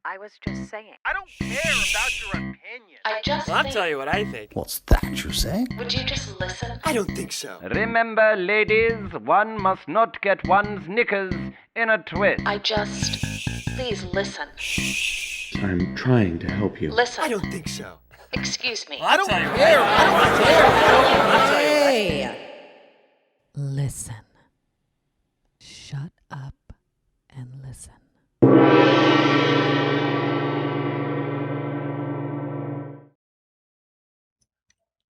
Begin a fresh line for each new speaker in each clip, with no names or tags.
I was just saying.
I don't care about your opinion.
I'll tell you what I think.
What's that you're saying?
Would you just listen?
I don't think so.
Remember, ladies, one must not get one's knickers in a twist.
Please listen.
I'm trying to help you.
Listen.
I don't think so.
Excuse me.
I don't care.
Hey! Listen. Shut up and listen.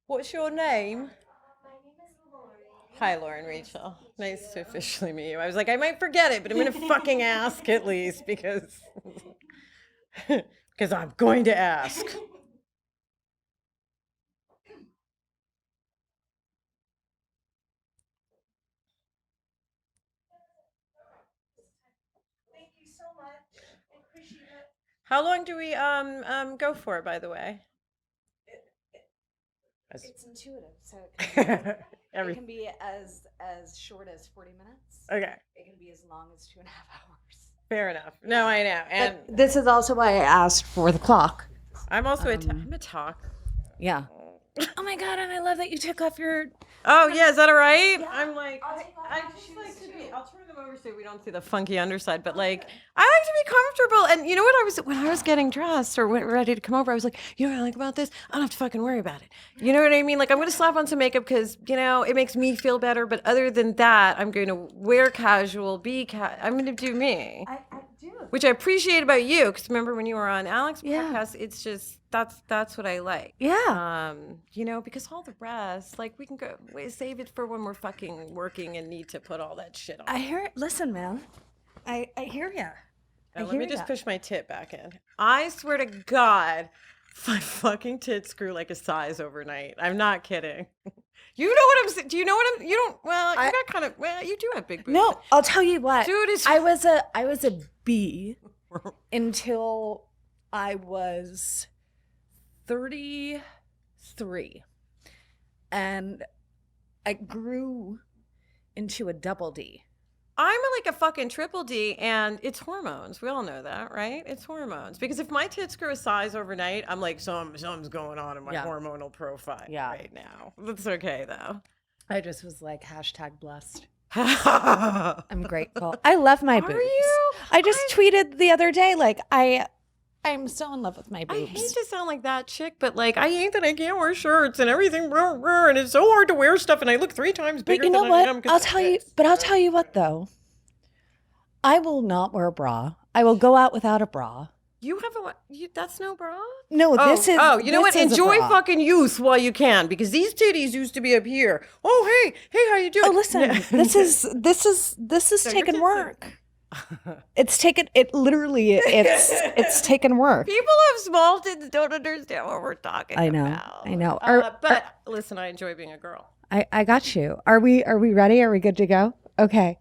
What's your name? My name is Lauren. Hi, Lauren Rachel. Nice to officially meet you. I was like, I might forget it, but I'm going to fucking ask at least because I'm going to ask. Thank you so much. I appreciate it. How long do we go for, by the way?
It's intuitive, so it can be as short as 40 minutes.
Okay.
It can be as long as 2.5 hours.
Fair enough. No, I know. And
But this is also why I asked for the clock.
I'm also I'm a talk.
Yeah. Oh my God, and I love that you took off your...
Oh, yeah, is that all right?
Yeah.
I'm like,
I'll take off
I
my
just like to
shoes,
be,
too.
I'll turn them over so we don't see the funky underside, but like, I like to be comfortable. And you know what, when I was getting dressed or ready to come over, I was like, you know what I like about this? I don't have to fucking worry about it. You know what I mean? Like, I'm going to slap on some makeup because, you know, it makes me feel better. But other than that, I'm going to wear casual, I'm going to do me.
I do.
Which I appreciate about you, because remember when you were on Alex's
Yeah.
podcast, it's just, that's what I like.
Yeah.
You know, because all the rest, like we save it for when we're fucking working and need to put all that shit on.
I hear it. Listen, man. I hear you.
Now, let me just push my tit back in. I swear to God, my fucking tits grew like a size overnight. I'm not kidding. You know what I'm saying? Do you know what I'm? You don't. Well, you got kind of. Well, you do have big boobs.
No, I'll tell you what.
Dude,
I was a B until I was 33, and I grew into a double D.
I'm like a fucking triple D, and it's hormones. We all know that, right? It's hormones. Because if my tits grew a size overnight, I'm like, something's going on in my hormonal profile right now. That's okay, though.
I just was like, #blessed. I'm grateful. I love my boobs.
Are you?
I just tweeted the other day, like, I'm so in love with my boobs.
I hate to sound like that chick, but like, I hate that I can't wear shirts and everything, and it's so hard to wear stuff, and I look 3 times bigger
But you know
than
what?
I am.
I'll tell you what, though. I will not wear a bra. I will go out without a bra.
You have that's no bra?
No, this is.
Oh, you know what?
this is a
Enjoy
bra.
fucking youth while you can, because these titties used to be up here. Oh, hey, how you doing?
Oh, listen, this is
your
taken
tits
work. It's taken work.
People have small tits don't understand what we're talking about.
I know.
But listen, I enjoy being a girl.
I got you. Are we ready? Are we good to go? Okay.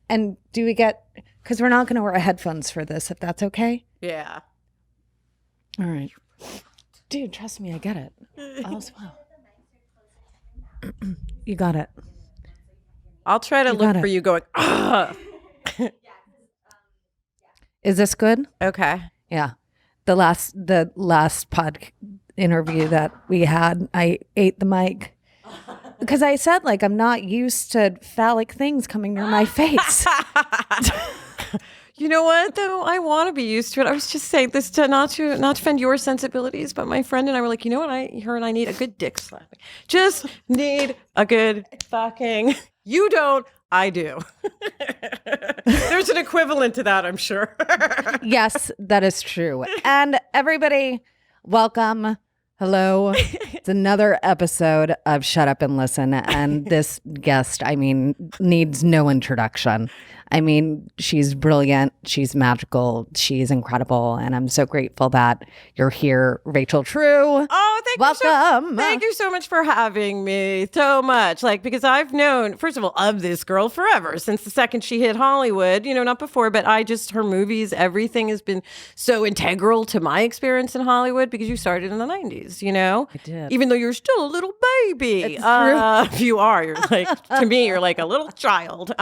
And do we get, because we're not going to wear headphones for this, if that's okay?
Yeah.
All right. Dude, trust me, I get it. All's well. You got it.
I'll try to look for you going,
Is this good?
Okay.
Yeah. The last pod interview that we had, I ate the mic. Because I said, like, I'm not used to phallic things coming near my face.
You know what, though? I want to be used to it. I was just saying this to not offend your sensibilities, but my friend and I were like, you know what? I need a good dick slapping. Just need a good fucking. You don't. I do. There's an equivalent to that, I'm sure.
Yes, that is true. And everybody, welcome. Hello. It's another episode of Shut Up and Listen. And this guest, needs no introduction. She's brilliant. She's magical. She's incredible. And I'm so grateful that you're here, Rachel True.
Oh,
Welcome.
Thank you so much for having me so much. Like, because I've known, first of all, of this girl forever since the second she hit Hollywood, not before, but her movies, everything has been so integral to my experience in Hollywood because you started in the 90s,
I did.
Even though you're still a little baby.
It's true.
You are. You're like, to me, you're like a little child.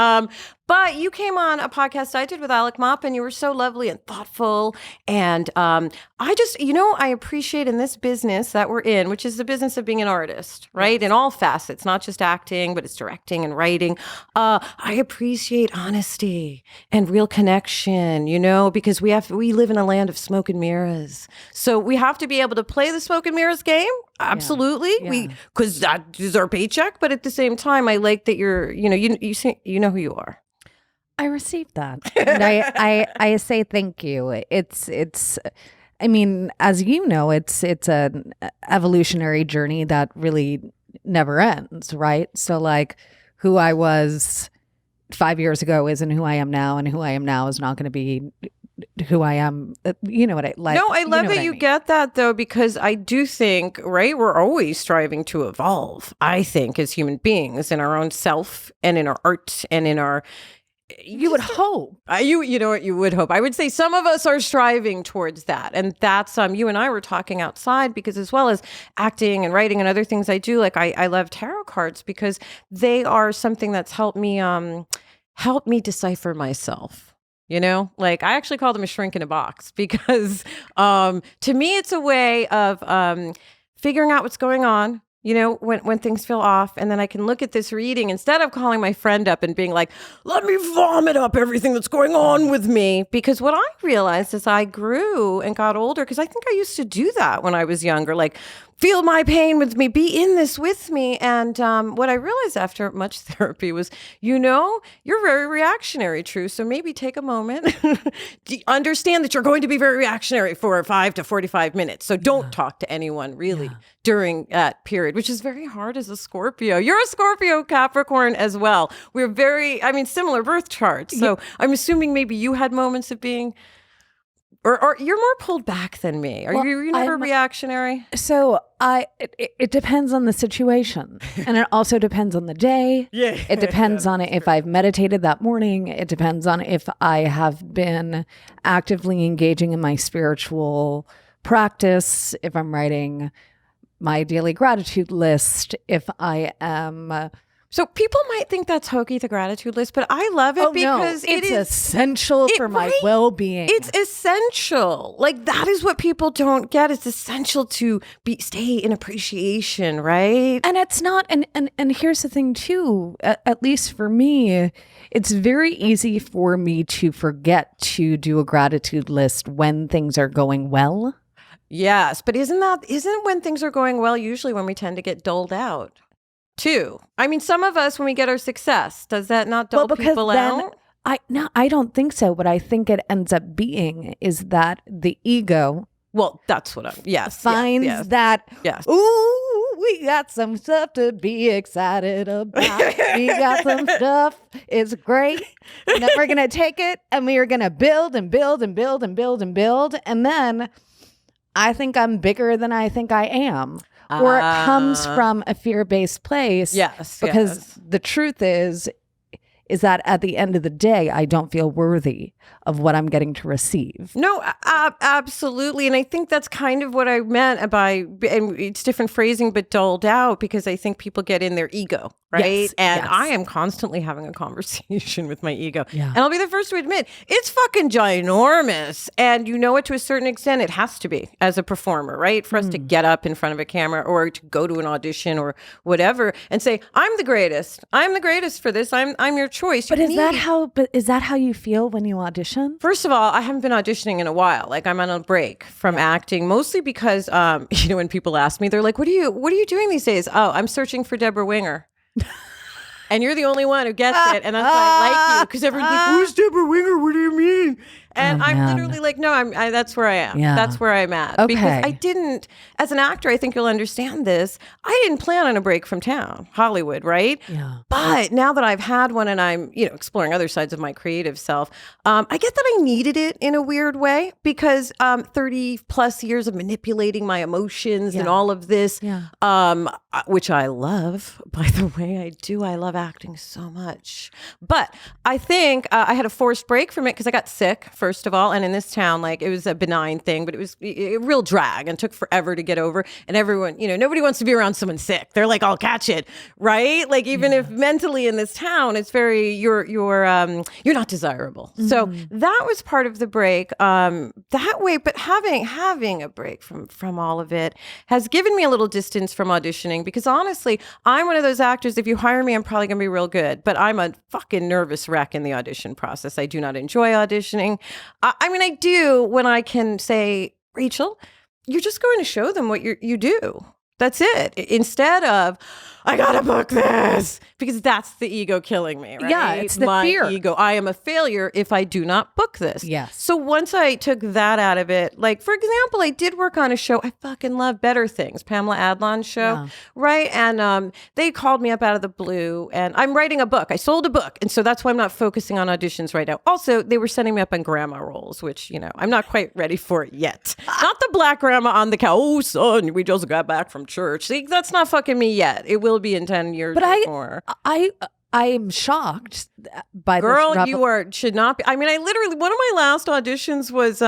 But you came on a podcast I did with Alec Mop, and you were so lovely and thoughtful. And I just, I appreciate in this business that we're in, which is the business of being an artist, right? In all facets, not just acting, but it's directing and writing. I appreciate honesty and real connection, because we live in a land of smoke and mirrors. So we have to be able to play the smoke and mirrors game. Absolutely.
Yeah.
Because that is our paycheck. But at the same time, I like that you're, you know who you are.
I received that. And I say thank you. It's I mean, as you know, it's an evolutionary journey that really never ends, right? So like who I was 5 years ago isn't who I am now, and who I am now is not going to be who I am. You know what I like.
No, I love that you get that though, because I do think, right, we're always striving to evolve, I think, as human beings in our own self and in our art and in our
You would hope.
You know what you would hope. I would say some of us are striving towards that. And that's you and I were talking outside, because as well as acting and writing and other things I do, like I love tarot cards because they are something that's helped me decipher myself. Like I actually call them a shrink in a box because to me it's a way of figuring out what's going on. When things feel off, and then I can look at this reading instead of calling my friend up and being like, let me vomit up everything that's going on with me. Because what I realized as I grew and got older, because I think I used to do that when I was younger, like feel my pain with me, be in this with me. And what I realized after much therapy was, you're very reactionary, True. So maybe take a moment, understand that you're going to be very reactionary for 5 to 45 minutes. So don't talk to anyone really during that period, which is very hard as a Scorpio. You're a Scorpio Capricorn as well. We're similar birth charts. So I'm assuming maybe you had moments of being... Or you're more pulled back than me. Are you never reactionary?
So it depends on the situation, and it also depends on the day.
Yeah,
it depends on if I've meditated that morning. It depends on if I have been actively engaging in my spiritual practice. If I'm writing my daily gratitude list. If I am.
So people might think that's hokey, the gratitude list, but I love it because
it's essential for my well-being.
It's essential. Like that is what people don't get. It's essential to stay in appreciation, right?
And it's not. And here's the thing too. At least for me, it's very easy for me to forget to do a gratitude list when things are going well.
Yes, but isn't when things are going well usually when we tend to get doled out? Too. Some of us, when we get our success, does that not dull people out?
I don't think so. What I think it ends up being is that the ego.
Well, that's what
finds that.
Yes.
Ooh, we got some stuff to be excited about. We got some stuff. It's great. And then we're gonna take it and we are gonna build and build and build and build and build. And then I think I'm bigger than I think I am. Or it comes from a fear-based place.
Yes.
Because the truth is that at the end of the day, I don't feel worthy of what I'm getting to receive.
No, absolutely. And I think that's kind of what I meant by, and it's different phrasing, but dulled out, because I think people get in their ego, right?
Yes,
and I am constantly having a conversation with my ego.
Yeah.
And I'll be the first to admit, it's fucking ginormous. And you know what, to a certain extent, it has to be as a performer, right? For us to get up in front of a camera or to go to an audition or whatever and say, I'm the greatest. I'm the greatest for this. I'm your choice.
But is that how you feel when you audition?
First of all, I haven't been auditioning in a while. Like I'm on a break from acting, mostly because when people ask me, they're like, "What are you doing these days?" Oh, I'm searching for Deborah Winger. And you're the only one who gets it, and that's why I like you, because everyone's like, "Who's Deborah Winger? What do you mean?" And
Oh,
I'm
man.
literally like, no, that's where I am.
Yeah.
That's where I'm at.
Okay.
Because I didn't, as an actor, I think you'll understand this. I didn't plan on a break from town, Hollywood, right?
Yeah.
But now that I've had one and I'm, exploring other sides of my creative self, I get that I needed it in a weird way because 30 plus years of manipulating my emotions and all of this, which I love, by the way, I do. I love acting so much. But I think I had a forced break from it because I got sick, first of all. And in this town, like it was a benign thing, but it was a real drag and took forever to get over. And everyone, nobody wants to be around someone sick. They're like, I'll catch it, right? Like even if mentally in this town, it's very, you're not desirable. So that was part of the break that way. But having a break from all of it has given me a little distance from auditioning because honestly, I'm one of those actors, if you hire me, I'm probably going to be real good, but I'm a fucking nervous wreck in the audition process. I do not enjoy auditioning. I mean, I do when I can say, Rachel, you're just going to show them what you do. That's it. Instead of, I gotta book this, because that's the ego killing me, right?
Yeah, it's the
my
fear.
ego. I am a failure if I do not book this.
Yes.
So once I took that out of it, like for example, I did work on a show. I fucking love Better Things, Pamela Adlon's show, right? And they called me up out of the blue, and I'm writing a book. I sold a book, and so that's why I'm not focusing on auditions right now. Also, they were sending me up on grandma roles, which I'm not quite ready for it yet. Not the black grandma on the couch. Oh, son, we just got back from church. See, that's not fucking me yet. It will be in 10 years or more.
I'm shocked by
Girl,
this.
should not be. I mean, I literally, one of my last auditions was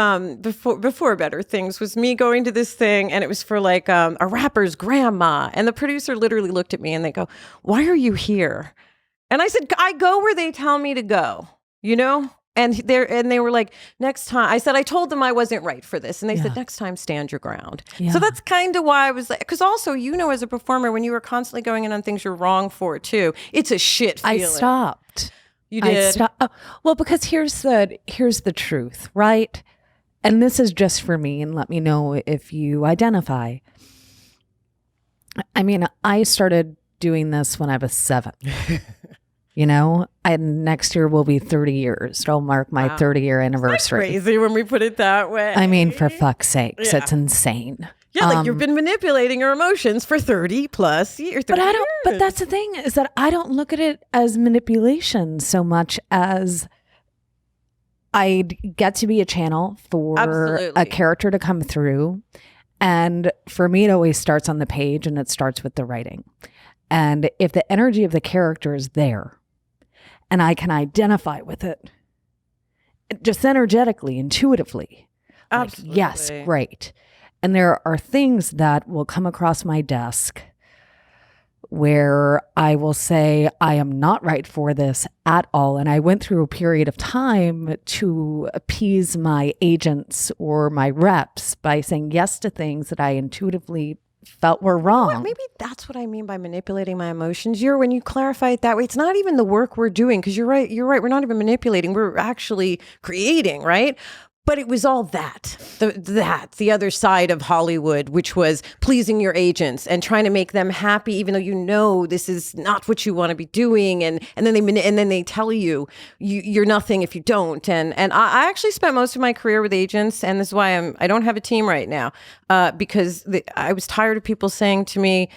before Better Things was me going to this thing, and it was for like a rapper's grandma, and the producer literally looked at me and they go, "Why are you here?" And I said, "I go where they tell me to go," And they were like, next time, I said, I told them I wasn't right for this. And they said, next time, stand your ground.
Yeah.
So that's kind of why I was like, because also, as a performer, when you were constantly going in on things you're wrong for too, it's a shit feeling.
I stopped.
You did?
Well, because here's the truth, right? And this is just for me, and let me know if you identify. I mean, I started doing this when I was 7. Next year will be 30 years. It'll mark my 30-year anniversary.
Crazy when we put it that way.
I mean, for fuck's sakes, it's insane.
Yeah, like you've been manipulating your emotions for 30 plus years.
But that's the thing, is that I don't look at it as manipulation so much as I get to be a channel for a character to come through. And for me, it always starts on the page, and it starts with the writing. And if the energy of the character is there, and I can identify with it, just energetically, intuitively,
absolutely.
Like, yes, great. And there are things that will come across my desk where I will say, I am not right for this at all. And I went through a period of time to appease my agents or my reps by saying yes to things that I intuitively felt were wrong.
Maybe that's what I mean by manipulating my emotions. When you clarify it that way, it's not even the work we're doing, because you're right. We're not even manipulating. We're actually creating, right? But it was all the other side of Hollywood, which was pleasing your agents and trying to make them happy, even though this is not what you want to be doing. And then they tell you you're nothing if you don't. And I actually spent most of my career with agents, and this is why I don't have a team right now, because I was tired of people saying to me,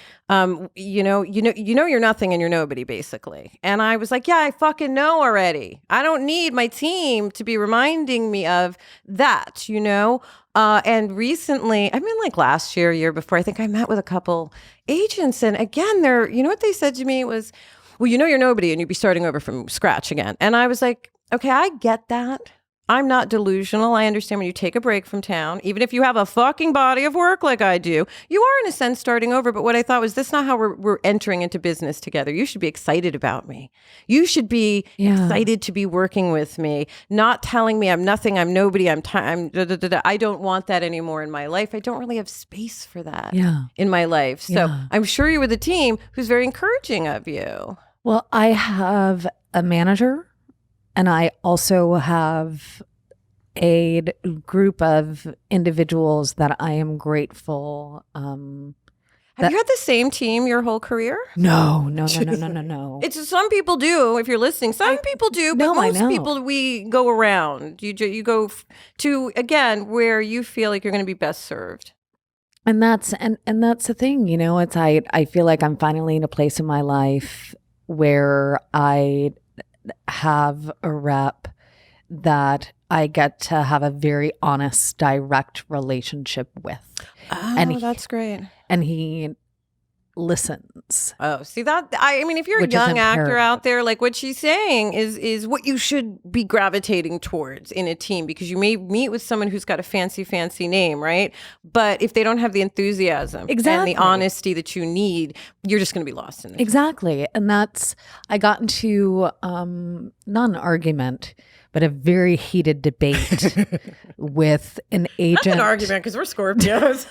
you're nothing and you're nobody, basically. And I was like, yeah, I fucking know already. I don't need my team to be reminding me of that, and recently, I mean, like last year before, I think I met with a couple agents, and again, what they said to me was, well, you're nobody and you'd be starting over from scratch again. And I was like, okay, I get that. I'm not delusional. I understand when you take a break from town, even if you have a fucking body of work like I do, you are in a sense starting over. But what I thought was, this is not how we're entering into business together. You should be excited about me. You should be excited to be working with me, not telling me I'm nothing, I'm nobody, I don't want that anymore in my life. I don't really have space for that in my life. So I'm sure you're with a team who's very encouraging of you.
Well, I have a manager. And I also have a group of individuals that I am grateful.
How Have you had the same team your whole career?
No.
It's some people do. If you're listening, some people do, but
No, I
most
know.
people we go around. You go to again where you feel like you're going to be best served.
And that's the thing, it's I feel like I'm finally in a place in my life where I have a rep that I get to have a very honest, direct relationship with.
Oh,
And
that's great.
And he listens.
Oh, see that? I mean, if you're
Which
a
is
young actor
imperative.
out there, like what she's saying is what you should be gravitating towards in a team, because you may meet with someone who's got a fancy name, right? But if they don't have the enthusiasm and
Exactly.
the honesty that you need, you're just going to be lost in it.
Exactly. And I got into not an argument, but a very heated debate with an agent.
That's an argument because we're Scorpios.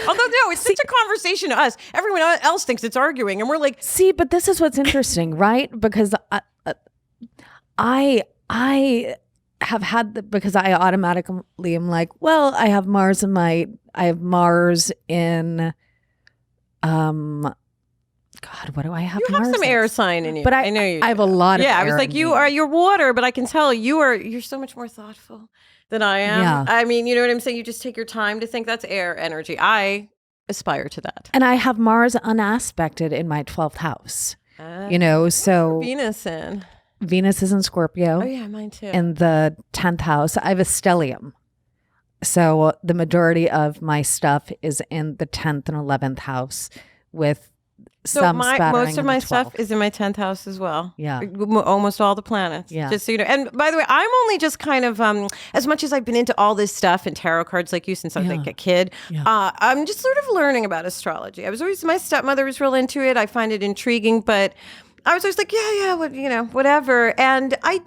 Although, no, it's such a conversation to us. Everyone else thinks it's arguing, and we're like,
See, but this is what's interesting, right? Because I have had because I automatically am like, well, I have Mars in God, what do I have?
you have
Mars
some
in?
air sign in you.
But
I know you.
I have a lot of
Yeah, I was
air
like,
in
you
me.
are, you're water, but I can tell you're so much more thoughtful than I am.
Yeah.
I mean, you know what I'm saying? You just take your time to think. That's air energy. I aspire to that.
And I have Mars unaspected in my 12th house. So
Venus in.
Venus is in Scorpio.
Oh yeah, mine too.
In the 10th house, I have a stellium. So the majority of my stuff is in the 10th and 11th house with some spattering
most
in
of my
the 12th.
stuff is in my 10th house as well.
Yeah.
Almost all the planets.
Yeah.
Just so you know. And by the way, I'm only just kind of, as much as I've been into all this stuff and tarot cards like you since I was like a kid, I'm just sort of learning about astrology. My stepmother was real into it. I find it intriguing, but I was always like, whatever. And I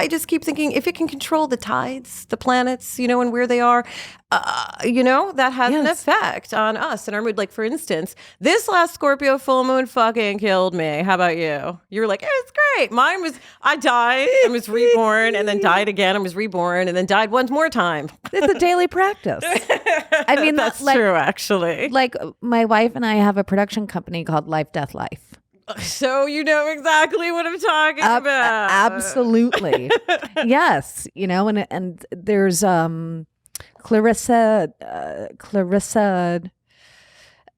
just keep thinking if it can control the tides, the planets, and where they are, that has an effect on us and our mood. Like, for instance, this last Scorpio full moon fucking killed me. How about you? You were like, it's great. Mine was, I died and was reborn and then died again and was reborn and then died one more time.
It's a daily practice. I mean,
That's true, actually.
Like my wife and I have a production company called Life, Death, Life.
So you know exactly what I'm talking about.
Absolutely. Yes. And there's Clarissa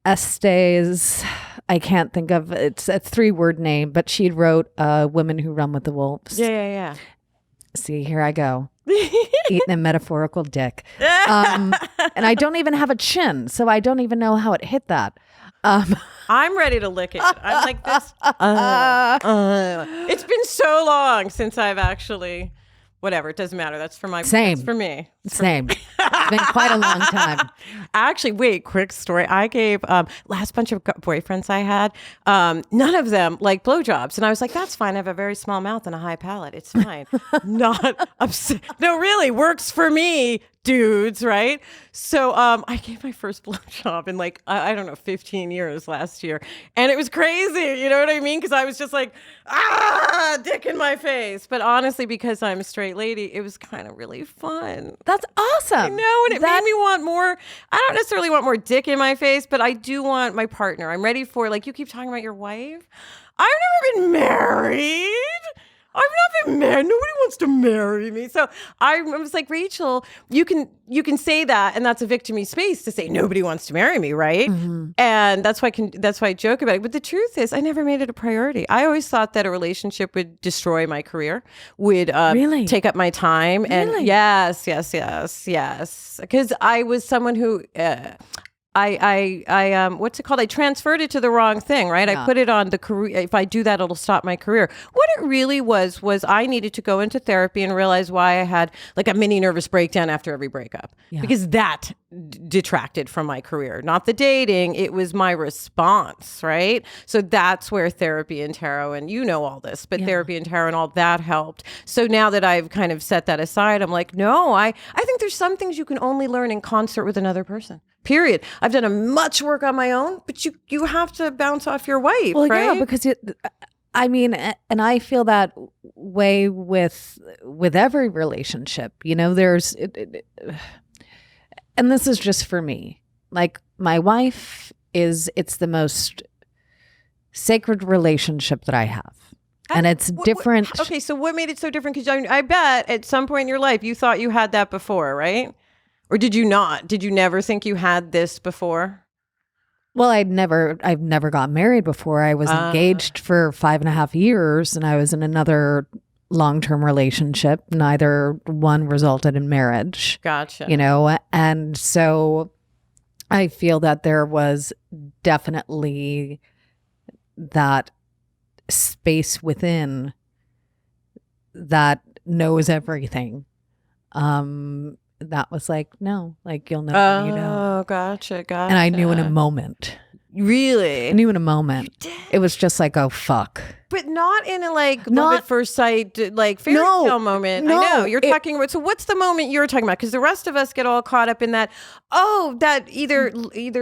Estes. I can't think of it's a 3-word name, but she wrote Women Who Run with the Wolves.
Yeah.
See, here I go. Eating a metaphorical dick. And I don't even have a chin, so I don't even know how it hit that.
I'm ready to lick it. I'm like this. It's been so long since I've actually, whatever. It doesn't matter. That's for my.
Same.
That's for me.
Same. It's been quite a long time.
Actually, wait, quick story. I gave last bunch of boyfriends I had, none of them like blowjobs. And I was like, that's fine. I have a very small mouth and a high palate. It's fine. Not upset. No, really works for me, dudes, right? So I gave my first blowjob in like, I don't know, 15 years last year. And it was crazy. You know what I mean? Because I was just like, dick in my face. But honestly, because I'm a straight lady, it was kind of really fun.
That's awesome.
I know, and it made me want more. I don't necessarily want more dick in my face, but I do want my partner. I'm ready for, like, you keep talking about your wife. I've never been married. I've not been married. Nobody wants to marry me. So I was like, Rachel, you can say that, and that's a victim-y space to say nobody wants to marry me, right? Mm-hmm. And that's why I joke about it. But the truth is, I never made it a priority. I always thought that a relationship would destroy my career, would really take up my time. And
really?
Yes. Because I was someone who. I what's it called? I transferred it to the wrong thing, right? Yeah. I put it on the career. If I do that, it'll stop my career. What it really was I needed to go into therapy and realize why I had like a mini nervous breakdown after every breakup, because that detracted from my career, not the dating. It was my response, right? So that's where therapy and tarot, and all this, but therapy and tarot and all that helped. So now that I've kind of set that aside, I'm like, no, I think there's some things you can only learn in concert with another person. Period. I've done much work on my own, but you have to bounce off your wife, right?
Yeah, because and I feel that way with every relationship. There's, and this is just for me. Like my wife it's the most sacred relationship that I have. And it's different.
Okay, so what made it so different? Because I bet at some point in your life you thought you had that before, right? Or did you not? Did you never think you had this before?
Well, I've never got married before. I was engaged for 5.5 years, and I was in another long-term relationship. Neither one resulted in marriage.
Gotcha.
You know, and so I feel that there was definitely that space within that knows everything. That was like, no, like you'll know when you know.
Oh, gotcha.
And I knew in a moment.
Really?
I knew in a moment. It was just like, oh, fuck.
But not in a like
Not-
love at first sight, like fairy
No,
tale moment.
no,
I know you're talking about. So what's the moment you're talking about? Because the rest of us get all caught up in that. Oh, that either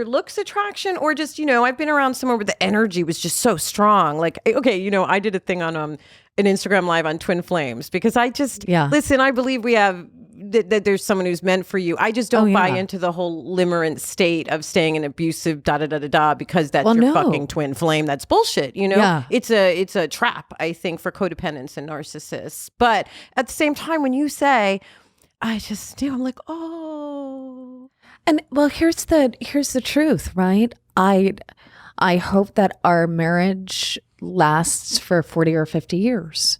looks attraction or just, you know, I've been around somewhere where the energy was just so strong. Like, okay, you know, I did a thing on an Instagram live on twin flames because I just listen. I believe we have. That there's someone who's meant for you. I just don't buy into the whole limerent state of staying in abusive because that's your fucking twin flame. That's bullshit. You know, it's a trap, I think, for codependents and narcissists. But at the same time, when you say, I just do, I'm like, oh.
And well, here's the truth, right? I hope that our marriage lasts for 40 or 50 years.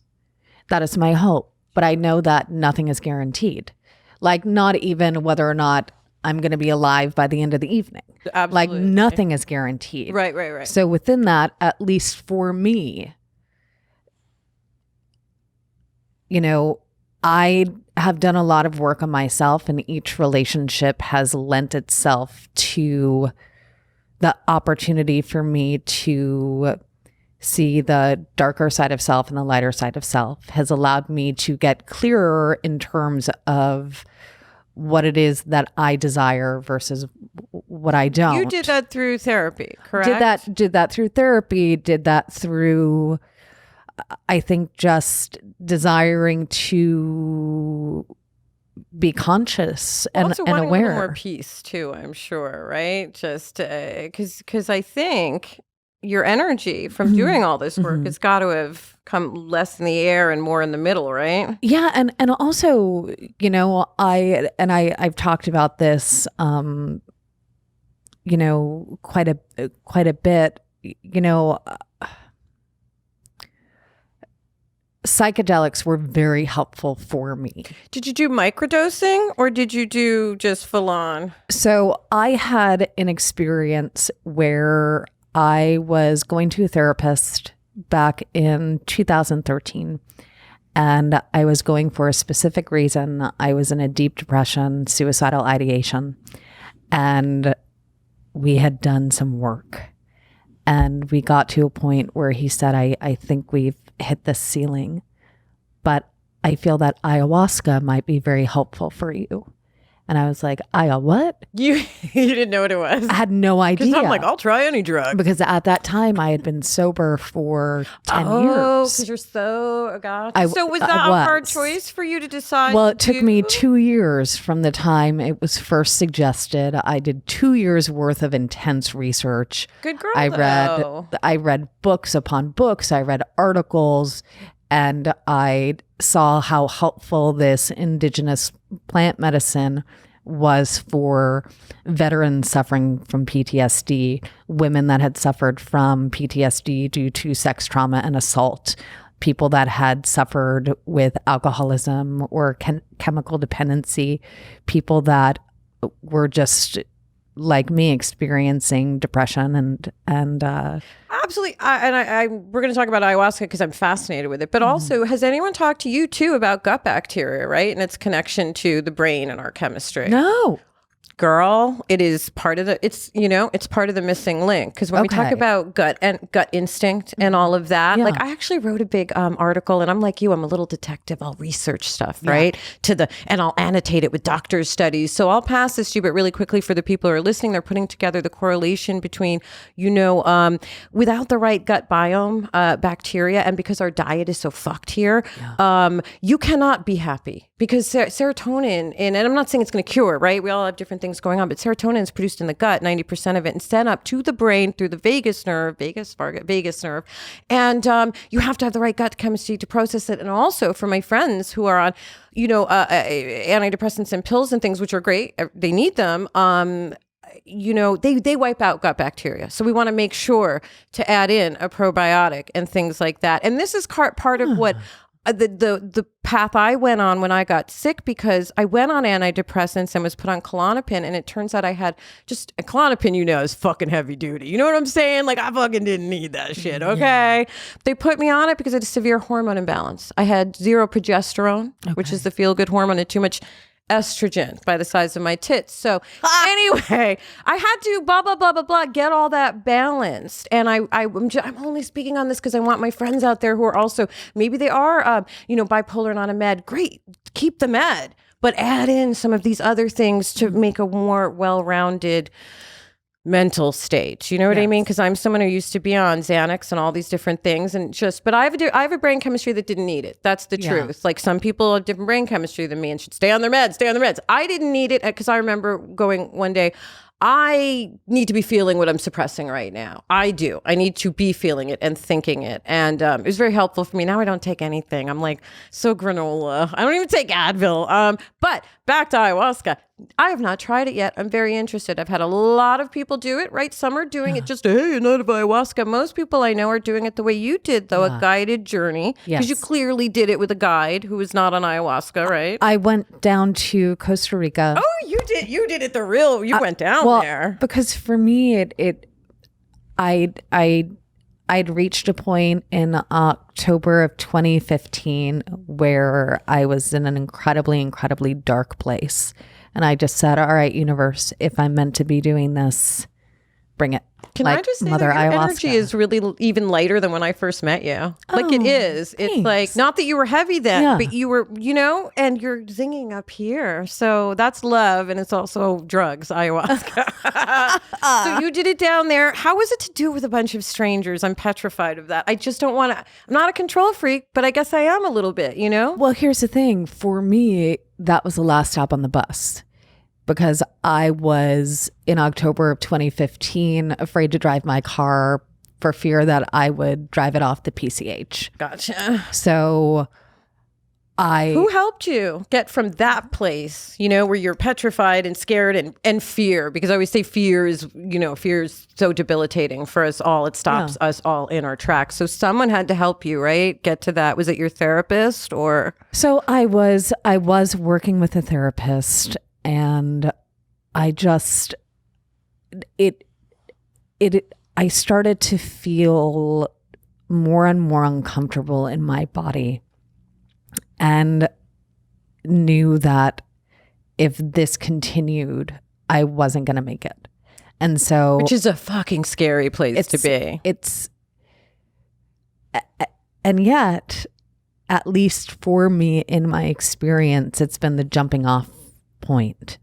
That is my hope. But I know that nothing is guaranteed. Like not even whether or not I'm going to be alive by the end of the evening.
Absolutely.
Like nothing is guaranteed.
Right.
So within that, at least for me, you know, I have done a lot of work on myself, and each relationship has lent itself to the opportunity for me to see the darker side of self and the lighter side of self, has allowed me to get clearer in terms of what it is that I desire versus what I don't.
You did that through therapy, correct?
Did that through therapy, did that through, I think, just desiring to be conscious and
also wanting
aware.
a little more peace too, I'm sure, right? Just because I think your energy from doing all this work has got to have come less in the air and more in the middle, right?
Yeah, and also, you know, I've talked about this, you know, quite a bit. You know, psychedelics were very helpful for me.
Did you do microdosing or did you do just full on?
So I had an experience where I was going to a therapist back in 2013, and I was going for a specific reason. I was in a deep depression, suicidal ideation, and we had done some work. And we got to a point where he said, I think we've hit the ceiling, but I feel that ayahuasca might be very helpful for you. And I was like, what?
You didn't know what it was?
I had no idea.
Because I'm like, I'll try any drug.
Because at that time, I had been sober for 10
Oh,
years.
because you're so gotcha. So was that a hard choice for you to decide?
Well, it took me 2 years from the time it was first suggested. I did 2 years worth of intense research.
Good girl,
I read books upon books. I read articles. And I saw how helpful this indigenous plant medicine was for veterans suffering from PTSD, women that had suffered from PTSD due to sex trauma and assault, people that had suffered with alcoholism or chemical dependency, people that were just like me experiencing depression and
absolutely. We're going to talk about ayahuasca because I'm fascinated with it. But also, has anyone talked to you too about gut bacteria, right? And its connection to the brain and our chemistry?
No.
Girl, it is part of it's part of the missing link. Because when we talk about gut instinct and all of that, like I actually wrote a big article, and I'm like you, I'm a little detective. I'll research stuff, right? And I'll annotate it with doctors' studies. So I'll pass this to you, but really quickly for the people who are listening, they're putting together the correlation between, without the right gut biome bacteria, and because our diet is so fucked here, you cannot be happy because serotonin, and I'm not saying it's going to cure, right? We all have different things things going on, but serotonin is produced in the gut, 90% of it, and sent up to the brain through the vagus nerve, and you have to have the right gut chemistry to process it. And also for my friends who are on, antidepressants and pills and things, which are great, they need them. They wipe out gut bacteria. So we want to make sure to add in a probiotic and things like that. And this is part of what the path I went on when I got sick, because I went on antidepressants and was put on Klonopin, and it turns out I had just a Klonopin, is fucking heavy duty. You know what I'm saying? Like, I fucking didn't need that shit. Okay. They put me on it because I had a severe hormone imbalance. I had zero progesterone, which is the feel good hormone, and too much estrogen by the size of my tits. So anyway, I had to blah, blah, blah, blah, blah, get all that balanced. And I'm only speaking on this because I want my friends out there who are also, maybe they are, bipolar and on a med. Great. Keep the med, but add in some of these other things to make a more well-rounded mental state. You know what I mean? Because I'm someone who used to be on Xanax and all these different things, but I have a brain chemistry that didn't need it. That's the truth. Like, some people have different brain chemistry than me and should stay on their meds. I didn't need it because I remember going one day, I need to be feeling what I'm suppressing right now. I do. I need to be feeling it and thinking it. And it was very helpful for me. Now I don't take anything. I'm like so granola. I don't even take Advil. But back to ayahuasca. I have not tried it yet. I'm very interested. I've had a lot of people do it, right? Some are doing it just, hey, you're not of ayahuasca. Most people I know are doing it the way you did, though, a guided journey. Because you clearly did it with a guide who was not on ayahuasca, right?
I went down to Costa Rica.
Oh, you did it the real, you went down there.
Because for me, I'd reached a point in October of 2015 where I was in an incredibly, incredibly dark place. And I just said, all right, universe, if I'm meant to be doing this, bring it.
Can I just say that your energy is really even lighter than when I first met you? Like, it is. Thanks. It's like, not that you were heavy then, but you were, and you're zinging up here. So that's love. And it's also drugs, ayahuasca. So you did it down there. How was it to do it with a bunch of strangers? I'm petrified of that. I just don't want to, I'm not a control freak, but I guess I am a little bit,
Well, here's the thing. For me, that was the last stop on the bus. Because I was, in October of 2015, afraid to drive my car for fear that I would drive it off the PCH.
Gotcha.
So
Who helped you get from that place, where you're petrified and scared and fear? Because I always say fear is so debilitating for us all. It stops us all in our tracks. So someone had to help you, right? Get to that. Was it your therapist or?
So I was working with a therapist. And I just, I started to feel more and more uncomfortable in my body, and knew that if this continued, I wasn't going to make it. And so,
which is a fucking scary place to be.
And yet, at least for me, in my experience, it's been the jumping off point,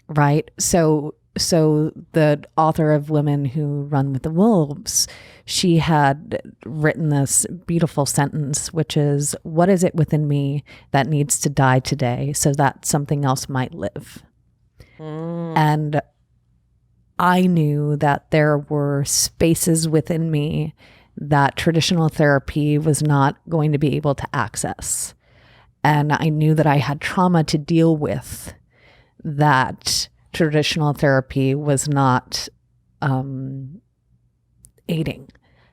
right? So the author of Women Who Run with the Wolves, she had written this beautiful sentence, which is, what is it within me that needs to die today so that something else might live? And I knew that there were spaces within me that traditional therapy was not going to be able to access. And I knew that I had trauma to deal with that traditional therapy was not aiding.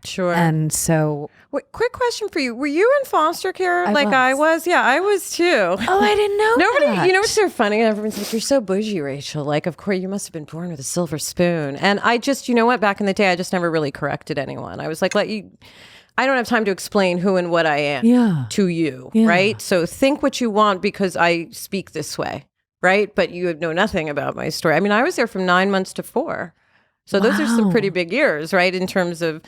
Sure.
And so...
quick question for you. Were you in foster care I was? Yeah, I was too.
Oh, I didn't know that.
You know what's so funny? Everyone's like, you're so bougie, Rachel. Like, of course, you must have been born with a silver spoon. And I just, back in the day, I just never really corrected anyone. I was like, I don't have time to explain who and what I am to you, right? So think what you want because I speak this way. Right? But you know nothing about my story. I mean, I was there from 9 months to 4. So those are some pretty big years, right? In terms of,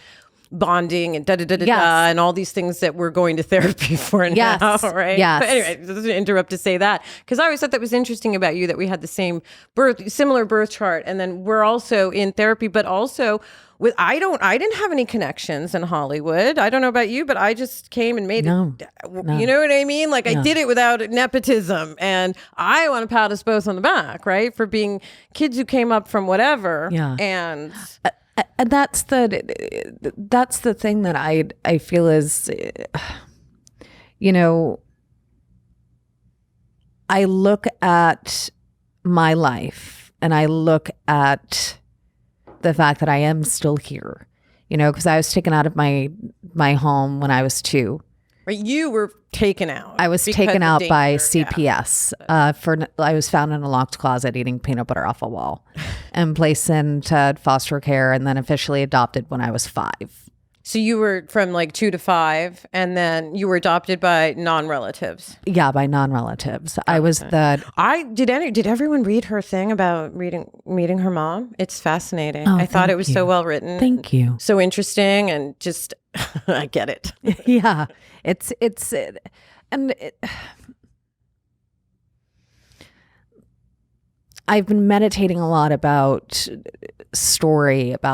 bonding and da-da-da-da-da
Yes.
and all these things that we're going to therapy for now,
Yes.
right?
Yes.
But anyway, just to interrupt to say that, because I always thought that was interesting about you, that we had the similar birth chart, and then we're also in therapy, but also with, I didn't have any connections in Hollywood. I don't know about you, but I just came and made it. You know what I mean? Like I did it without nepotism, and I want to pat us both on the back, right? For being kids who came up from whatever.
Yeah.
And
that's the thing that I feel is, you know, I look at my life and I look at the fact that I am still here, you know, because I was taken out of my home when I was 2.
right, you were taken out.
I was
because
taken
of
out by
danger. Yeah.
CPS. I was found in a locked closet eating peanut butter off a wall, and placed into foster care, and then officially adopted when I was 5.
So you were from like 2 to 5, and then you were adopted by non-relatives.
Yeah, by non-relatives. I was
Did everyone read her thing about meeting her mom? It's fascinating.
Oh,
I thought
thank
it was
you.
so well written.
Thank you.
So interesting, and just I get it.
Yeah, I've been meditating a lot about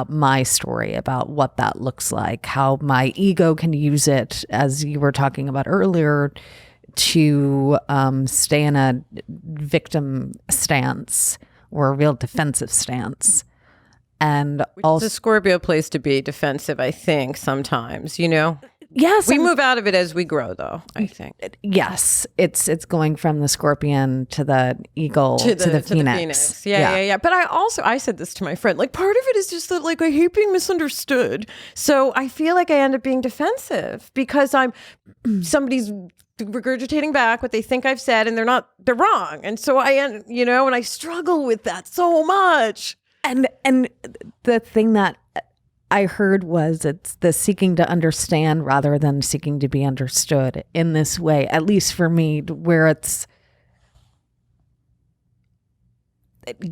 my story, about what that looks like, how my ego can use it, as you were talking about earlier, to stay in a victim stance or a real defensive stance. And also,
It's a Scorpio place to be defensive, I think, sometimes, you know?
yes,
We move out of it as we grow, though, I think.
yes, it's going from the scorpion to the eagle to the phoenix.
Yeah. But I said this to my friend, like part of it is just that like I hate being misunderstood. So I feel like I end up being defensive because somebody's regurgitating back what they think I've said, and they're wrong. And so and I struggle with that so much.
And the thing that I heard was it's the seeking to understand rather than seeking to be understood in this way, at least for me, where it's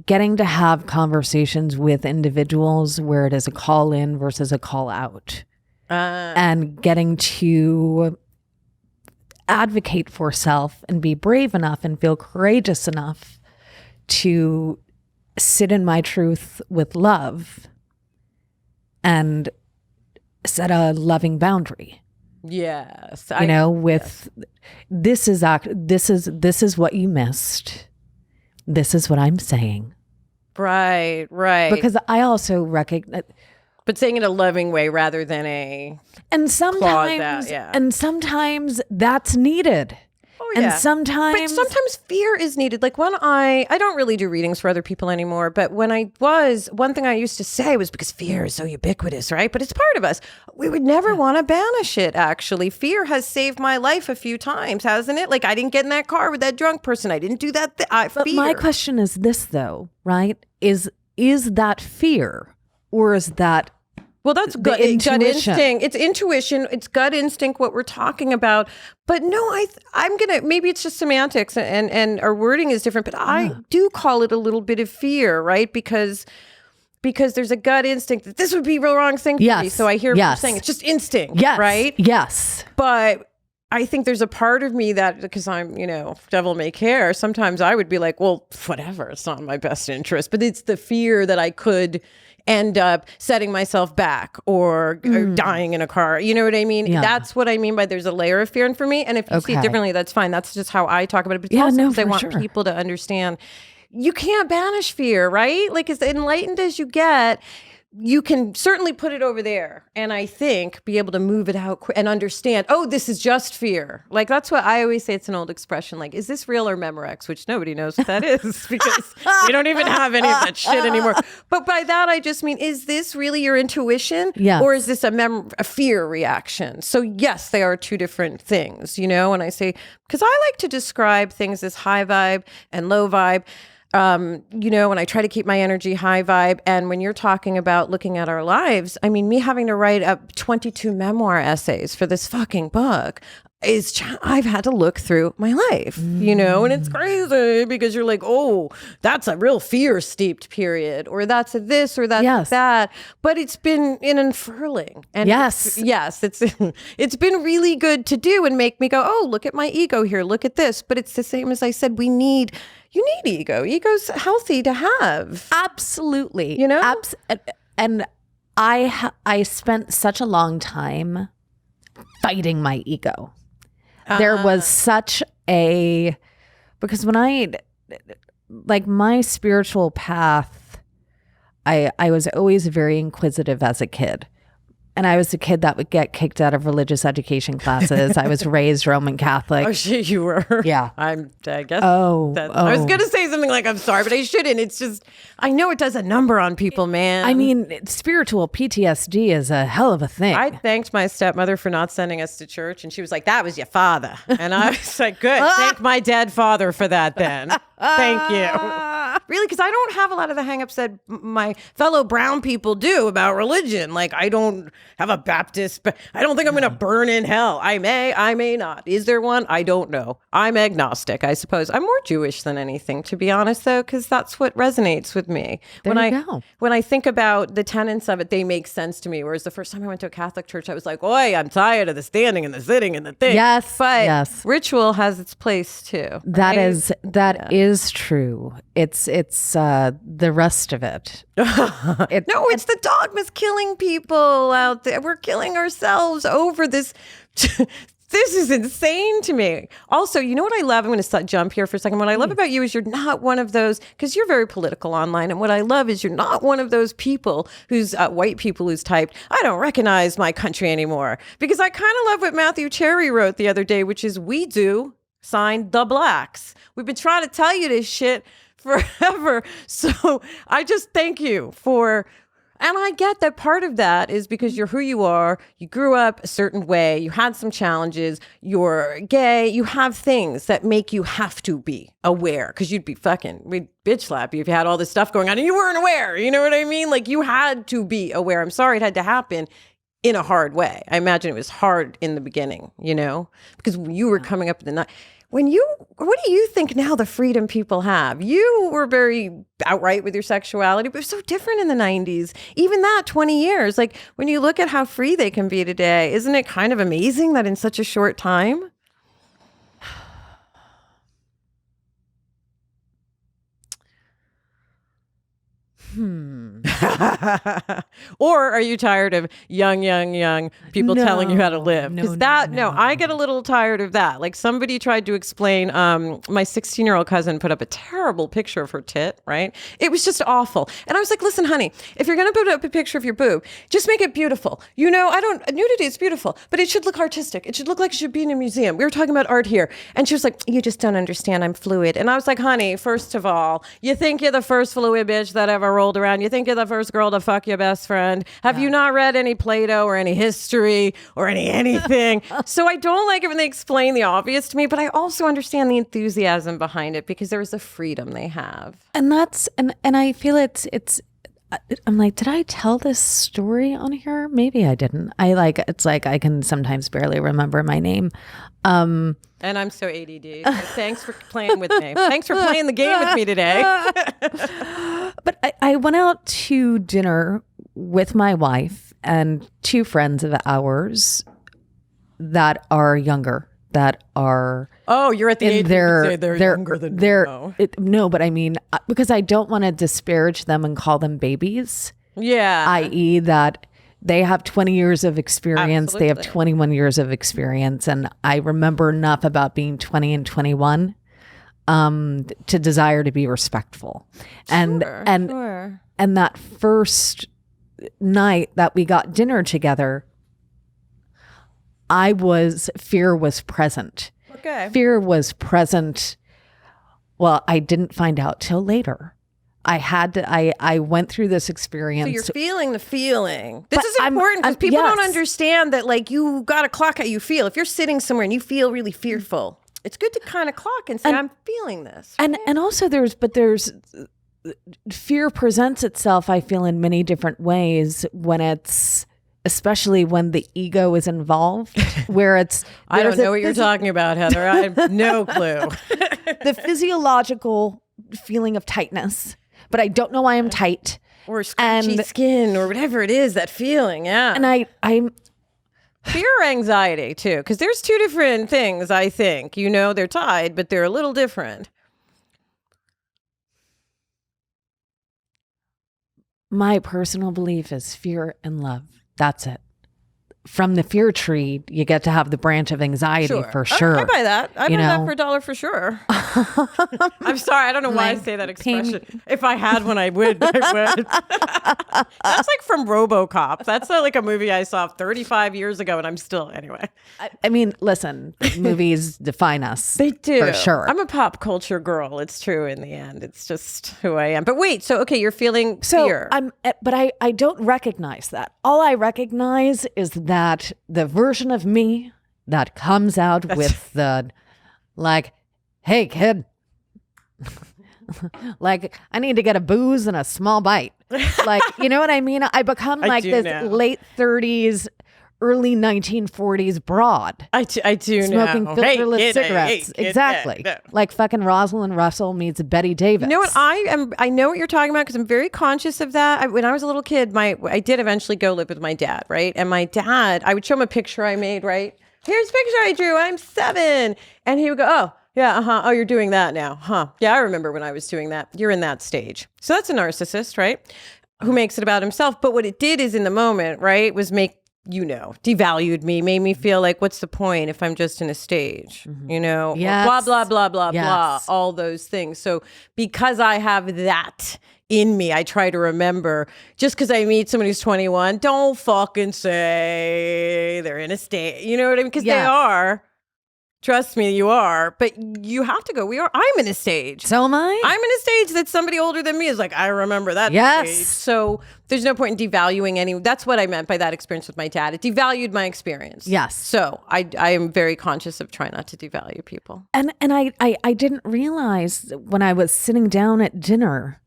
getting to have conversations with individuals where it is a call in versus a call out, and getting to advocate for self and be brave enough and feel courageous enough to sit in my truth with love and set a loving boundary.
Yes.
This is what you missed. This is what I'm saying.
Right.
Because I also recognize,
But saying it a loving way rather than a
and sometimes that's needed.
Oh,
And
yeah.
sometimes
But sometimes fear is needed. Like when I don't really do readings for other people anymore, but when I was, one thing I used to say was because fear is so ubiquitous, right? But it's part of us. We would never want to banish it, actually. Fear has saved my life a few times, hasn't it? Like I didn't get in that car with that drunk person. I didn't do that.
But my question is this though, right? Is that fear, or is that
Well, that's gut instinct. It's intuition. It's gut instinct, what we're talking about. But no, I'm going to, maybe it's just semantics and our wording is different, but I do call it a little bit of fear, right? Because there's a gut instinct that this would be the wrong thing for me. So I hear what you're saying. It's just instinct, right?
Yes.
But I think there's a part of me that, because I'm, devil may care, sometimes I would be like, well, whatever, it's not in my best interest. But it's the fear that I could end up setting myself back or dying in a car. You know what I mean?
Yeah.
That's what I mean by there's a layer of fear. And for me, and if you see it differently, that's fine. That's just how I talk about it. But it's also because I want people to understand you can't banish fear, right? Like as enlightened as you get, you can certainly put it over there. And I think be able to move it out and understand, oh, this is just fear. Like that's what I always say. It's an old expression. Like, is this real or Memorex? Which nobody knows what that is because we don't even have any of that shit anymore. But by that, I just mean, is this really your intuition?
Yeah.
Or is this a fear reaction? So yes, they are two different things, and I say, because I like to describe things as high vibe and low vibe. and I try to keep my energy high vibe. And when you're talking about looking at our lives, I mean, me having to write up 22 memoir essays for this fucking book I've had to look through my life, and it's crazy because you're like, oh, that's a real fear steeped period, or that's a this, or that's that. But it's been an unfurling. And it's it's been really good to do and make me go, oh, look at my ego here. Look at this. But it's the same as I said, you need ego. Ego's healthy to have.
Absolutely. And I spent such a long time fighting my ego. There was such because when my spiritual path, I was always very inquisitive as a kid. And I was a kid that would get kicked out of religious education classes. I was raised Roman Catholic.
Oh, shit, you were?
Yeah.
I guess. I was going to say something like, I'm sorry, but I shouldn't. It's just, I know it does a number on people, man.
I mean, spiritual PTSD is a hell of a thing.
I thanked my stepmother for not sending us to church. And she was like, that was your father. And I was like, good. Thank my dead father for that then. Thank you. Really, because I don't have a lot of the hangups that my fellow brown people do about religion. Like, I don't have a Baptist, but I don't think I'm going to burn in hell. I may not. Is there one? I don't know. I'm agnostic, I suppose. I'm more Jewish than anything, to be honest, though, because that's what resonates with me. When I think about the tenets of it, they make sense to me. Whereas the first time I went to a Catholic church, I was like, oi, I'm tired of the standing and the sitting and the thing.
Yes,
but ritual has its place too.
That is true. It's the rest of it.
It's the dogmas killing people out there. We're killing ourselves over this. This is insane to me. Also, you know what I love? I'm going to jump here for a second. What I love about you is you're not one of those, because you're very political online. And what I love is you're not one of those people who's white people who's typed, I don't recognize my country anymore. Because I kind of love what Matthew Cherry wrote the other day, which is we do, signed the blacks. We've been trying to tell you this shit forever. So I just thank you for, and I get that part of that is because you're who you are. You grew up a certain way. You had some challenges. You're gay. You have things that make you have to be aware, because we'd bitch slap you if you had all this stuff going on and you weren't aware. You know what I mean? Like, you had to be aware. I'm sorry it had to happen in a hard way. I imagine it was hard in the beginning, because you were coming up in the night. What do you think now the freedom people have? You were very outright with your sexuality, but it was so different in the 90s. Even that 20 years, like when you look at how free they can be today, isn't it kind of amazing that in such a short time? Or are you tired of young people telling you how to live? Because I get a little tired of that. Like, somebody tried to explain, my 16-year-old cousin put up a terrible picture of her tit, right? It was just awful. And I was like, listen, honey, if you're going to put up a picture of your boob, just make it beautiful. Nudity is beautiful, but it should look artistic. It should look like it should be in a museum. We were talking about art here. And she was like, you just don't understand. I'm fluid. And I was like, honey, first of all, you think you're the first fluid bitch that ever rolled around. You think you're the first girl to fuck your best friend. Have you not read any Plato or any history or anything? So I don't like it when they explain the obvious to me, but I also understand the enthusiasm behind it because there's a freedom they have.
And I feel it's I'm like, did I tell this story on here? Maybe I didn't. It's like I can sometimes barely remember my name.
And I'm so ADD. So thanks for playing with me. Thanks for playing the game with me today.
But I went out to dinner with my wife and two friends of ours that are younger, that are...
Oh, you're at the age where you say they're younger than me.
No, but I mean, because I don't want to disparage them and call them babies.
Yeah.
I.e. that they have 20 years of experience.
Absolutely.
They have 21 years of experience. And I remember enough about being 20 and 21 to desire to be respectful. And that first night that we got dinner together, fear was present.
Okay.
Fear was present. Well, I didn't find out till later. I went through this experience.
So you're feeling the feeling. This is important because people don't understand that, like, you got to clock how you feel. If you're sitting somewhere and you feel really fearful, It's good to kind of clock and say, I'm feeling this.
And also there's fear presents itself, I feel, in many different ways when it's, especially when the ego is involved, where it's...
I don't know what you're talking about, Heather. I have no clue.
The physiological feeling of tightness, but I don't know why I'm tight.
Or scratchy skin or whatever it is, that feeling, yeah.
And I'm...
Fear or anxiety, too, because there's two different things, I think. You know, they're tied, but they're a little different.
My personal belief is fear and love. That's it. From the fear tree, you get to have the branch of anxiety for sure.
I buy that. I buy that for $1 for sure. I'm sorry. I don't know why I say that expression. If I had one, I would. That's like from RoboCop. That's like a movie I saw 35 years ago, and I'm still, anyway.
I mean, listen, movies define us.
They do.
For sure.
I'm a pop culture girl. It's true in the end. It's just who I am. But wait, so, okay, you're feeling fear.
But I don't recognize that. All I recognize is that the version of me that comes out with the, like, hey, kid, like, I need to get a booze and a small bite. Like, you know what I mean? I become like this late 30s, early 1940s broad.
I do
smoking
now.
filterless cigarettes. Exactly. Like fucking Rosalind Russell meets Betty Davis.
You know what? I know what you're talking about because I'm very conscious of that. When I was a little kid, I did eventually go live with my dad, right? And my dad, I would show him a picture I made, right? Here's a picture I drew. I'm 7. And he would go, oh, yeah, oh, you're doing that now. Huh. Yeah, I remember when I was doing that. You're in that stage. So that's a narcissist, right? Who makes it about himself. But what it did is in the moment, right, was devalued me, made me feel like, what's the point if I'm just in a stage, you know?
Yes.
Blah, blah, blah, blah, blah, all those things. So because I have that in me, I try to remember, just because I meet somebody who's 21, don't fucking say they're in a stage. You know what I mean? Because they are. Trust me, you are. But you have to go. I'm in a stage.
So am I.
I'm in a stage that somebody older than me is like, I remember that stage. So there's no point in devaluing any. That's what I meant by that experience with my dad. It devalued my experience.
Yes.
So I am very conscious of trying not to devalue people.
And I didn't realize when I was sitting down at dinner,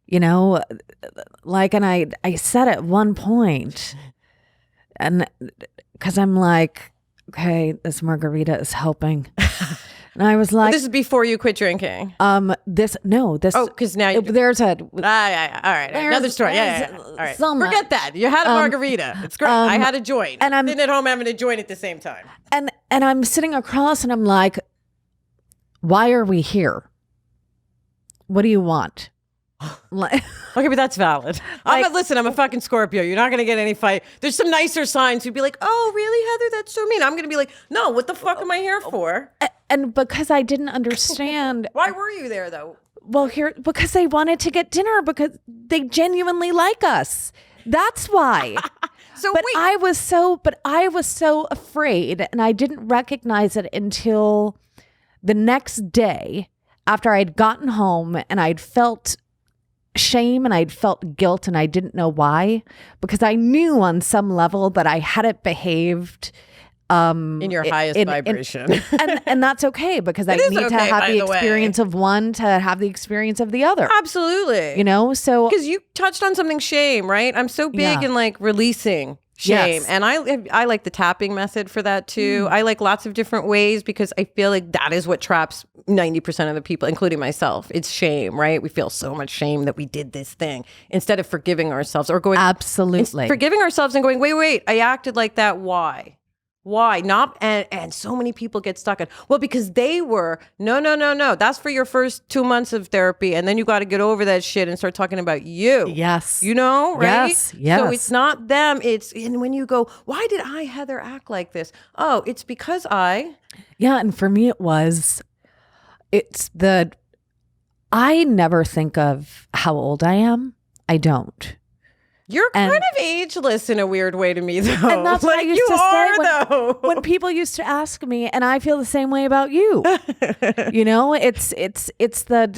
you know, like, and I said at one point, and because I'm like, okay, this margarita is helping. And I was like,
this is before you quit drinking.
Oh, because
now
there's a
all right, another story. Yeah. All right, forget that. You had a margarita. It's great. I had a joint, and I'm sitting at home having a joint at the same time.
And I'm sitting across, and I'm like, why are we here? What do you want?
Okay, but that's valid. Listen, I'm a fucking Scorpio. You're not going to get any fight. There's some nicer signs who'd be like, oh, really, Heather? That's so mean. I'm going to be like, no, what the fuck am I here for?
And because I didn't understand.
Why were you there, though?
Well, because they wanted to get dinner because they genuinely like us. That's why. I was so afraid, and I didn't recognize it until the next day after I'd gotten home and I'd felt shame and I'd felt guilt, and I didn't know why, because I knew on some level that I hadn't behaved
in your highest vibration.
And that's okay, because I need to have the experience of one to have the experience of the other.
Absolutely.
You know, so
because you touched on something, shame, right? I'm so big in like releasing shame.
Yes.
And I like the tapping method for that too. I like lots of different ways because I feel like that is what traps 90% of the people, including myself. It's shame, right? We feel so much shame that we did this thing instead of forgiving ourselves or going forgiving ourselves and going, wait, I acted like that. Why? Not and so many people get stuck in, well, because they were no. That's for your first 2 months of therapy, and then you got to get over that shit and start talking about you.
Yes.
You know, right?
Yes.
So it's not them. And when you go, why did I, Heather, act like this? Oh, it's because I.
Yeah, and for me I never think of how old I am. I don't.
You're kind of ageless in a weird way to me, though.
And that's what I used to say when people used to ask me, and I feel the same way about you. You know, it's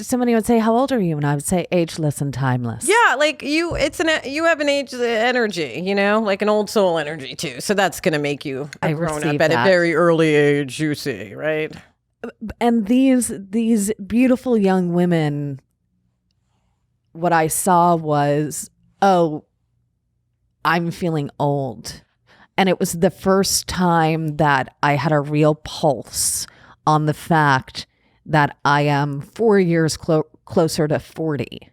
somebody would say, "How old are you?" And I would say, "Ageless and timeless."
Yeah, like you have an age energy, you know, like an old soul energy too. So that's gonna make you a grown up at a very early age. You see, right?
And these beautiful young women, what I saw was, oh, I'm feeling old. And it was the first time that I had a real pulse on the fact that I am 4 years closer to 40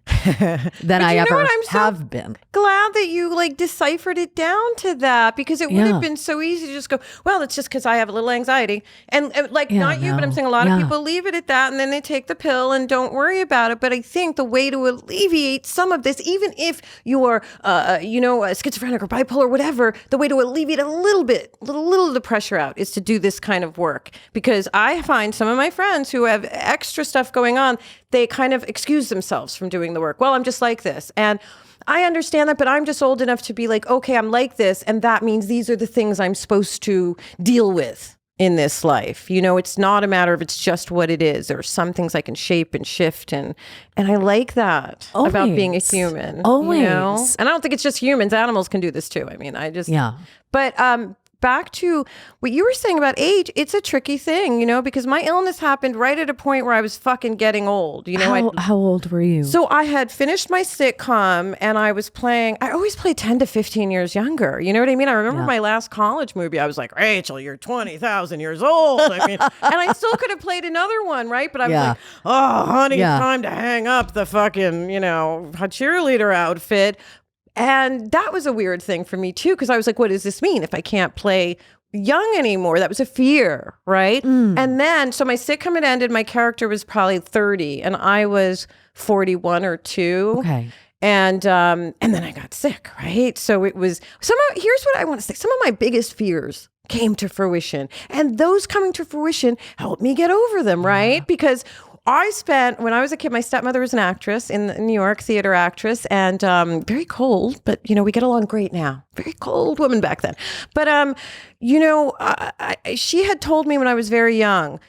than I ever have been.
Glad that you like deciphered it down to that, because it would have been so easy to just go, well, it's just because I have a little anxiety, and not you, but I'm saying a lot of people leave it at that, and then they take the pill and don't worry about it. But I think the way to alleviate some of this, even if you are, a schizophrenic or bipolar or whatever, the way to alleviate a little of the pressure out is to do this kind of work. Because I find some of my friends who have extra stuff going on, they kind of excuse themselves from doing the work. Well, I'm just like this. And I understand that, but I'm just old enough to be like, okay, I'm like this. And that means these are the things I'm supposed to deal with in this life. It's not a matter of it's just what it is. There are some things I can shape and shift. And I like that about being a human.
Always.
And I don't think it's just humans. Animals can do this too. I mean, But back to what you were saying about age, it's a tricky thing, because my illness happened right at a point where I was fucking getting old.
How old were you?
So I had finished my sitcom and I always play 10 to 15 years younger. You know what I mean? I remember my last college movie. I was like, Rachel, you're 20,000 years old. I mean, and I still could have played another one, right? But I was like, oh, honey, it's time to hang up the fucking, cheerleader outfit. And that was a weird thing for me too, because I was like, what does this mean if I can't play young anymore? That was a fear, right? And then, so my sitcom had ended, my character was probably 30 and I was 41 or 2.
Okay.
And then I got sick, right? So it was, here's what I want to say. Some of my biggest fears came to fruition, and those coming to fruition helped me get over them, right? Because when I was a kid, my stepmother was an actress in New York, theater actress, and very cold, but, we get along great now. Very cold woman back then. But, she had told me when I was very young,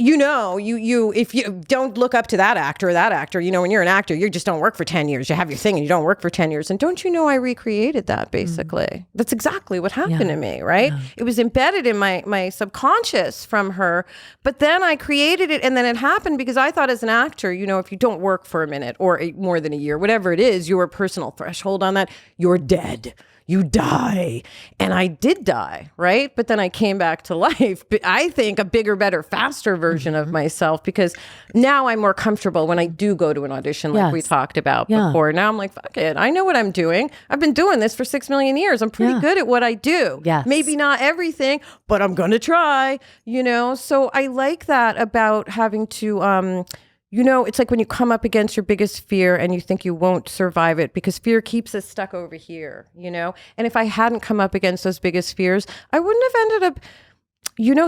if you don't look up to that actor, when you're an actor, you just don't work for 10 years. You have your thing and you don't work for 10 years. And don't you know, I recreated that basically. That's exactly what happened to me, right? Yeah. It was embedded in my subconscious from her, but then I created it, and then it happened because I thought as an actor, if you don't work for a minute or more than a year, whatever it is, your personal threshold on that, you're dead. You die. And I did die, right? But then I came back to life. But I think a bigger, better, faster version of myself, because now I'm more comfortable when I do go to an audition like we talked about before. Now I'm like, fuck it. I know what I'm doing. I've been doing this for 6 million years. I'm pretty good at what I do.
Yes.
Maybe not everything, but I'm going to try, So I like that about having to... it's like when you come up against your biggest fear and you think you won't survive it, because fear keeps us stuck over here, And if I hadn't come up against those biggest fears, I wouldn't have ended up,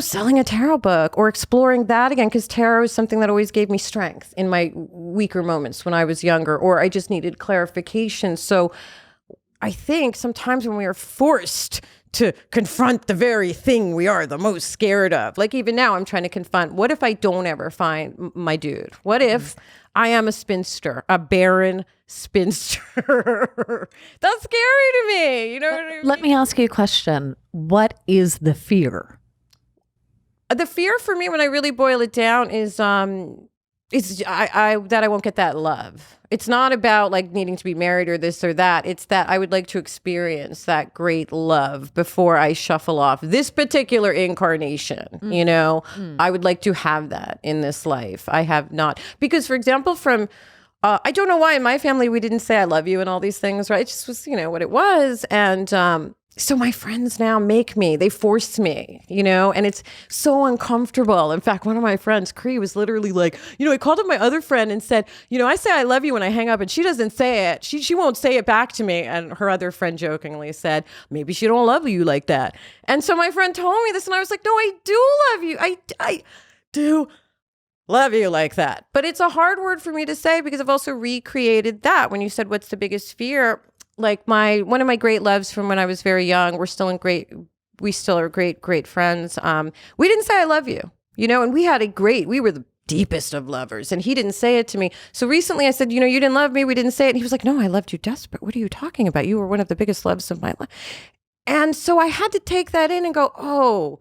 selling a tarot book or exploring that again, because tarot is something that always gave me strength in my weaker moments when I was younger, or I just needed clarification. So I think sometimes when we are forced to confront the very thing we are the most scared of. Like even now I'm trying to confront, what if I don't ever find my dude? What if I am a spinster, a barren spinster? That's scary to me. You know what I mean?
Let me ask you a question. What is the fear?
The fear for me, when I really boil it down, is that I won't get that love. It's not about like needing to be married or this or that. It's that I would like to experience that great love before I shuffle off this particular incarnation. I would like to have that in this life. I have not. Because, for example, I don't know why in my family we didn't say I love you and all these things, right? It just was, what it was. And so my friends now they force me, and it's so uncomfortable. In fact, one of my friends, Cree, was literally like, I called up my other friend and said, I say I love you when I hang up, and she doesn't say it. She won't say it back to me. And her other friend jokingly said, maybe she don't love you like that. And so my friend told me this, and I was like, no, I do love you. I do love you like that. But it's a hard word for me to say, because I've also recreated that. When you said, what's the biggest fear? Like one of my great loves from when I was very young, we still are great friends. We didn't say I love you, and we were the deepest of lovers, and he didn't say it to me. So recently I said, you didn't love me. We didn't say it. And he was like, no, I loved you desperate. What are you talking about? You were one of the biggest loves of my life. And so I had to take that in and go, oh,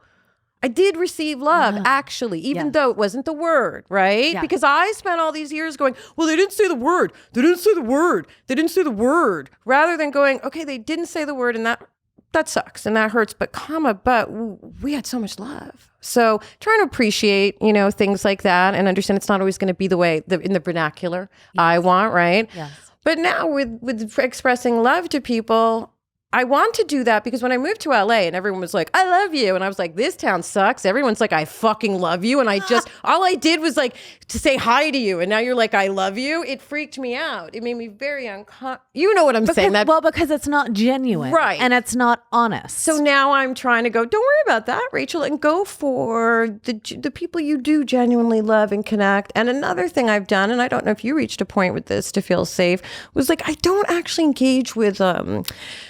I did receive love, actually, even though it wasn't the word, right?
Yeah.
Because I spent all these years going, well, they didn't say the word. They didn't say the word. They didn't say the word. Rather than going, okay, they didn't say the word, and that sucks and that hurts, but we had so much love. So trying to appreciate, things like that and understand it's not always going to be the way in the vernacular I want, right?
Yes.
But now with expressing love to people, I want to do that because when I moved to LA and everyone was like, I love you. And I was like, this town sucks. Everyone's like, I fucking love you. And all I did was like to say hi to you. And now you're like, I love you. It freaked me out. It made me very uncomfortable. You know what I'm saying?
Because it's not genuine.
Right.
And it's not honest.
So now I'm trying to go, don't worry about that, Rachel, and go for the people you do genuinely love and connect. And another thing I've done, and I don't know if you reached a point with this to feel safe, was like, I don't actually engage with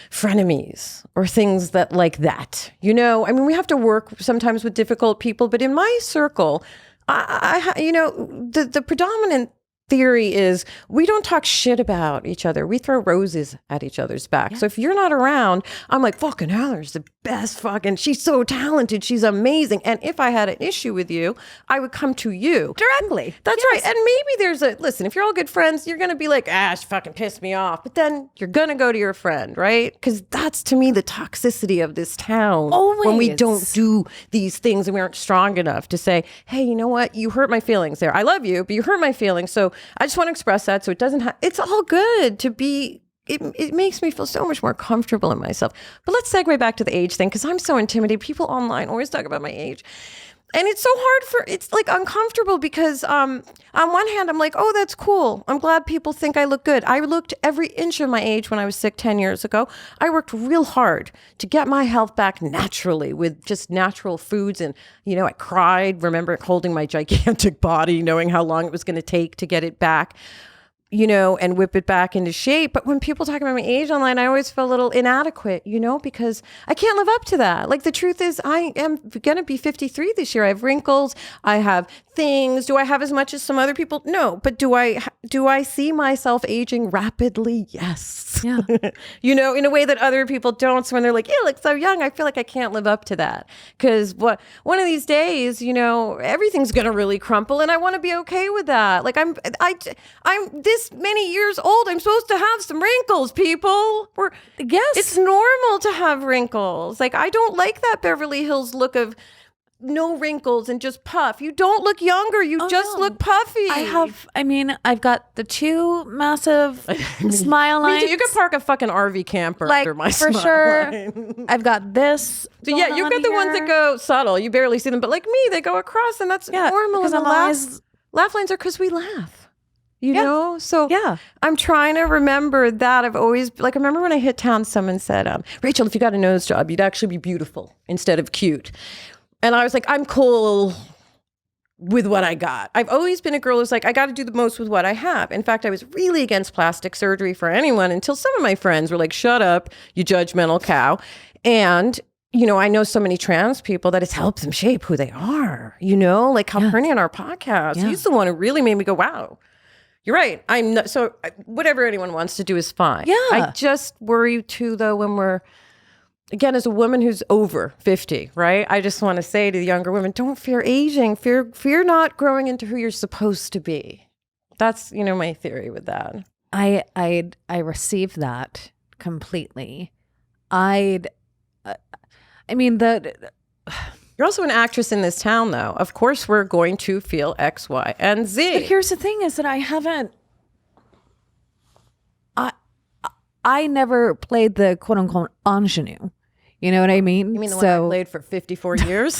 frenemies or things that like that. We have to work sometimes with difficult people, but in my circle, the predominant theory is we don't talk shit about each other. We throw roses at each other's back. Yeah. So if you're not around, I'm like, fucking Heather's the best she's so talented. She's amazing. And if I had an issue with you, I would come to you.
Directly.
That's right. And maybe listen, if you're all good friends, you're going to be like, she fucking pissed me off. But then you're going to go to your friend, right? Because that's to me the toxicity of this town.
Always.
When we don't do these things and we aren't strong enough to say, hey, you know what? You hurt my feelings there. I love you, but you hurt my feelings. So I just want to express that so it doesn't it's all good to be, it makes me feel so much more comfortable in myself. But let's segue back to the age thing because I'm so intimidated. People online always talk about my age. And it's so hard it's like uncomfortable because on one hand, I'm like, oh, that's cool. I'm glad people think I look good. I looked every inch of my age when I was sick 10 years ago. I worked real hard to get my health back naturally with just natural foods. And, I cried, remember holding my gigantic body, knowing how long it was going to take to get it back. And whip it back into shape. But when people talk about my age online, I always feel a little inadequate, because I can't live up to that. Like the truth is I am going to be 53 this year. I have wrinkles. I have things. Do I have as much as some other people? No. But do I see myself aging rapidly? Yes.
Yeah.
In a way that other people don't. So when they're like, you look so young, I feel like I can't live up to that. Because one of these days, everything's going to really crumple and I want to be okay with that. Like I'm this many years old. I'm supposed to have some wrinkles, people.
Yes.
It's normal to have wrinkles. Like I don't like that Beverly Hills look of no wrinkles and just puff. You don't look younger. You just look puffy.
I've got the two massive smile lines.
You could park a fucking RV camper under my
for
smile
sure.
line.
I've got this.
So yeah, you've got the ones that go subtle. You barely see them, but like me, they go across, and that's normal. And the laugh lines are because we laugh. You know? So I'm trying to remember that. I've always, I remember when I hit town, someone said, Rachel, if you got a nose job, you'd actually be beautiful instead of cute. And I was like, I'm cool with what I got. I've always been a girl who's like, I got to do the most with what I have. In fact, I was really against plastic surgery for anyone until some of my friends were like, shut up, you judgmental cow. And I know so many trans people that it's helped them shape who they are, like how Perny on our podcast, he's the one who really made me go, wow. You're right. I'm not, so whatever anyone wants to do is fine.
Yeah.
I just worry too, though, when we're, again, as a woman who's over 50, right? I just want to say to the younger women, don't fear aging. Fear not growing into who you're supposed to be. That's, my theory with that.
I receive that completely.
You're also an actress in this town, though. Of course, we're going to feel X, Y, and Z.
But here's the thing is that I never played the quote unquote ingenue. You know what I mean?
You mean the one I played for 54 years?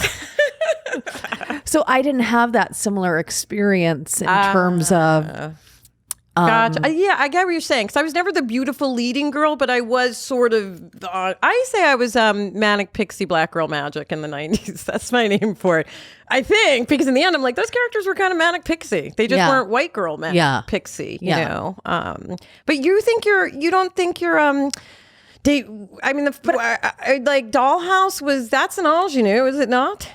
So I didn't have that similar experience in terms of...
Gotcha. Yeah, I get what you're saying. Because I was never the beautiful leading girl, but I was sort of... I say I was manic pixie black girl magic in the 90s. That's my name for it. I think, because in the end, I'm like, those characters were kind of manic pixie. They just weren't white girl manic pixie, you know? But you don't think you're... like Dollhouse that's an ingenue, is it not?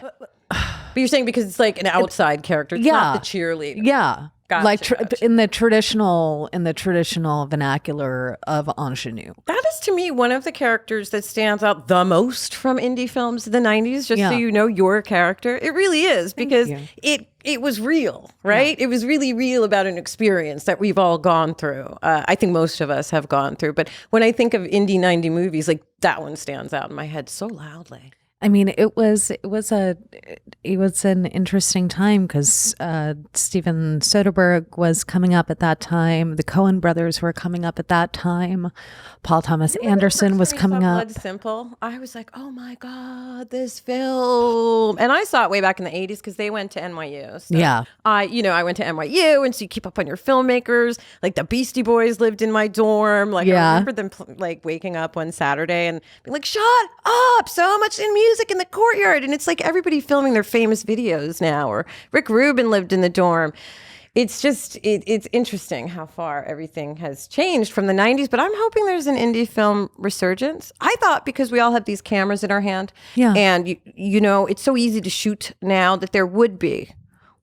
But you're saying because it's like an outside character, it's not the cheerleader.
Yeah.
Gotcha,
like
gotcha.
in the traditional vernacular of ingenue.
That is to me one of the characters that stands out the most from indie films of the 90s, just so you know your character. It really is, because it was real, right? It was really real about an experience that we've all gone through. I think most of us have gone through. But when I think of indie 90 movies, like that one stands out in my head so loudly.
I mean, it was an interesting time because Steven Soderbergh was coming up at that time. The Coen brothers were coming up at that time. Paul Thomas Anderson was coming up.
Blood Simple. I was like, oh my God, this film. And I saw it way back in the 80s because they went to NYU. So
Yeah.
I went to NYU, and so you keep up on your filmmakers. Like the Beastie Boys lived in my dorm. Like I remember them like waking up one Saturday and being like, shut up, so much in music in the courtyard. And it's like everybody filming their famous videos now. Or Rick Rubin lived in the dorm. It's just, it's interesting how far everything has changed from the 90s, but I'm hoping there's an indie film resurgence. I thought because we all have these cameras in our hand, and you know, it's so easy to shoot now that there would be.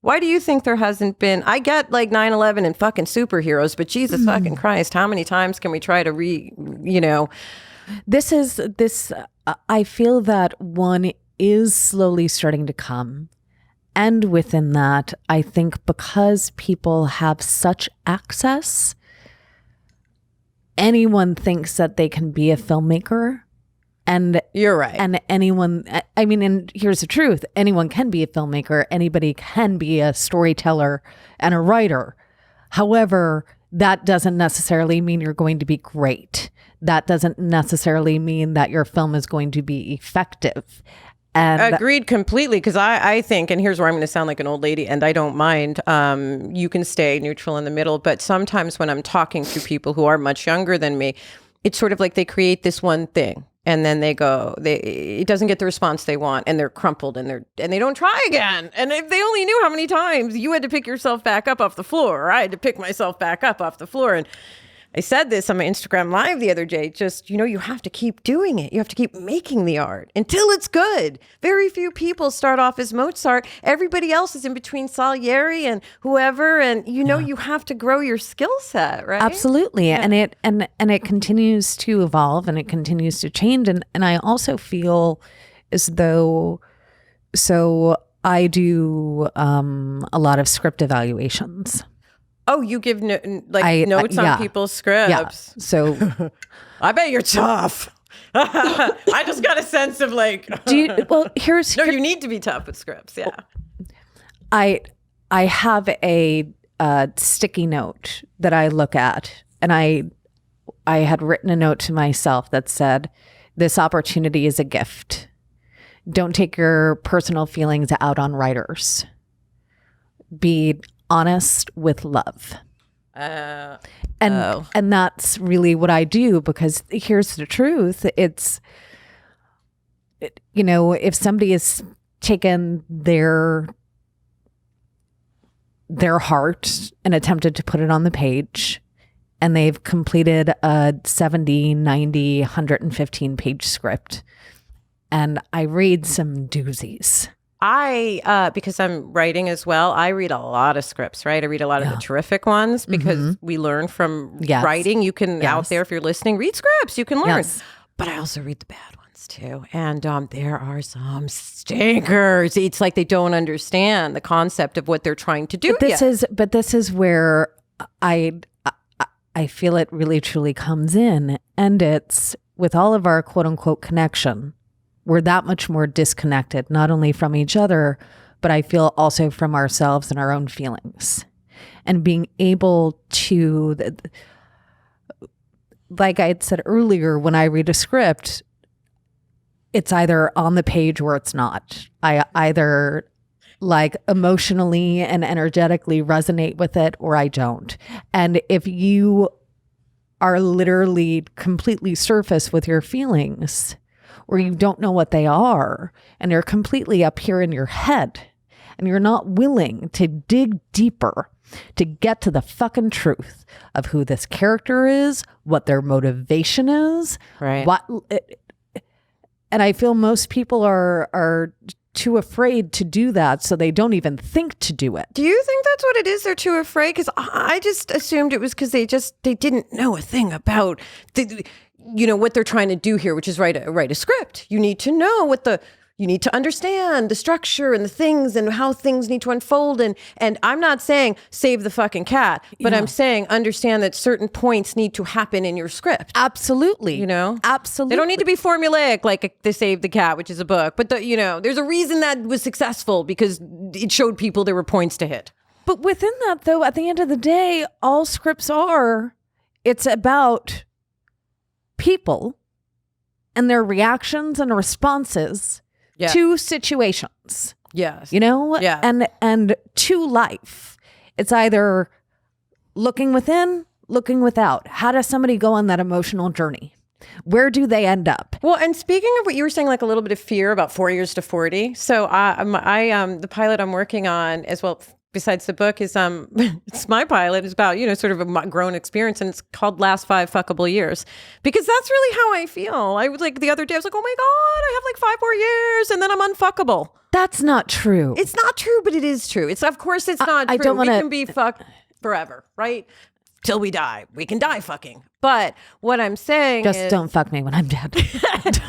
Why do you think there hasn't been? I get like 9/11 and fucking superheroes, but Jesus fucking Christ, how many times can we try to
I feel that one is slowly starting to come. And within that, I think because people have such access, anyone thinks that they can be a filmmaker. And
you're right.
And and here's the truth. Anyone can be a filmmaker. Anybody can be a storyteller and a writer. However, that doesn't necessarily mean you're going to be great. That doesn't necessarily mean that your film is going to be effective. And
agreed completely, because I think, and here's where I'm going to sound like an old lady, and I don't mind, you can stay neutral in the middle, but sometimes when I'm talking to people who are much younger than me, it's sort of like they create this one thing, and then it doesn't get the response they want, and they're crumpled, and they don't try again. And if they only knew how many times you had to pick yourself back up off the floor, or I had to pick myself back up off the floor. And I said this on my Instagram Live the other day, just, you have to keep doing it. You have to keep making the art until it's good. Very few people start off as Mozart. Everybody else is in between Salieri and whoever. And, you have to grow your skill set, right?
Absolutely. Yeah. And it continues to evolve and it continues to change. And I also feel as though, so I do a lot of script evaluations.
Oh, you give notes on people's scripts.
Yeah. So
I bet you're tough. I just got a sense of like.
You
need to be tough with scripts. Yeah.
I have a sticky note that I look at, and I had written a note to myself that said, "This opportunity is a gift. Don't take your personal feelings out on writers. Be honest with love." And that's really what I do, because here's the truth. If somebody has taken their heart and attempted to put it on the page, and they've completed a 70, 90, 115 page script, and I read some doozies.
Because I'm writing as well, I read a lot of scripts, right? I read a lot of the terrific ones because we learn from writing. You can, out there, if you're listening, read scripts. You can learn. Yes. But I also read the bad ones too. And there are some stinkers. It's like they don't understand the concept of what they're trying to do.
But this is where I feel it really truly comes in. And it's with all of our quote unquote connection, we're that much more disconnected, not only from each other, but I feel also from ourselves and our own feelings. And being able to, like I had said earlier, when I read a script, it's either on the page or it's not. I either like emotionally and energetically resonate with it or I don't. And if you are literally completely surface with your feelings, or you don't know what they are, and they're completely up here in your head, and you're not willing to dig deeper to get to the fucking truth of who this character is, what their motivation is,
right?
And I feel most people are too afraid to do that, so they don't even think to do it.
Do you think that's what it is? They're too afraid? Because I just assumed it was because they didn't know a thing about what they're trying to do here, which is write a script. You need to know you need to understand the structure and the things and how things need to unfold. And I'm not saying save the fucking cat, but I'm saying understand that certain points need to happen in your script.
Absolutely. Absolutely.
They don't need to be formulaic like the Save the Cat, which is a book. But there's a reason that was successful because it showed people there were points to hit.
But within that, though, at the end of the day, all scripts it's about people and their reactions and responses to situations.
Yes.
Yeah. And to life. It's either looking within, looking without. How does somebody go on that emotional journey? Where do they end up?
Well, and speaking of what you were saying, like a little bit of fear about 4 years to 40. So the pilot I'm working on as well, besides the book, is it's my pilot. It's about sort of a grown experience, and it's called Last 5 Fuckable Years, because that's really how I feel. I was like the other day, I was like, oh my god, I have like 5 more years, and then I'm unfuckable.
That's not true.
It's not true, but it is true. Of course it's not true.
I don't want to.
We can be fucked forever, right? Till we die. We can die fucking. But what I'm saying is,
don't fuck me when I'm dead.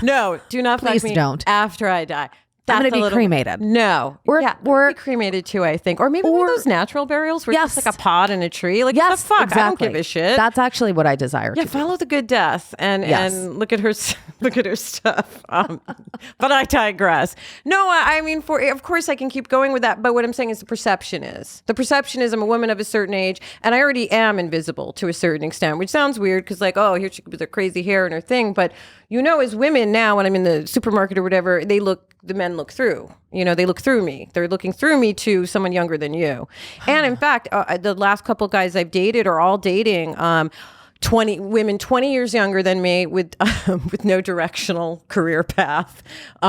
No, do not fuck
Please
me
don't.
after I die.
I'm going to be cremated.
No. Or be cremated too, I think. Or maybe one of those natural burials where it's just like a pod in a tree. Like, what the fuck?
Exactly.
I don't give a shit.
That's actually what I desire to do.
Follow the good death and look at her stuff. But I digress. No, I mean, of course I can keep going with that. But what I'm saying is the perception is I'm a woman of a certain age, and I already am invisible to a certain extent, which sounds weird because like, oh, here she with her crazy hair and her thing. But as women now, when I'm in the supermarket or whatever, the men look through. They look through me. They're looking through me to someone younger than you. And in fact, the last couple guys I've dated are all dating 20 years younger than me with no directional career path. You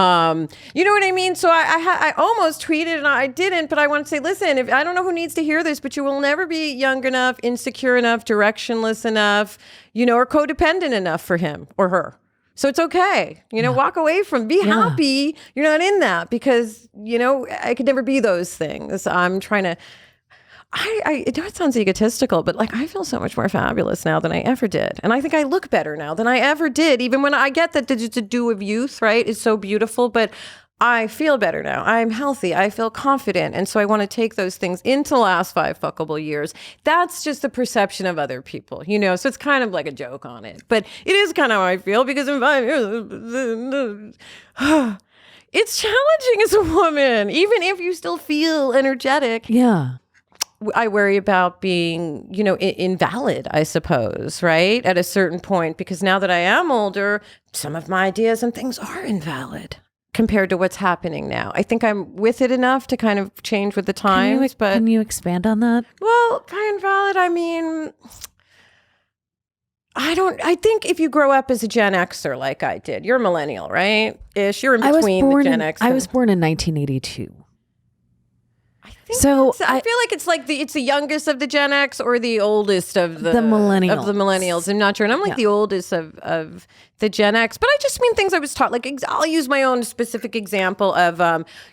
know what I mean? So I almost tweeted and I didn't, but I want to say, listen, I don't know who needs to hear this, but you will never be young enough, insecure enough, directionless enough, or codependent enough for him or her. So it's okay, walk away from, be happy. You're not in that because, I could never be those things. I'm trying to, I know it sounds egotistical, but like, I feel so much more fabulous now than I ever did. And I think I look better now than I ever did. Even when I get that the dew of youth, right, is so beautiful, but I feel better now. I'm healthy. I feel confident. And so I want to take those things into the last 5 fuckable years. That's just the perception of other people, so it's kind of like a joke on it. But it is kind of how I feel because in 5 years, it's challenging as a woman, even if you still feel energetic.
Yeah.
I worry about being, invalid, I suppose, right? At a certain point, because now that I am older, some of my ideas and things are invalid compared to what's happening now. I think I'm with it enough to kind of change with the times.
Can you expand on that?
Well, by invalid, I mean, I think if you grow up as a Gen Xer like I did, you're a millennial, right? Ish, you're in between the Gen X.
I was born in 1982.
I feel like it's the youngest of the Gen X or the oldest of the
millennials.
Of the millennials. I'm not sure. And I'm like the oldest of the Gen X. But I just mean things I was taught. Like I'll use my own specific example of,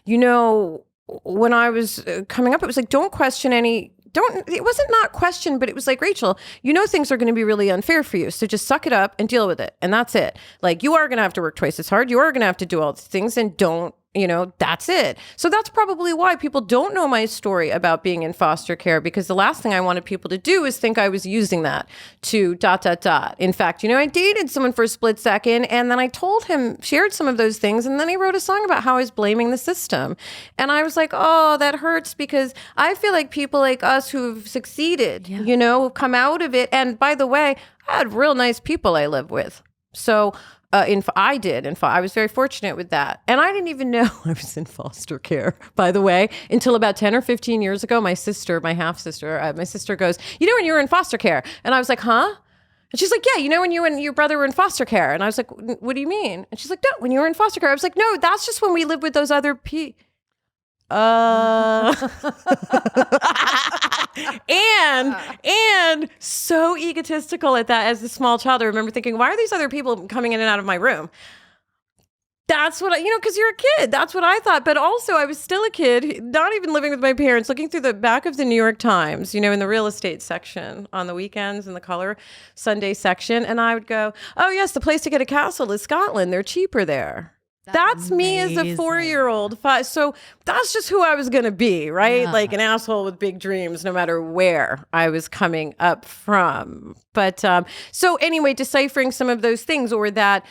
when I was coming up, it was like, it wasn't not question, but it was like, Rachel, things are going to be really unfair for you. So just suck it up and deal with it. And that's it. Like you are going to have to work twice as hard. You are going to have to do all these things and don't. That's it. So that's probably why people don't know my story about being in foster care, because the last thing I wanted people to do is think I was using that to ... In fact, I dated someone for a split second and then I told him, shared some of those things. And then he wrote a song about how I was blaming the system. And I was like, oh, that hurts because I feel like people like us who've succeeded, who've come out of it. And by the way, I had real nice people I live with. So I was very fortunate with that. And I didn't even know I was in foster care, by the way, until about 10 or 15 years ago. My sister goes, when you were in foster care. And I was like, huh? And she's like, yeah, when you and your brother were in foster care. And I was like, what do you mean? And she's like, no, when you were in foster care. I was like, no, that's just when we lived with those other people. And so egotistical at that as a small child. I remember thinking, why are these other people coming in and out of my room? That's what because you're a kid. That's what I thought. But also, I was still a kid, not even living with my parents, looking through the back of the New York Times, in the real estate section on the weekends in the color Sunday section. And I would go, oh, yes, the place to get a castle is Scotland. They're cheaper there. That's me as a 4-year-old. So that's just who I was going to be, right? Like an asshole with big dreams, no matter where I was coming up from. But so anyway, deciphering some of those things, or that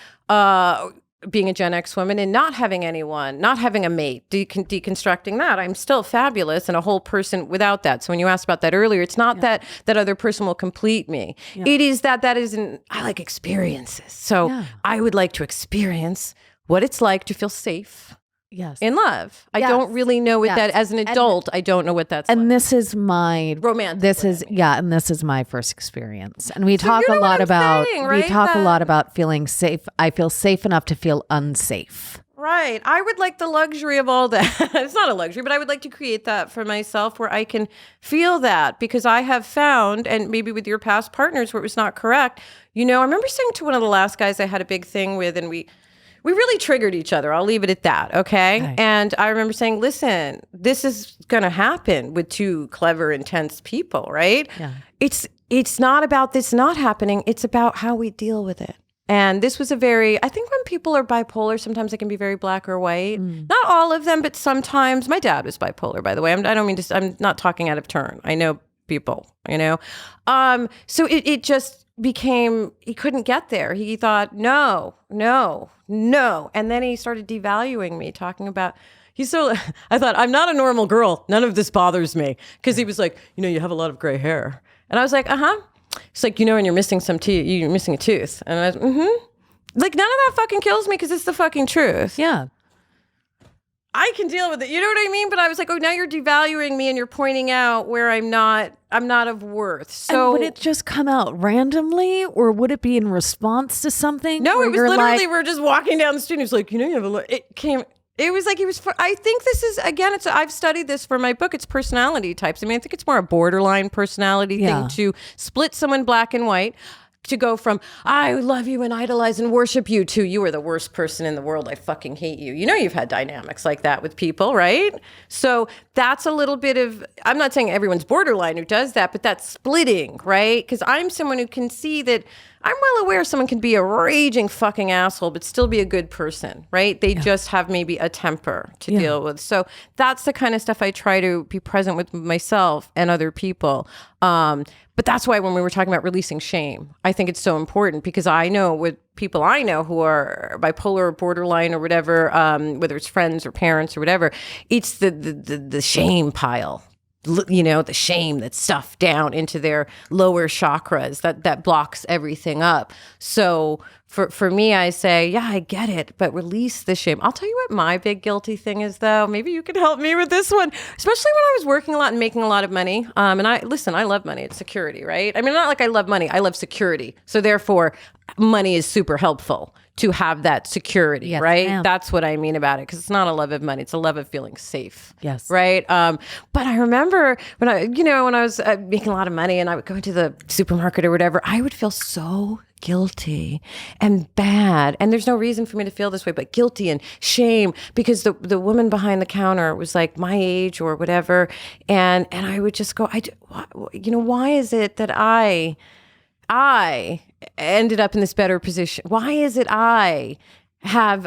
being a Gen X woman and not having anyone, not having a mate, deconstructing that. I'm still fabulous and a whole person without that. So when you asked about that earlier, it's not that other person will complete me. Yeah. It is that isn't, I like experiences. So I would like to experience what it's like to feel safe. Yes. In love. I don't really know what that, as an adult, I don't know what that's like.
And this is my
romantic.
And this is my first experience. And we talk a lot about, we talk a lot about feeling safe. I feel safe enough to feel unsafe.
Right. I would like the luxury of all that. It's not a luxury, but I would like to create that for myself where I can feel that, because I have found, and maybe with your past partners where it was not correct, I remember saying to one of the last guys I had a big thing with, and we really triggered each other. I'll leave it at that, okay? Right. And I remember saying, listen, this is going to happen with two clever, intense people, right? Yeah. It's not about this not happening. It's about how we deal with it. And this was I think when people are bipolar, sometimes it can be very black or white. Not all of them, but sometimes. My dad was bipolar, by the way. I'm not talking out of turn. I know people, So it just became, he couldn't get there. He thought, no. And then he started devaluing me, talking about, I thought, I'm not a normal girl. None of this bothers me. Because he was like, you have a lot of gray hair. And I was like, uh-huh. It's like, and you're missing some teeth. You're missing a tooth. And I was, Like, none of that fucking kills me because it's the fucking truth.
Yeah.
I can deal with it. You know what I mean? But I was like, oh, now you're devaluing me and you're pointing out where I'm not of worth. So
and would it just come out randomly, or would it be in response to something?
No, it was literally, we're just walking down the street. He was like, you have a it was like, I think this is, again, I've studied this for my book. It's personality types. I mean, I think it's more a borderline personality thing to split someone black and white. To go from, I love you and idolize and worship you, to you are the worst person in the world, I fucking hate you. You've had dynamics like that with people, right? So that's a little bit of, I'm not saying everyone's borderline who does that, but that's splitting, right? Because I'm someone who can see that, I'm well aware someone can be a raging fucking asshole, but still be a good person, right? They just have maybe a temper to deal with. So that's the kind of stuff I try to be present with myself and other people. But that's why when we were talking about releasing shame, I think it's so important, because I know with people I know who are bipolar or borderline or whatever, whether it's friends or parents or whatever, it's the shame pile. The shame that's stuffed down into their lower chakras that blocks everything up. So for me, I say, yeah, I get it, but release the shame. I'll tell you what my big guilty thing is, though. Maybe you could help me with this one, especially when I was working a lot and making a lot of money. And I love money. It's security, right? I mean, not like I love money. I love security. So therefore, money is super helpful to have that security, right? Ma'am. That's what I mean about it, because it's not a love of money; it's a love of feeling safe.
Yes,
right. But I remember when I was making a lot of money, and I would go into the supermarket or whatever, I would feel so guilty and bad, and there's no reason for me to feel this way, but guilty and shame, because the woman behind the counter was like my age or whatever, and I would just go, why is it that I ended up in this better position? Why is it I have...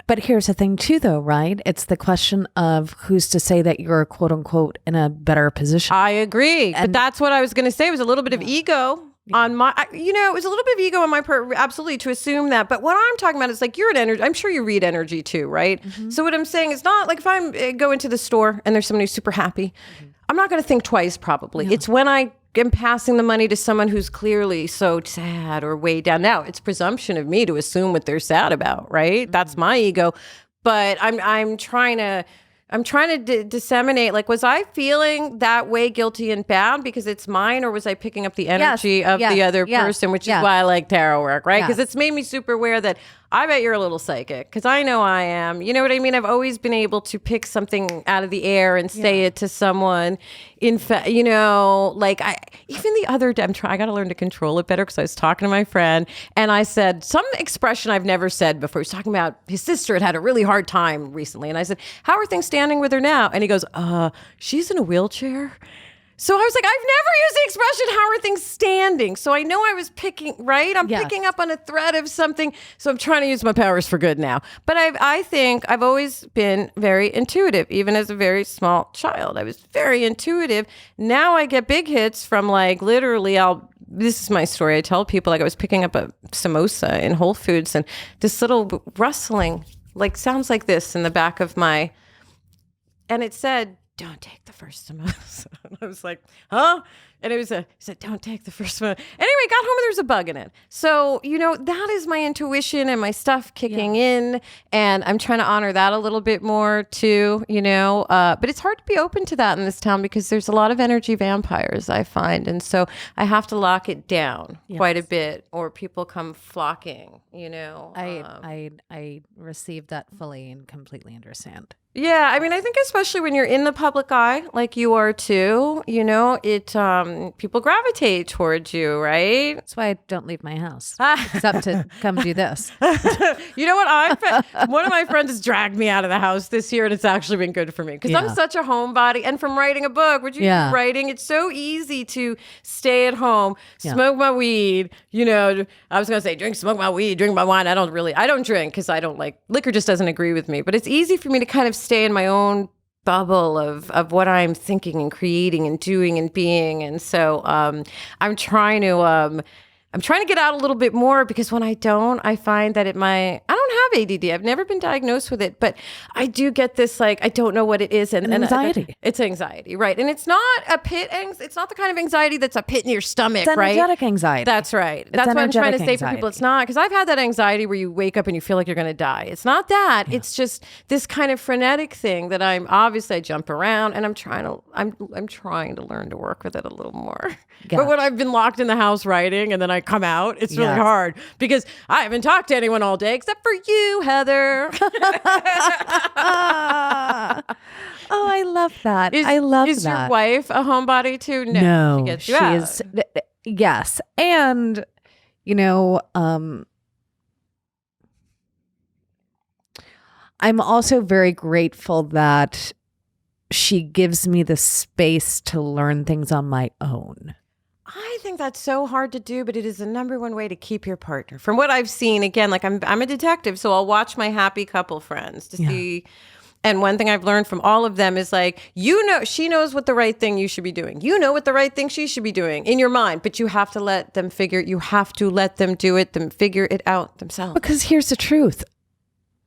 But here's the thing too, though, right? It's the question of who's to say that you're, quote unquote, in a better position.
I agree. But that's what I was going to say. It was a little bit of ego on my, it was a little bit of ego on my part, absolutely, to assume that. But what I'm talking about is like, you're an energy. I'm sure you read energy too, right? Mm-hmm. So what I'm saying is not like if I go into the store and there's someone who's super happy, I'm not going to think twice probably. No. It's when I am passing the money to someone who's clearly so sad or way down. Now, it's presumption of me to assume what they're sad about, right? Mm-hmm. That's my ego. But I'm trying to disseminate, like, was I feeling that way, guilty and bad because it's mine, or was I picking up the energy of the other person, which is why I like tarot work, right? Because it's made me super aware that I bet you're a little psychic because I know I am. You know what I mean? I've always been able to pick something out of the air and say it to someone. Even the other day, I got to learn to control it better because I was talking to my friend and I said some expression I've never said before. He was talking about his sister had a really hard time recently. And I said, how are things standing with her now? And he goes, she's in a wheelchair. So I was like, I've never used the expression, how are things standing? So I know I was picking, right? I'm picking up on a thread of something. So I'm trying to use my powers for good now. But I think I've always been very intuitive, even as a very small child. I was very intuitive. Now I get big hits from like literally this is my story. I tell people like I was picking up a samosa in Whole Foods and this little rustling like sounds like this in the back of and it said, don't take the first samosa. And I was like, huh? And he said, don't take the first one. Anyway, got home and there's a bug in it. So, that is my intuition and my stuff kicking in. And I'm trying to honor that a little bit more too, but it's hard to be open to that in this town because there's a lot of energy vampires, I find. And so I have to lock it down quite a bit or people come flocking,
I received that fully and completely understand.
Yeah, I mean, I think especially when you're in the public eye, like you are too, people gravitate towards you, right?
That's why I don't leave my house, except to come do this.
You know what? One of my friends has dragged me out of the house this year, and it's actually been good for me because I'm such a homebody. And from writing a book, which you do writing, it's so easy to stay at home, smoke my weed. I was gonna say smoke my weed, drink my wine. I don't drink because I don't like liquor. Just doesn't agree with me. But it's easy for me to kind of stay in my own bubble of what I'm thinking and creating and doing and being. And so I'm trying to get out a little bit more because when I don't, I find that I don't have ADD. I've never been diagnosed with it, but I do get this, like, I don't know what it is. And
anxiety.
It's anxiety, right. And it's not it's not the kind of anxiety that's a pit in your stomach,
it's
right?
energetic anxiety.
That's right. That's what I'm trying to say for people. It's not, because I've had that anxiety where you wake up and you feel like you're going to die. It's not that. Yeah. It's just this kind of frenetic thing that I jump around and I'm trying to learn to work with it a little more. Yeah. But when I've been locked in the house writing and then I come out, it's really hard because I haven't talked to anyone all day except for you, Heather.
Oh, I love that.
Is your wife a homebody too? No, she gets you out.
Is. Yes, and I'm also very grateful that she gives me the space to learn things on my own.
I think that's so hard to do, but it is the number one way to keep your partner. From what I've seen, again, like I'm a detective, so I'll watch my happy couple friends to see. And one thing I've learned from all of them is like, she knows what the right thing you should be doing. You know what the right thing she should be doing in your mind, but you have to let them do it, them figure it out themselves.
Because here's the truth.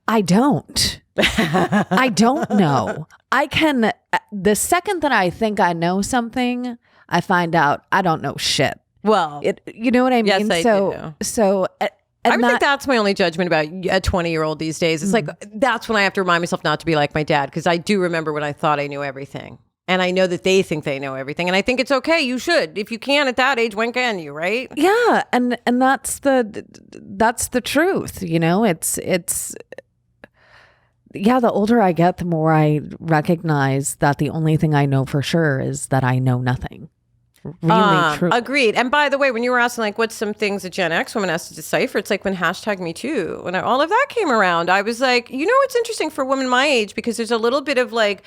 I don't. I don't know. The second that I think I know something, I find out I don't know shit.
Well,
you know what I mean?
Yes, I do.
So
I think that's my only judgment about a 20-year-old these days. It's like, that's when I have to remind myself not to be like my dad, because I do remember when I thought I knew everything. And I know that they think they know everything. And I think it's okay. You should. If you can at that age, when can you, right?
Yeah. And that's the truth. It's the older I get, the more I recognize that the only thing I know for sure is that I know nothing. Really true.
Agreed. And by the way, when you were asking, like, what's some things that Gen X women has to decipher, it's like when #MeToo, when all of that came around, I was like, it's interesting for women my age, because there's a little bit of like,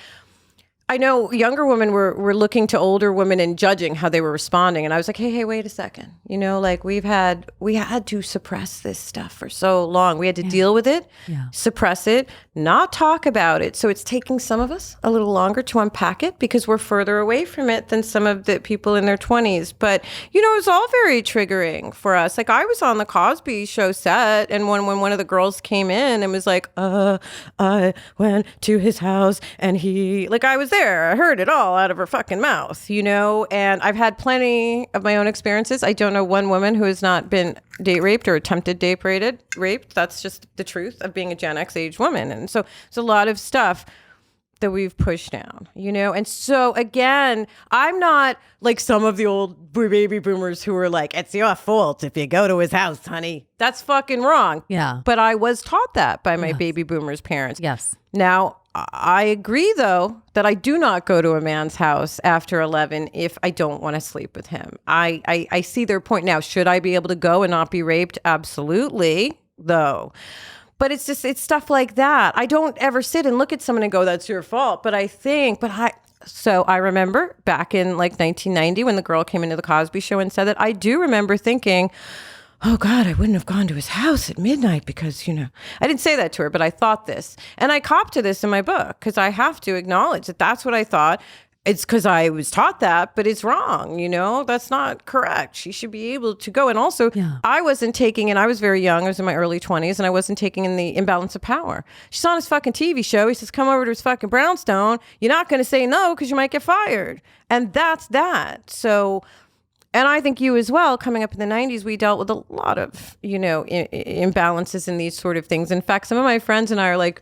I know younger women were looking to older women and judging how they were responding. And I was like, hey, wait a second. Like we had to suppress this stuff for so long. We had to deal with it, suppress it, not talk about it. So it's taking some of us a little longer to unpack it because we're further away from it than some of the people in their 20s. But, it was all very triggering for us. Like I was on the Cosby Show set, and when one of the girls came in and was like, I went to his house and I was there. I heard it all out of her fucking mouth, and I've had plenty of my own experiences. I don't know one woman who has not been date raped or attempted date raped. That's just the truth of being a Gen X age woman. And so it's a lot of stuff. that we've pushed down, And so again, I'm not like some of the old baby boomers who are like, it's your fault if you go to his house, honey. That's fucking wrong.
Yeah.
But I was taught that by my baby boomers' parents.
Yes.
Now, I agree, though, that I do not go to a man's house after 11 if I don't want to sleep with him. I see their point. Now, should I be able to go and not be raped? Absolutely, though. But it's stuff like that. I don't ever sit and look at someone and go, that's your fault. So I remember back in like 1990 when the girl came into the Cosby Show and said that, I do remember thinking, oh God, I wouldn't have gone to his house at midnight because, I didn't say that to her, but I thought this. And I copped to this in my book because I have to acknowledge that that's what I thought. It's because I was taught that, but it's wrong, That's not correct. She should be able to go. And also, I wasn't taking in, I was very young. I was in my early 20s, and I wasn't taking in the imbalance of power. She's on his fucking TV show. He says, come over to his fucking brownstone. You're not going to say no because you might get fired. And that's that. So, and I think you as well, coming up in the 90s, we dealt with a lot of, imbalances in these sort of things. In fact, some of my friends and I are like,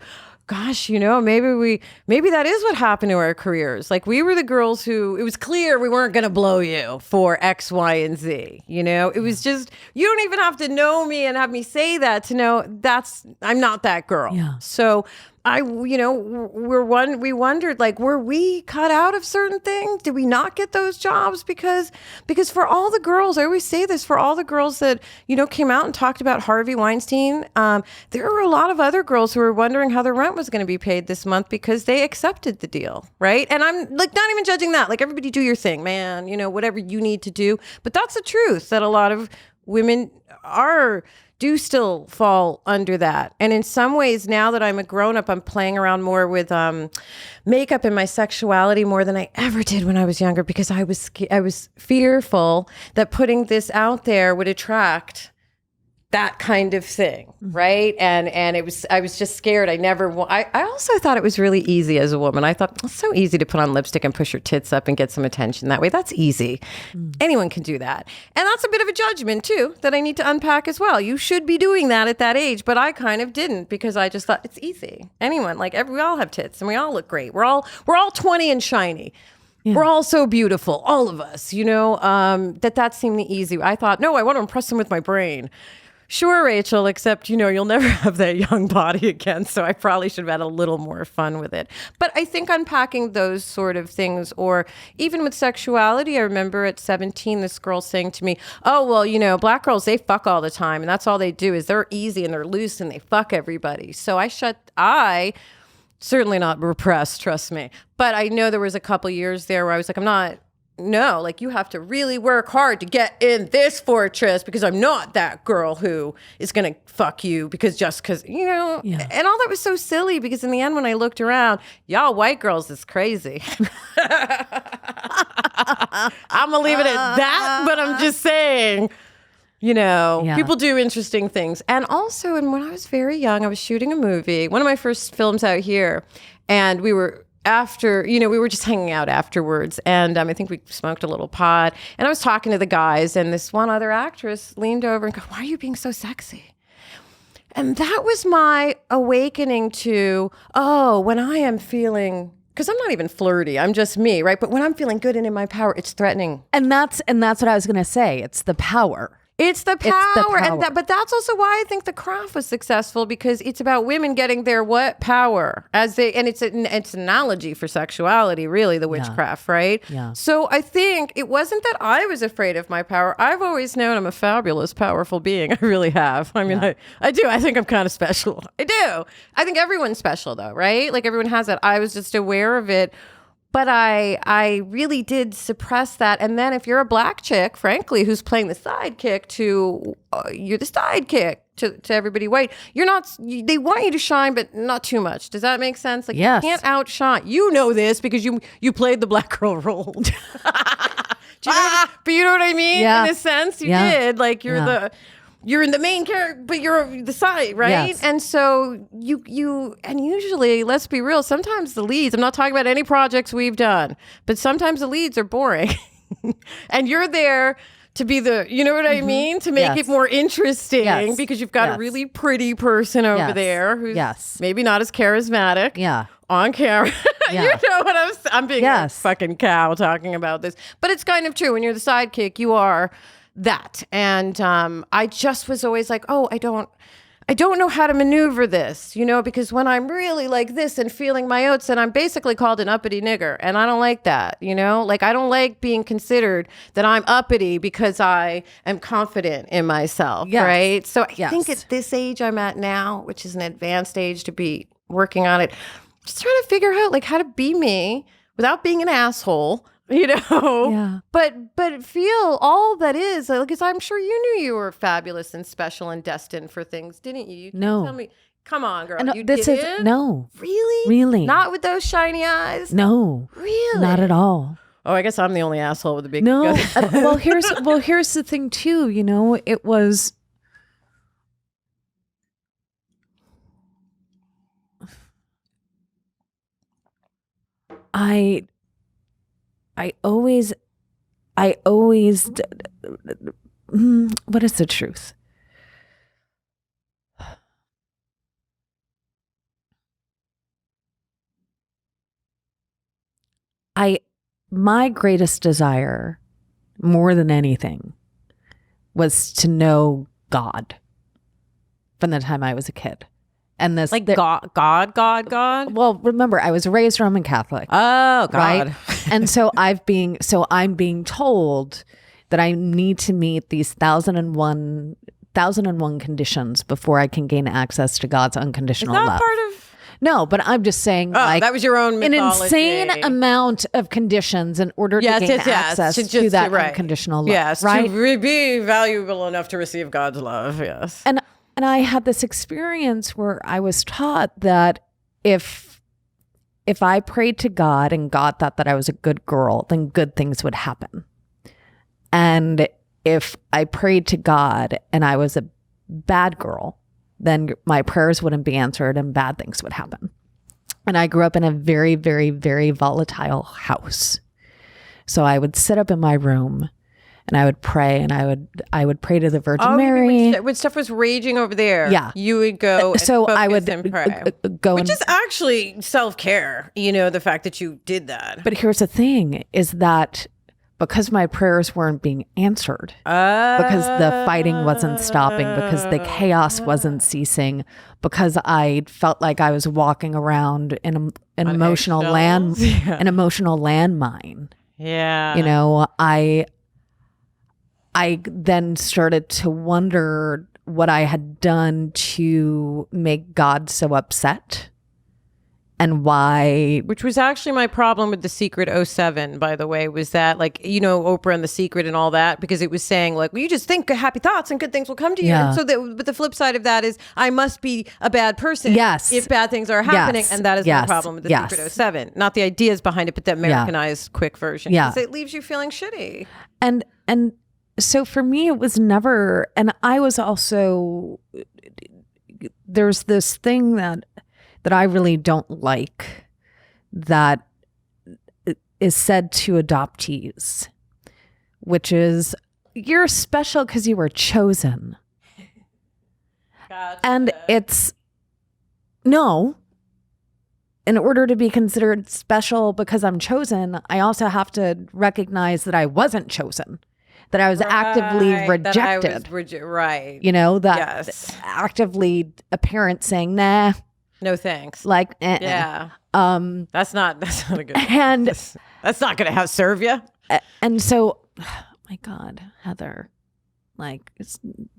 gosh, maybe that is what happened to our careers. Like we were the girls who, it was clear we weren't going to blow you for X, Y, and Z. It was just, you don't even have to know me and have me say that to know I'm not that girl. Yeah. So we wondered, like, were we cut out of certain things? Did we not get those jobs? Because for all the girls, I always say this, for all the girls that, came out and talked about Harvey Weinstein, there were a lot of other girls who were wondering how their rent was going to be paid this month because they accepted the deal, right? And I'm like, not even judging that. Like, everybody do your thing, man, whatever you need to do. But that's the truth, that a lot of women do still fall under that. And in some ways, now that I'm a grown-up, I'm playing around more with makeup and my sexuality more than I ever did when I was younger, because I was fearful that putting this out there would attract that kind of thing, right? And I was just scared. I also thought it was really easy as a woman. I thought, it's so easy to put on lipstick and push your tits up and get some attention that way. That's easy. Anyone can do that. And that's a bit of a judgment too, that I need to unpack as well. You should be doing that at that age, but I kind of didn't, because I just thought it's easy. Anyone, we all have tits and we all look great. We're all 20 and shiny. Yeah. We're all so beautiful, all of us, that seemed the easy. I thought, no, I want to impress them with my brain. Sure, Rachel, except, you'll never have that young body again. So I probably should have had a little more fun with it. But I think unpacking those sort of things, or even with sexuality, I remember at 17, this girl saying to me, oh, well, black girls, they fuck all the time. And that's all they do is they're easy and they're loose and they fuck everybody. So I certainly not repressed, trust me. But I know there was a couple years there where I was like, no, you have to really work hard to get in this fortress, because I'm not that girl who is going to fuck you because, yeah. And all that was so silly, because in the end, when I looked around, y'all white girls is crazy. I'm going to leave it at that, but I'm just saying, people do interesting things. And also, when I was very young, I was shooting a movie, one of my first films out here, and we were just hanging out afterwards, and I think we smoked a little pot, and I was talking to the guys, and this one other actress leaned over and go, why are you being so sexy? And that was my awakening to, when I am feeling, because I'm not even flirty, I'm just me, right? But when I'm feeling good and in my power, it's threatening.
And that's what I was going to say. It's the power.
It's the power. But that's also why I think the craft was successful, because it's about women getting their power and it's an analogy for sexuality, really, the witchcraft, right?
Yeah.
So I think it wasn't that I was afraid of my power. I've always known I'm a fabulous, powerful being. I really have. I mean, I do. I think I'm kind of special. I do. I think everyone's special, though, right? Like, everyone has that. I was just aware of it. But I really did suppress that. And then if you're a black chick, frankly, who's playing the sidekick you're the sidekick to everybody white, they want you to shine, but not too much. Does that make sense? Like,
yes.
You can't outshine. You know this because you played the black girl role. But you know what I mean?
Yeah.
In a sense, you did. Like, you're in the main character, but you're the side, right?
Yes.
And so and usually, let's be real, sometimes the leads, I'm not talking about any projects we've done, but sometimes the leads are boring. And you're there to be you know what I mean? To make it more interesting, because you've got a really pretty person over there who's maybe not as charismatic.
Yeah.
on camera.
Yeah.
You know what I'm being
Yes.
a fucking cow talking about this. But it's kind of true. When you're the sidekick, you are that. And I just was always like, oh, I don't know how to maneuver this, because when I'm really like this and feeling my oats, then I'm basically called an uppity nigger. And I don't like that, Like, I don't like being considered that I'm uppity because I am confident in myself,
Yes.
right? So I
Yes.
think at this age I'm at now, which is an advanced age to be working on it, just trying to figure out like how to be me without being an asshole.
Yeah.
But feel all that is, because I'm sure you knew you were fabulous and special and destined for things, didn't you?
No.
Tell me, come on, girl.
No,
You
this is
didn't?
no,
Really?
really,
Not with those shiny eyes?
no,
Really?
not at all.
Oh, I guess I'm the only asshole with a big
No. Here's the thing too. It was. I always, what is the truth? My greatest desire, more than anything, was to know God from the time I was a kid. And this,
like God.
well, remember, I was raised Roman Catholic.
Oh, God.
Right? And so I'm being told that I need to meet these 1001 conditions before I can gain access to God's
Is
unconditional
that
love.
part of...
No, but I'm just saying,
Oh, that was your own
an
mythology.
insane amount of conditions in order to gain access to that unconditional love.
Yes,
right?
to be valuable enough to receive God's love. Yes.
And I had this experience where I was taught that if I prayed to God and God thought that I was a good girl, then good things would happen. And if I prayed to God and I was a bad girl, then my prayers wouldn't be answered and bad things would happen. And I grew up in a very, very, very volatile house. So I would sit up in my room and I would pray, and I would pray to the Virgin Mary.
When stuff was raging over there,
Yeah.
you would go and
So I
focus
would
and pray.
go
Which
and,
is actually self-care, the fact that you did that.
but here's the thing, is that because my prayers weren't being answered, because the fighting wasn't stopping, because the chaos wasn't ceasing, because I felt like I was walking around in an emotional an emotional landmine.
Yeah.
I then started to wonder what I had done to make God so upset and why.
Which was actually my problem with The Secret '07, by the way, was that Oprah and The Secret and all that, because it was saying well, you just think happy thoughts and good things will come to you.
Yeah.
And so but the flip side of that is I must be a bad person if bad things are happening.
Yes.
And that is my problem with The Secret '07. Not the ideas behind it, but the Americanized quick version.
Yeah.
'Cause it leaves you feeling shitty.
And so for me, it was never, and I was also, there's this thing that I really don't like that is said to adoptees, which is, you're special because you were chosen.
Gotcha.
And it's, no, in order to be considered special because I'm chosen, I also have to recognize that I wasn't chosen. That I was actively rejected.
Right.
That
Yes.
actively a parent saying, nah,
No thanks.
like,
Yeah. That's not a good
and
that's not going to serve you.
and so, oh my God, Heather, like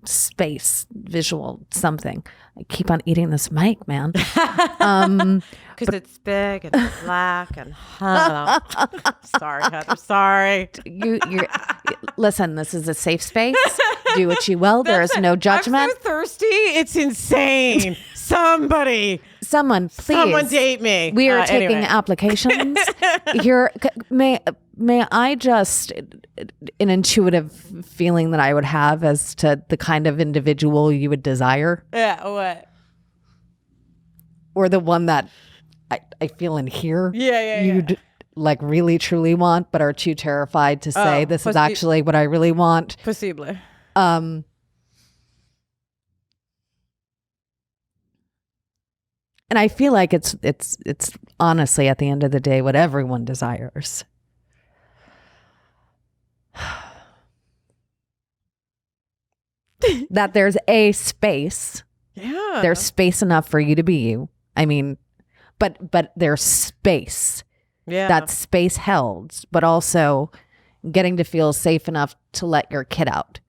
space, visual, something. I keep on eating this mic, man.
Because it's big and black and sorry, Heather. Sorry.
You listen. This is a safe space. Do what you will. There is no judgment.
I'm so thirsty. It's insane. Someone,
please.
date me.
We are taking
anyway.
applications here. May I just, an intuitive feeling that I would have as to the kind of individual you would desire,
Yeah. What?
or the one that I feel in here.
Yeah.
You'd like really truly want, but are too terrified to say this is actually what I really want.
Possibly.
And I feel like it's honestly at the end of the day what everyone desires. That there's a space.
Yeah.
There's space enough for you to be you. I mean, but there's space.
Yeah.
That space held, but also getting to feel safe enough to let your kid out,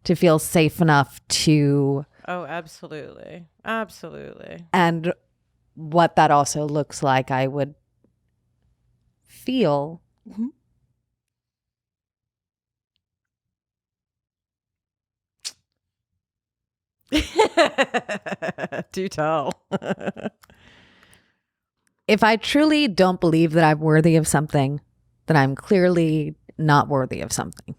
to feel safe enough to.
Oh, absolutely. Absolutely.
And what that also looks like, I would feel.
Mm-hmm. Do tell.
If I truly don't believe that I'm worthy of something, then I'm clearly not worthy of something.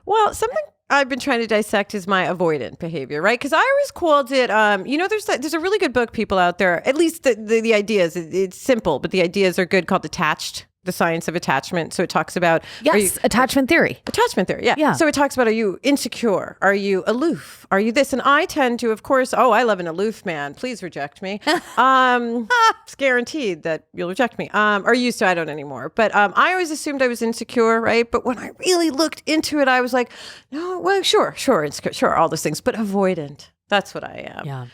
Well, something I've been trying to dissect is my avoidant behavior, right? Because I always called it, there's a really good book, people out there, at least the ideas, it's simple, but the ideas are good, called Attached, The Science of Attachment. So it talks about...
Yes, attachment theory.
Attachment theory, yeah. So it talks about, are you insecure? Are you aloof? Are you this? And I tend to, of course, I love an aloof man. Please reject me. It's guaranteed that you'll reject me. Or used to, I don't anymore. But I always assumed I was insecure, right? But when I really looked into it, I was like, no, well, sure, insecure, sure, all those things, but avoidant. That's what I am.
Yeah.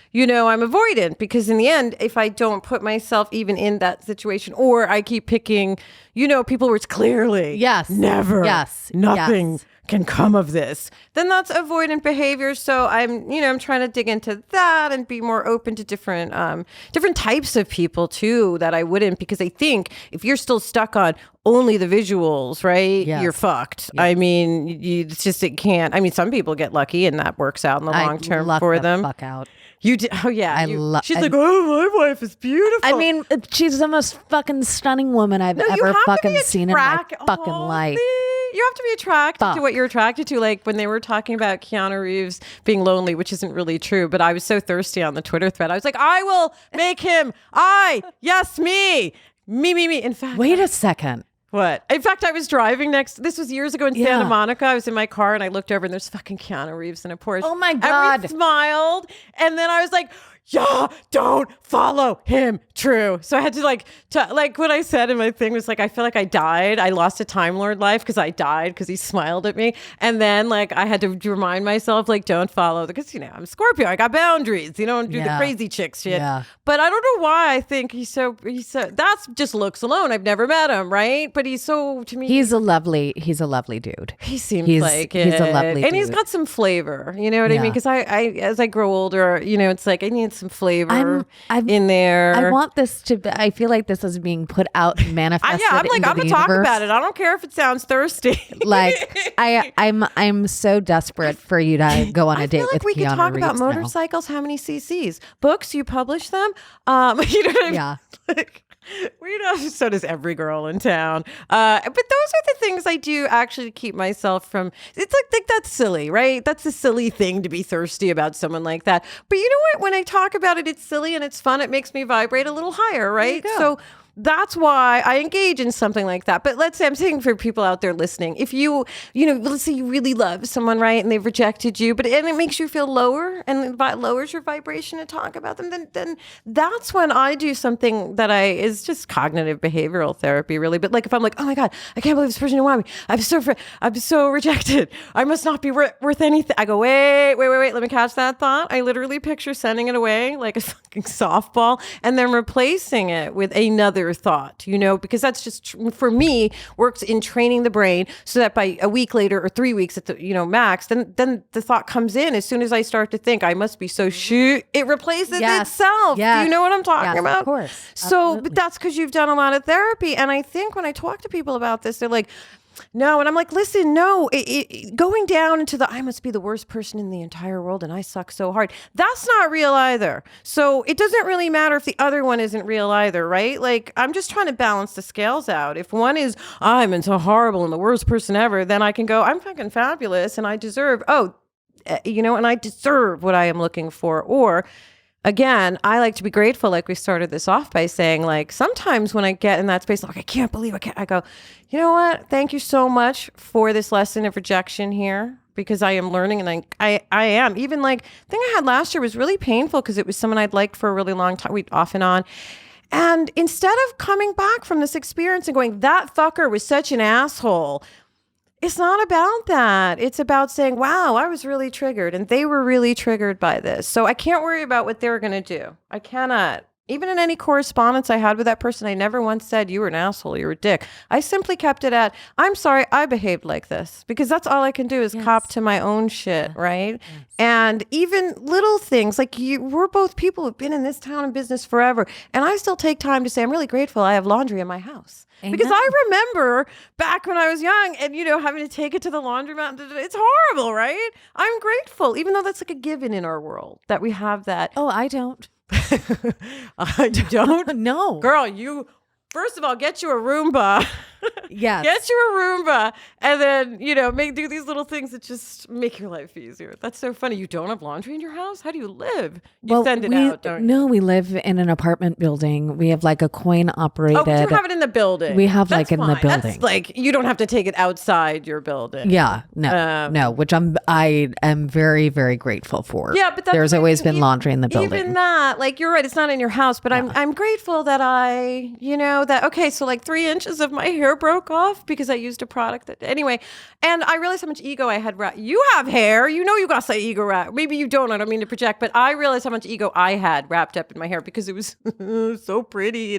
I'm avoidant because in the end, if I don't put myself even in that situation, or I keep picking, people where it's clearly never, nothing can come of this, then that's avoidant behavior. So I'm trying to dig into that and be more open to different types of people too, that I wouldn't, because I think if you're still stuck on only the visuals, right?
Yes.
You're fucked.
Yeah.
I mean, it can't. I mean, some people get lucky and that works out in the long term for them.
Fuck out.
You did. Oh yeah. She's like, my wife is beautiful.
I mean, she's the most fucking stunning woman I've ever fucking seen in my fucking life.
You have to be attracted to what you're attracted to. Like when they were talking about Keanu Reeves being lonely, which isn't really true, but I was so thirsty on the Twitter thread. I was like, I will make him. Me. In fact,
wait a second.
What? In fact, I was driving this was years ago in Santa Monica. I was in my car and I looked over and there's fucking Keanu Reeves in a Porsche.
Oh my God.
And we smiled. And then I was like, don't follow him. True. So I had to like what I said in my thing was like, I feel like I died. I lost a Time Lord life because I died because he smiled at me. And then like I had to remind myself, like, don't follow, because I'm Scorpio. I got boundaries. You don't do the crazy chick shit. Yeah. But I don't know why I think he's so that's just looks alone. I've never met him, right? But he's so, to me,
he's a lovely dude.
He seems like it.
He's a lovely dude.
And he's got some flavor. You know what I mean? Because I as I grow older, it's like I need some flavor in there.
I want this I feel like this is being put out and manifested.
I'm like, I'm gonna talk about it. I don't care if it sounds thirsty.
Like I'm so desperate for you to go on a date with Keanu Reeves.
We could talk about motorcycles. How many cc's? Books, you publish them. You know what I mean? Yeah. So does every girl in town. But those are the things I do actually to keep myself from. It's like that's silly, right? That's a silly thing to be thirsty about someone like that. But you know what? When I talk about it, it's silly and it's fun. It makes me vibrate a little higher, right? So that's why I engage in something like that. But let's say, I'm saying for people out there listening, if let's say you really love someone, right, and they've rejected you, and it makes you feel lower and lowers your vibration to talk about them, then that's when I do something that is just cognitive behavioral therapy, really. But like if I'm like, oh my God, I can't believe this person didn't want me. I'm so rejected. I must not be worth anything. I go, wait. Let me catch that thought. I literally picture sending it away like a fucking softball and then replacing it with another thought, because that's just for me works in training the brain so that by a week later or 3 weeks at the max, then the thought comes in as soon as I start to think I must be so it replaces itself. Do you know what I'm talking about?
Of course.
So, but that's because you've done a lot of therapy, and I think when I talk to people about this, they're like, no. And I'm like, listen, no, going down into I must be the worst person in the entire world and I suck so hard. That's not real either. So it doesn't really matter if the other one isn't real either, right? Like, I'm just trying to balance the scales out. If one is, I'm so horrible and the worst person ever, then I can go, I'm fucking fabulous and I deserve, and I deserve what I am looking for. Or again, I like to be grateful, like we started this off by saying, like, sometimes when I get in that space, like, I can't believe I go, you know what? Thank you so much for this lesson of rejection here. because I am learning, and I am. Even like thing I had last year was really painful because it was someone I'd liked for a really long time, we off and on. And instead of coming back from this experience and going, that fucker was such an asshole, it's not about that. It's about saying, wow, I was really triggered and they were really triggered by this. So I can't worry about what they're going to do. I cannot. Even in any correspondence I had with that person, I never once said, you were an asshole, you were a dick. I simply kept it at, I'm sorry, I behaved like this. Because that's all I can do is cop to my own shit, right? Yes. And even little things, like we're both people who've been in this town and business forever. And I still take time to say, I'm really grateful I have laundry in my house. Amen. Because I remember back when I was young and, having to take it to the laundromat. It's horrible, right? I'm grateful, even though that's like a given in our world, that we have that.
Oh, I don't.
I don't?
No.
Girl, you, first of all, get you a Roomba.
Yes.
Get you a Roomba and then, do these little things that just make your life easier. That's so funny. You don't have laundry in your house? How do you live? You send it out, don't you?
No, we live in an apartment building. We have like a coin operated.
Oh, you have it in the building.
We have
That's
in the building.
That's like, you don't have to take it outside your building.
Yeah, no, which I am very, very grateful for.
Yeah, but
there's always been laundry in the building.
Even that, like, you're right, it's not in your house, but I'm grateful that okay, so like 3 inches of my hair broke off because I used a product anyway, and I realized how much ego I had. You have hair, you got some ego wrapped. Maybe you don't. I don't mean to project, but I realized how much ego I had wrapped up in my hair because it was so pretty,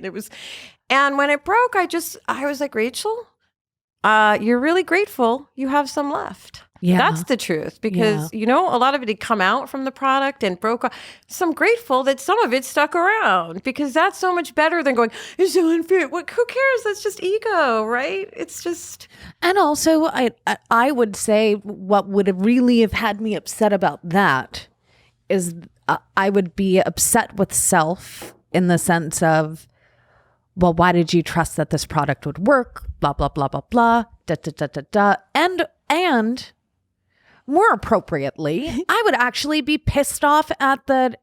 and when it broke, I was like, Rachel, you're really grateful you have some left. Yeah. That's the truth, because, a lot of it had come out from the product and broke off. So I'm grateful that some of it stuck around, because that's so much better than going, it's so unfair. Who cares? That's just ego, right? It's just.
And also, I would say what would really have had me upset about that is I would be upset with self in the sense of, well, why did you trust that this product would work? Blah, blah, blah, blah, blah, da, da, da, da, da. And more appropriately, I would actually be pissed off at the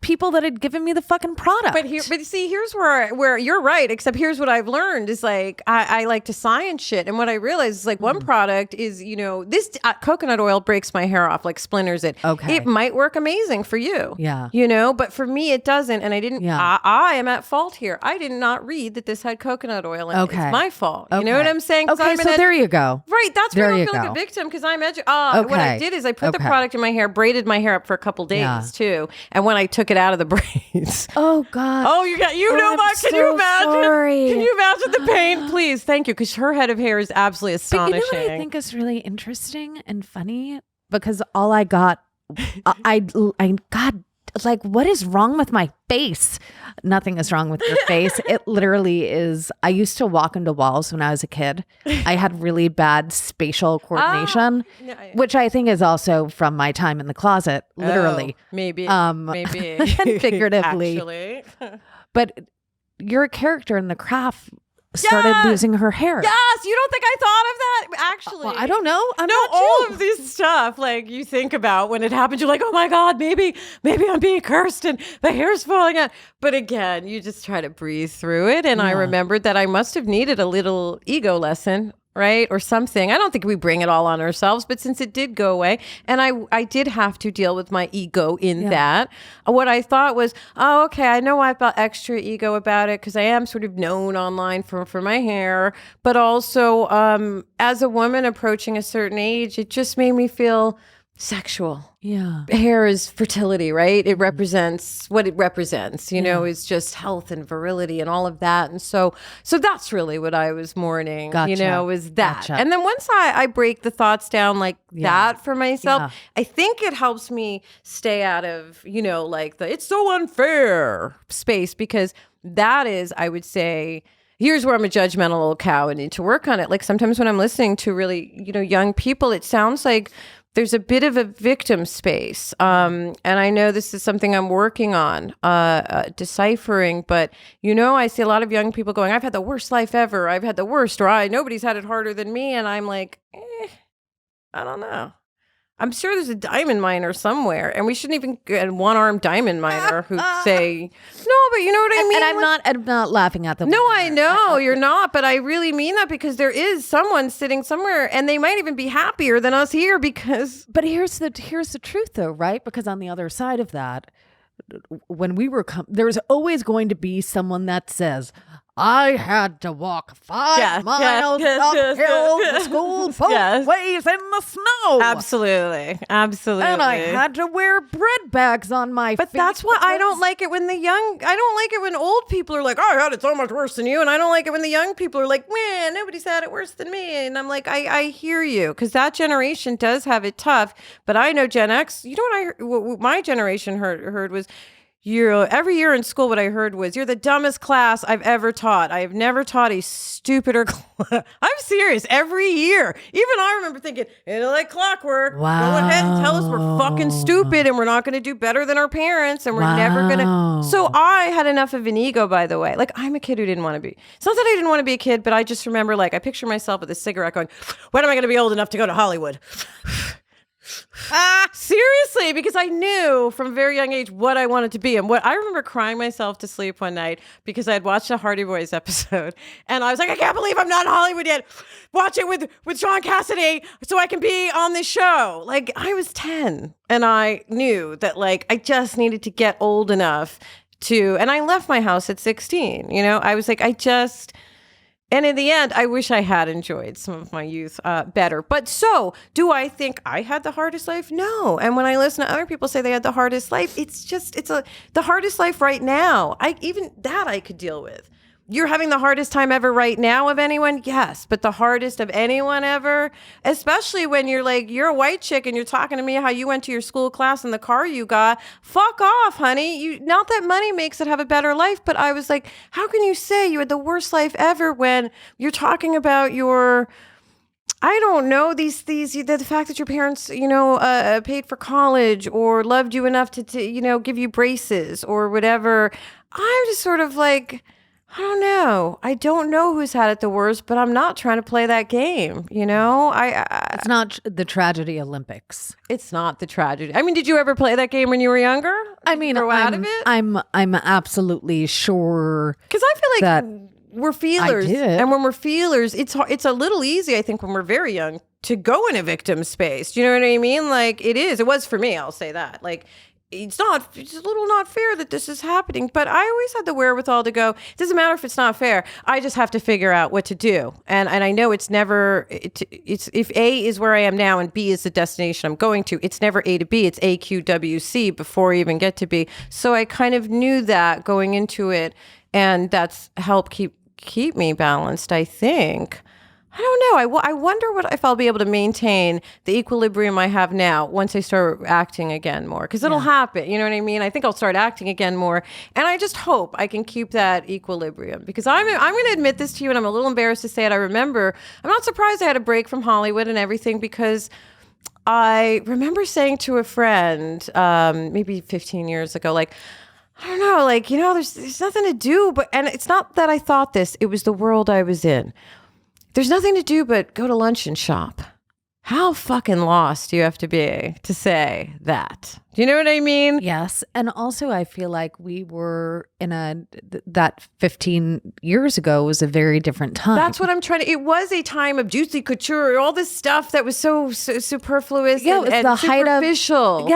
people that had given me the fucking product.
But see, here's where you're right. Except here's what I've learned is like I like to science shit, and what I realized is like one product is this coconut oil breaks my hair off, like splinters it.
Okay,
it might work amazing for you.
Yeah,
but for me it doesn't, and I didn't. Yeah. I am at fault here. I did not read that this had coconut oil in it. It's my fault. You know what I'm saying?
Okay, so there you go.
Right, that's where I feel like a victim, because I'm what I did is I put the product in my hair, braided my hair up for a couple days too, and when I took it out of the braids.
Oh God.
Oh, can you imagine?
Sorry.
Can you imagine the pain? Please, thank you, because her head of hair is absolutely astonishing.
But you know what I think is really interesting and funny? Because all I got, I God, like, what is wrong with my face? Nothing is wrong with your face. It literally is. I used to walk into walls when I was a kid. I had really bad spatial coordination, which I think is also from my time in the closet, literally.
Maybe.
Maybe. And figuratively.
Actually.
But your character in the craft started losing her hair.
Yes, you don't think I thought of that? Actually,
well, I don't know.
All of this stuff, like, you think about when it happens, you're like, oh my God, maybe I'm being cursed and the hair's falling out. But again, you just try to breathe through it. And I remembered that I must have needed a little ego lesson, right? Or something. I don't think we bring it all on ourselves, but since it did go away, and I did have to deal with my ego in that, what I thought was, oh, okay, I know I've got extra ego about it because I am sort of known online for my hair, but also as a woman approaching a certain age, it just made me feel sexual.
Yeah.
Hair is fertility, right? It represents what it represents, is just health and virility and all of that. And so that's really what I was mourning, was that. Gotcha. And then once I break the thoughts down like that for myself, I think it helps me stay out of, like it's so unfair space, because that is, I would say, here's where I'm a judgmental little cow and need to work on it. Like sometimes when I'm listening to really, young people, it sounds like there's a bit of a victim space. And I know this is something I'm working on, deciphering, but, I see a lot of young people going, I've had the worst life ever. I've had the worst, or nobody's had it harder than me. And I'm like, I don't know. I'm sure there's a diamond miner somewhere, and we shouldn't even get a one-armed diamond miner who say, no, but you know what I mean?
And I'm not laughing at them.
No, I know you're not, but I really mean that because there is someone sitting somewhere, and they might even be happier than us here because.
But here's the truth, though, right? Because on the other side of that, when we were there's always going to be someone that says, I had to walk 5 miles uphill to school both ways in the snow.
Absolutely.
And I had to wear bread bags on my feet.
But that's why I don't like it when I don't like it when old people are like, oh, I had it so much worse than you. And I don't like it when the young people are like, man, nobody's had it worse than me. And I'm like, I hear you. Because that generation does have it tough. But I know Gen X, you know what I heard, what my generation heard was, every year in school, what I heard was, you're the dumbest class I've ever taught. I have never taught a stupider class. I'm serious. Every year. Even I remember thinking, it's like clockwork.
Wow.
Go ahead and tell us we're fucking stupid and we're not going to do better than our parents and we're never going to. So I had enough of an ego, by the way. Like, I'm a kid who didn't want to be. It's not that I didn't want to be a kid, but I just remember, like, I picture myself with a cigarette going, when am I going to be old enough to go to Hollywood? Seriously, because I knew from a very young age what I wanted to be. And what I remember crying myself to sleep one night because I had watched a Hardy Boys episode and I was like, I can't believe I'm not in Hollywood yet. Watch it with Sean Cassidy so I can be on this show. Like, I was 10 and I knew that, like, I just needed to get old enough to, and I left my house at 16. You know, I was like, and in the end, I wish I had enjoyed some of my youth better. But so, do I think I had the hardest life? No. And when I listen to other people say they had the hardest life, it's the hardest life right now. Even that I could deal with. You're having the hardest time ever right now of anyone? Yes. But the hardest of anyone ever, especially when you're like, you're a white chick and you're talking to me how you went to your school class and the car you got. Fuck off, honey. Not that money makes it have a better life, but I was like, how can you say you had the worst life ever when you're talking about your, I don't know, the fact that your parents, paid for college or loved you enough to give you braces or whatever. I'm just sort of like, I don't know. I don't know who's had it the worst, but I'm not trying to play that game. It's
not the tragedy Olympics.
It's not the tragedy. I mean, did you ever play that game when you were younger?
I mean,
out of it?
I'm absolutely sure.
Because I feel like that we're feelers,
I did.
And when we're feelers, it's a little easy. I think when we're very young to go in a victim space. Do you know what I mean? Like it is. It was for me. I'll say that. Like. It's a little not fair that this is happening, but I always had the wherewithal to go, it doesn't matter if it's not fair. I just have to figure out what to do. And I know it's never, it's if A is where I am now and B is the destination I'm going to, it's never A to B, it's A, Q, W, C before I even get to B. So I kind of knew that going into it, and that's helped keep me balanced, I think. I don't know. I wonder if I'll be able to maintain the equilibrium I have now once I start acting again more, because it'll happen. You know what I mean? I think I'll start acting again more, and I just hope I can keep that equilibrium, because I'm going to admit this to you, and I'm a little embarrassed to say it. I remember, I'm not surprised I had a break from Hollywood and everything, because I remember saying to a friend, maybe 15 years ago, like, I don't know, like, there's nothing to do, and it's not that I thought this, it was the world I was in. There's nothing to do but go to lunch and shop. How fucking lost do you have to be to say that? Do you know what I mean?
Yes. And also I feel like we were that 15 years ago was a very different time.
That's what I'm it was a time of juicy couture, all this stuff that was so superfluous and
the
superficial.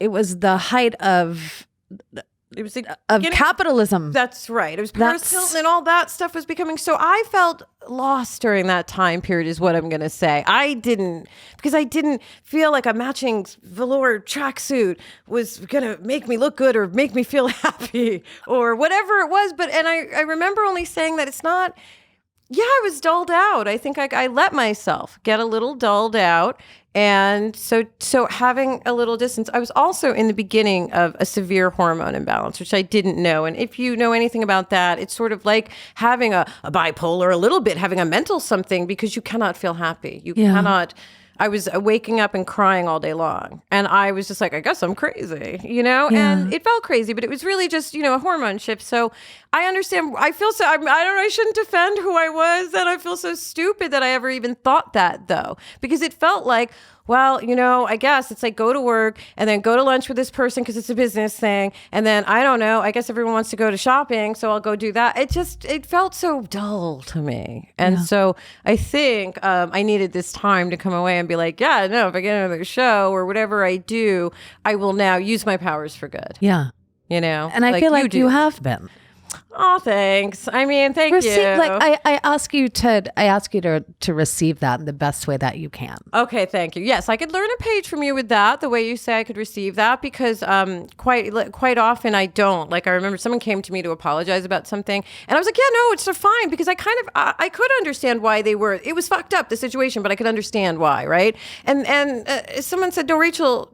It was the height of...
It was
of capitalism.
That's right. It was Paris Hilton and all that stuff was becoming. So I felt lost during that time period is what I'm going to say. Because I didn't feel like a matching velour tracksuit was going to make me look good or make me feel happy or whatever it was. And I remember only saying that it's not, I was dulled out. I think I let myself get a little dulled out. And so having a little distance, I was also in the beginning of a severe hormone imbalance, which I didn't know. And if you know anything about that, it's sort of like having a bipolar, a little bit, having a mental something, because you cannot feel happy. You cannot. I was waking up and crying all day long. And I was just like, I guess I'm crazy, and it felt crazy, but it was really just, a hormone shift. So I understand. I feel so, I don't know, I shouldn't defend who I was, and I feel so stupid that I ever even thought that, though, because it felt like, well, I guess it's like go to work and then go to lunch with this person because it's a business thing. And then I don't know, I guess everyone wants to go to shopping. So I'll go do that. It felt so dull to me. And so I think I needed this time to come away and be like, yeah, no, if I get another show or whatever I do, I will now use my powers for good.
Yeah.
And
I feel like you have been.
Oh, thanks. I mean, thank you.
Like I ask you to receive that in the best way that you can.
Okay, thank you. Yes, I could learn a page from you with that, the way you say I could receive that, because quite often I don't. Like I remember someone came to me to apologize about something, and I was like, yeah, no, it's fine, because I could understand why it was fucked up, the situation, but I could understand why, right? And someone said, no, Rachel,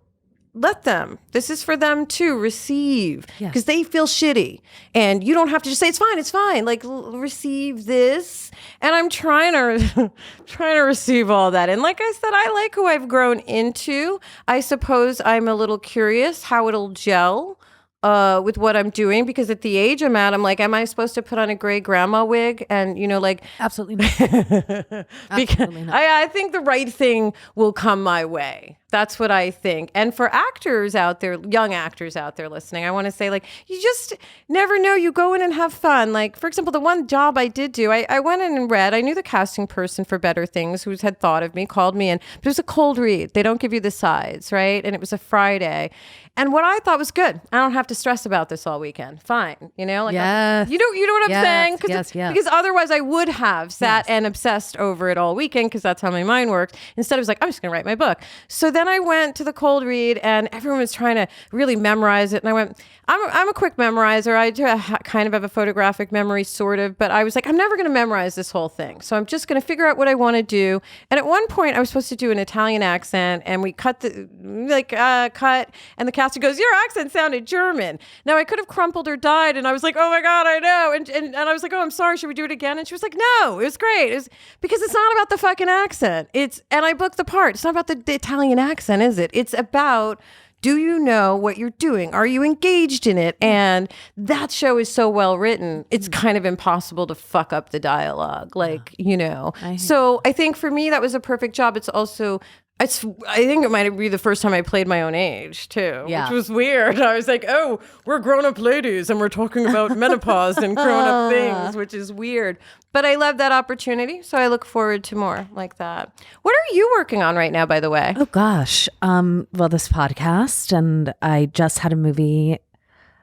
let them. This is for them to receive, because they feel shitty, and you don't have to just say it's fine. Like receive this, and I'm trying to receive all that. And like I said, I like who I've grown into. I suppose I'm a little curious how it'll gel with what I'm doing, because at the age I'm at, I'm like, am I supposed to put on a gray grandma wig? And like
absolutely not.
Because I think the right thing will come my way. That's what I think. And for actors out there, young actors out there listening, I want to say, like, you just never know. You go in and have fun. Like, for example, the one job I did do, I went in and read. I knew the casting person for Better Things, who had thought of me, called me in. But it was a cold read. They don't give you the sides, right? And it was a Friday. And what I thought was good. I don't have to stress about this all weekend. Fine. Like,
yes.
You know what I'm saying?
Yes.
Because otherwise I would have sat and obsessed over it all weekend, because that's how my mind works. Instead, I was like, I'm just going to write my book. So then I went to the cold read, and everyone was trying to really memorize it. And I went, I'm a quick memorizer. I do kind of have a photographic memory, sort of. But I was like, I'm never going to memorize this whole thing. So I'm just going to figure out what I want to do. And at one point, I was supposed to do an Italian accent, and we cut, and the caster goes, your accent sounded German. Now, I could have crumpled or died, and I was like, oh my God, I know. And I was like, oh, I'm sorry, should we do it again? And she was like, no, it was great. It was, because it's not about the fucking accent. And I booked the part. It's not about the Italian accent, is it? It's about, do you know what you're doing? Are you engaged in it? And that show is so well written, it's kind of impossible to fuck up the dialogue. So I think for me, that was a perfect job. It's also, I think it might be the first time I played my own age too, which was weird. I was like, oh, we're grown-up ladies and we're talking about menopause and grown-up things, which is weird. But I love that opportunity, so I look forward to more like that. What are you working on right now, by the way?
Oh gosh, well, this podcast, and I just had a movie.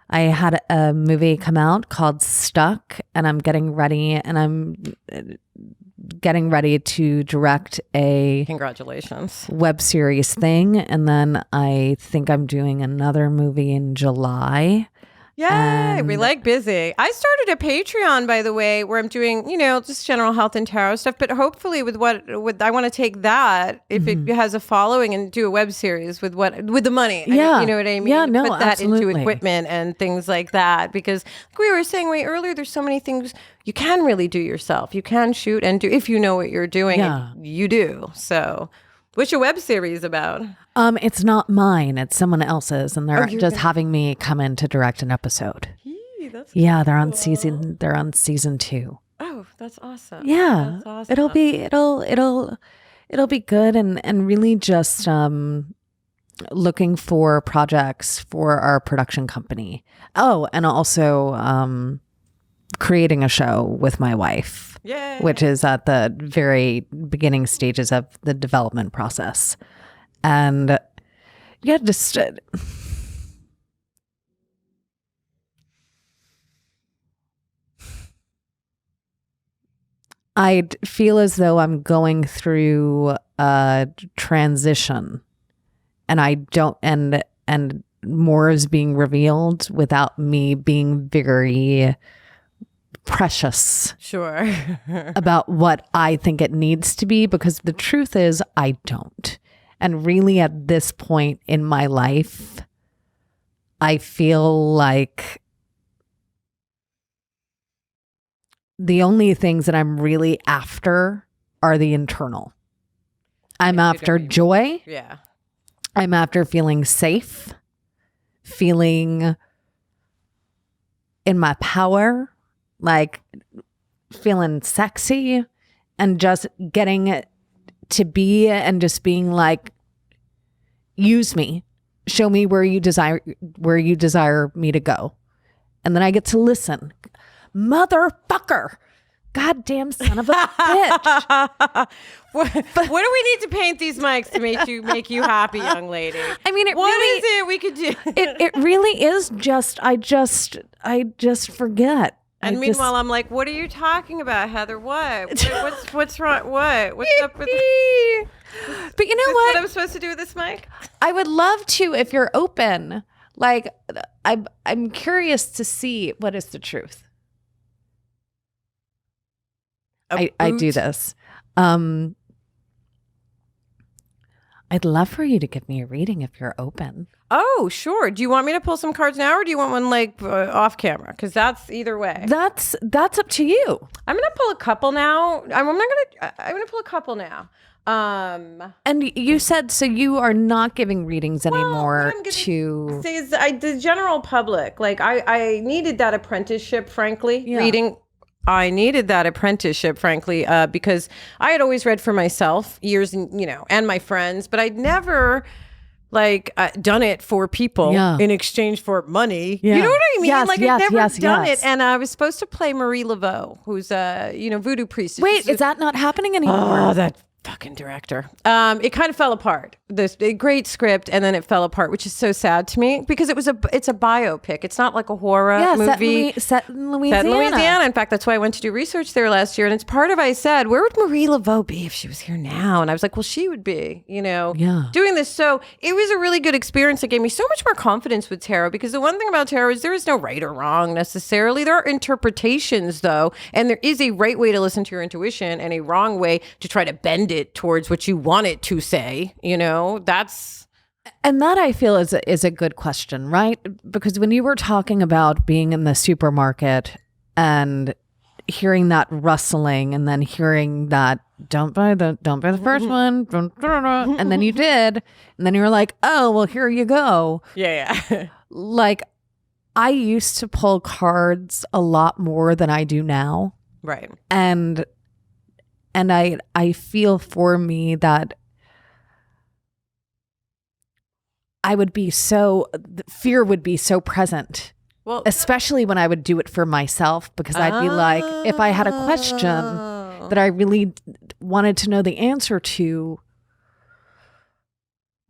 I had a movie come out called Stuck, and I'm getting ready to direct a
Congratulations
web series thing, and then I think I'm doing another movie in July.
Yay, we like busy. I started a Patreon, by the way, where I'm doing, just general health and tarot stuff, but hopefully with I want to take that, if it has a following, and do a web series with the money.
Yeah.
You know what I mean?
Yeah, no,
put that
absolutely.
into equipment and things like that, because like we were saying way earlier, there's so many things you can really do yourself. You can shoot and do, if you know what you're doing.
Yeah.
You do. So what's your web series about?
It's not mine. It's someone else's, and they're just having me come in to direct an episode.
That's
yeah, they're
cool.
on season 2.
Oh, that's awesome.
Yeah,
that's awesome.
it'll be good, and really just looking for projects for our production company. Oh, and also creating a show with my wife.
Yay.
Which is at the very beginning stages of the development process. And yeah, just I feel as though I'm going through a transition, and I don't, and more is being revealed without me being very precious
Sure.
about what I think it needs to be, because the truth is I don't. And really at this point in my life, I feel like the only things that I'm really after are the internal. I'm after joy.
Yeah.
I'm after feeling safe, feeling in my power, like feeling sexy, and just getting to be, and just being like use me, show me where you desire me to go. And then I get to listen. Motherfucker. Goddamn son of a bitch.
What do we need to paint these mics to make you happy, young lady?
I mean,
What is it we could do?
It really is just I just forget.
And meanwhile, I'm like, what are you talking about, Heather? What's wrong? What's up with?
But you know
Is this
what?
what I'm supposed to do with this mic?
I would love to, if you're open. Like, I'm curious to see what is the truth. I do this. I'd love for you to give me a reading if you're open.
Oh, sure. Do you want me to pull some cards now, or do you want one like off camera? Because that's either way.
That's up to you.
I'm gonna pull a couple now. I'm gonna pull a couple now.
And you said so you are not giving readings anymore
what I'm gonna
to
say is the general public. Like I needed that apprenticeship, frankly.
Yeah.
Reading. I needed that apprenticeship, frankly, because I had always read for myself years, and my friends, but I'd never done it for people in exchange for money.
Yeah.
You know what I mean?
Yes,
I'd
yes,
never
yes,
done
yes.
it. And I was supposed to play Marie Laveau, who's a, voodoo priest.
Wait, is that not happening anymore?
Oh, that fucking director. It kind of fell apart. This great script, and then it fell apart, which is so sad to me because it's a biopic. It's not like a horror movie.
Set in Louisiana.
Set in Louisiana. In fact, that's why I went to do research there last year. And it's part of, I said, where would Marie Laveau be if she was here now? And I was like, well, she would be, doing this. So it was a really good experience. It gave me so much more confidence with tarot, because the one thing about tarot is there is no right or wrong necessarily. There are interpretations, though. And there is a right way to listen to your intuition and a wrong way to try to bend it towards what you want it to say. That's...
And that I feel is a good question, right? Because when you were talking about being in the supermarket and hearing that rustling, and then hearing that don't buy the first one, and then you did, and then you were like, oh well, here you go.
Yeah.
Like, I used to pull cards a lot more than I do now,
Right.
and I feel for me that fear would be so present. Well, especially when I would do it for myself, because I'd be like, if I had a question that I really wanted to know the answer to.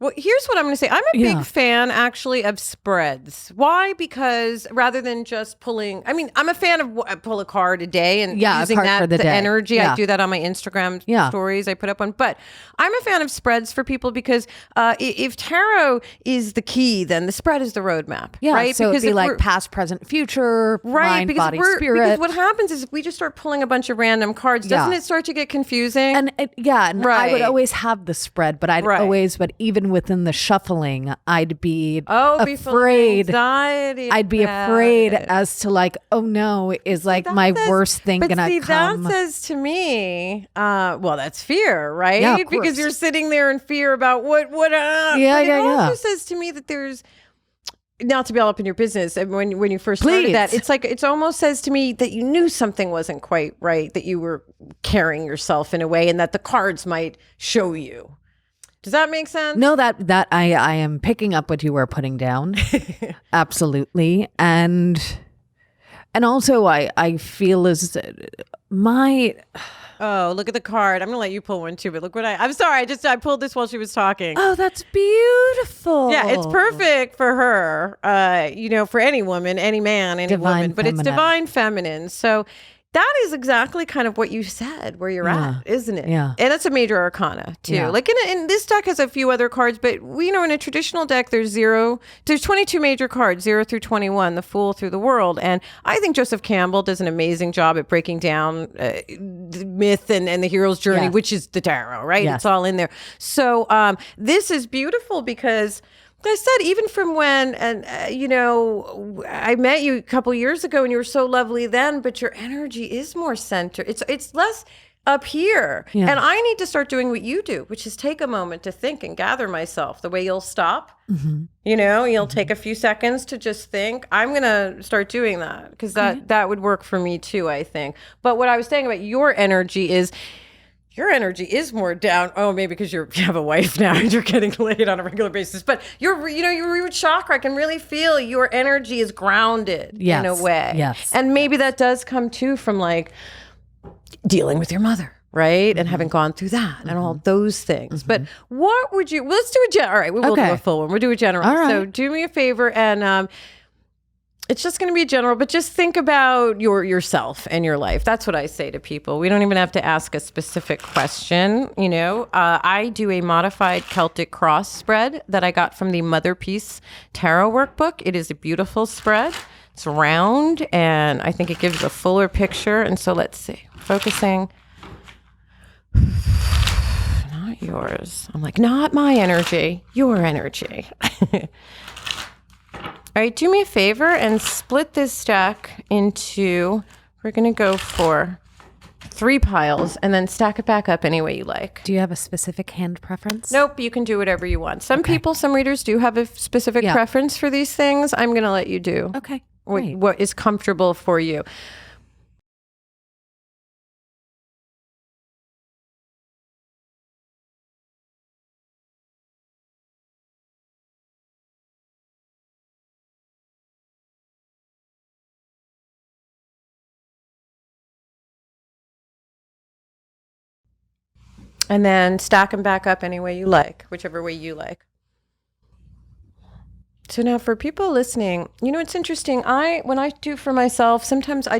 Well, here's what I'm going to say. I'm a big fan, actually, of spreads. Why? Because rather than just pulling, I'm a fan of pull a card a day and using that, the energy. Yeah. I do that on my Instagram stories. I put up one. But I'm a fan of spreads for people because if tarot is the key, then the spread is the roadmap. Yeah, right?
So it'd be like past, present, future, mind, body, spirit.
Because what happens is if we just start pulling a bunch of random cards, doesn't it start to get confusing?
And I would always have the spread, but but even within the shuffling, I'd be afraid. I'd be afraid as to like, oh no, is like my worst thing gonna come?
That says to me, well, that's fear, right?
Yeah,
because you're sitting there in fear about what. It also says to me that there's. Not to be all up in your business, when you first started that, it's like it almost says to me that you knew something wasn't quite right, that you were carrying yourself in a way, and that the cards might show you. Does that make sense?
No, that I am picking up what you were putting down. Absolutely. And also I feel as my...
Oh, look at the card. I'm going to let you pull one too, but look what I'm sorry. I pulled this while she was talking.
Oh, that's beautiful.
Yeah, it's perfect for her. For any woman, any man, any woman, but it's divine feminine. So that is exactly kind of what you said, where you're at, isn't it?
Yeah.
And that's a major arcana too. Yeah. Like in this deck has a few other cards, but we know in a traditional deck there's 22 major cards, 0 through 21, the Fool through the World. And I think Joseph Campbell does an amazing job at breaking down the myth and the hero's journey, which is the tarot, right? Yes. It's all in there. So this is beautiful because... I said, even from when, I met you a couple years ago and you were so lovely then, but your energy is more centered. It's less up here. Yeah. And I need to start doing what you do, which is take a moment to think and gather myself. The way you'll stop, you'll take a few seconds to just think. I'm going to start doing that because that would work for me too, I think. But what I was saying about your energy is... your energy is more down. Oh, maybe because you have a wife now and you're getting laid on a regular basis. But your root chakra, I can really feel your energy is grounded in a way.
Yes.
And maybe that does come too from like dealing with your mother, right? And having gone through that and all those things. But what would you, let's do all right, we will do a full one. We'll do a general.
All right.
So do me a favor and it's just going to be general, but just think about yourself and your life. That's what I say to people. We don't even have to ask a specific question. I do a modified Celtic cross spread that I got from the Mother Peace Tarot workbook. It is a beautiful spread. It's round, and I think it gives a fuller picture. And so let's see, focusing. Not yours. I'm like, not my energy, your energy. All right, do me a favor and split this deck into, we're going to go for 3 piles and then stack it back up any way you like.
Do you have a specific hand preference?
Nope, you can do whatever you want. Some readers do have a specific preference for these things. I'm going to let you do what is comfortable for you. And then stack them back up any way you like, whichever way you like. So now for people listening, it's interesting. When I do for myself, sometimes I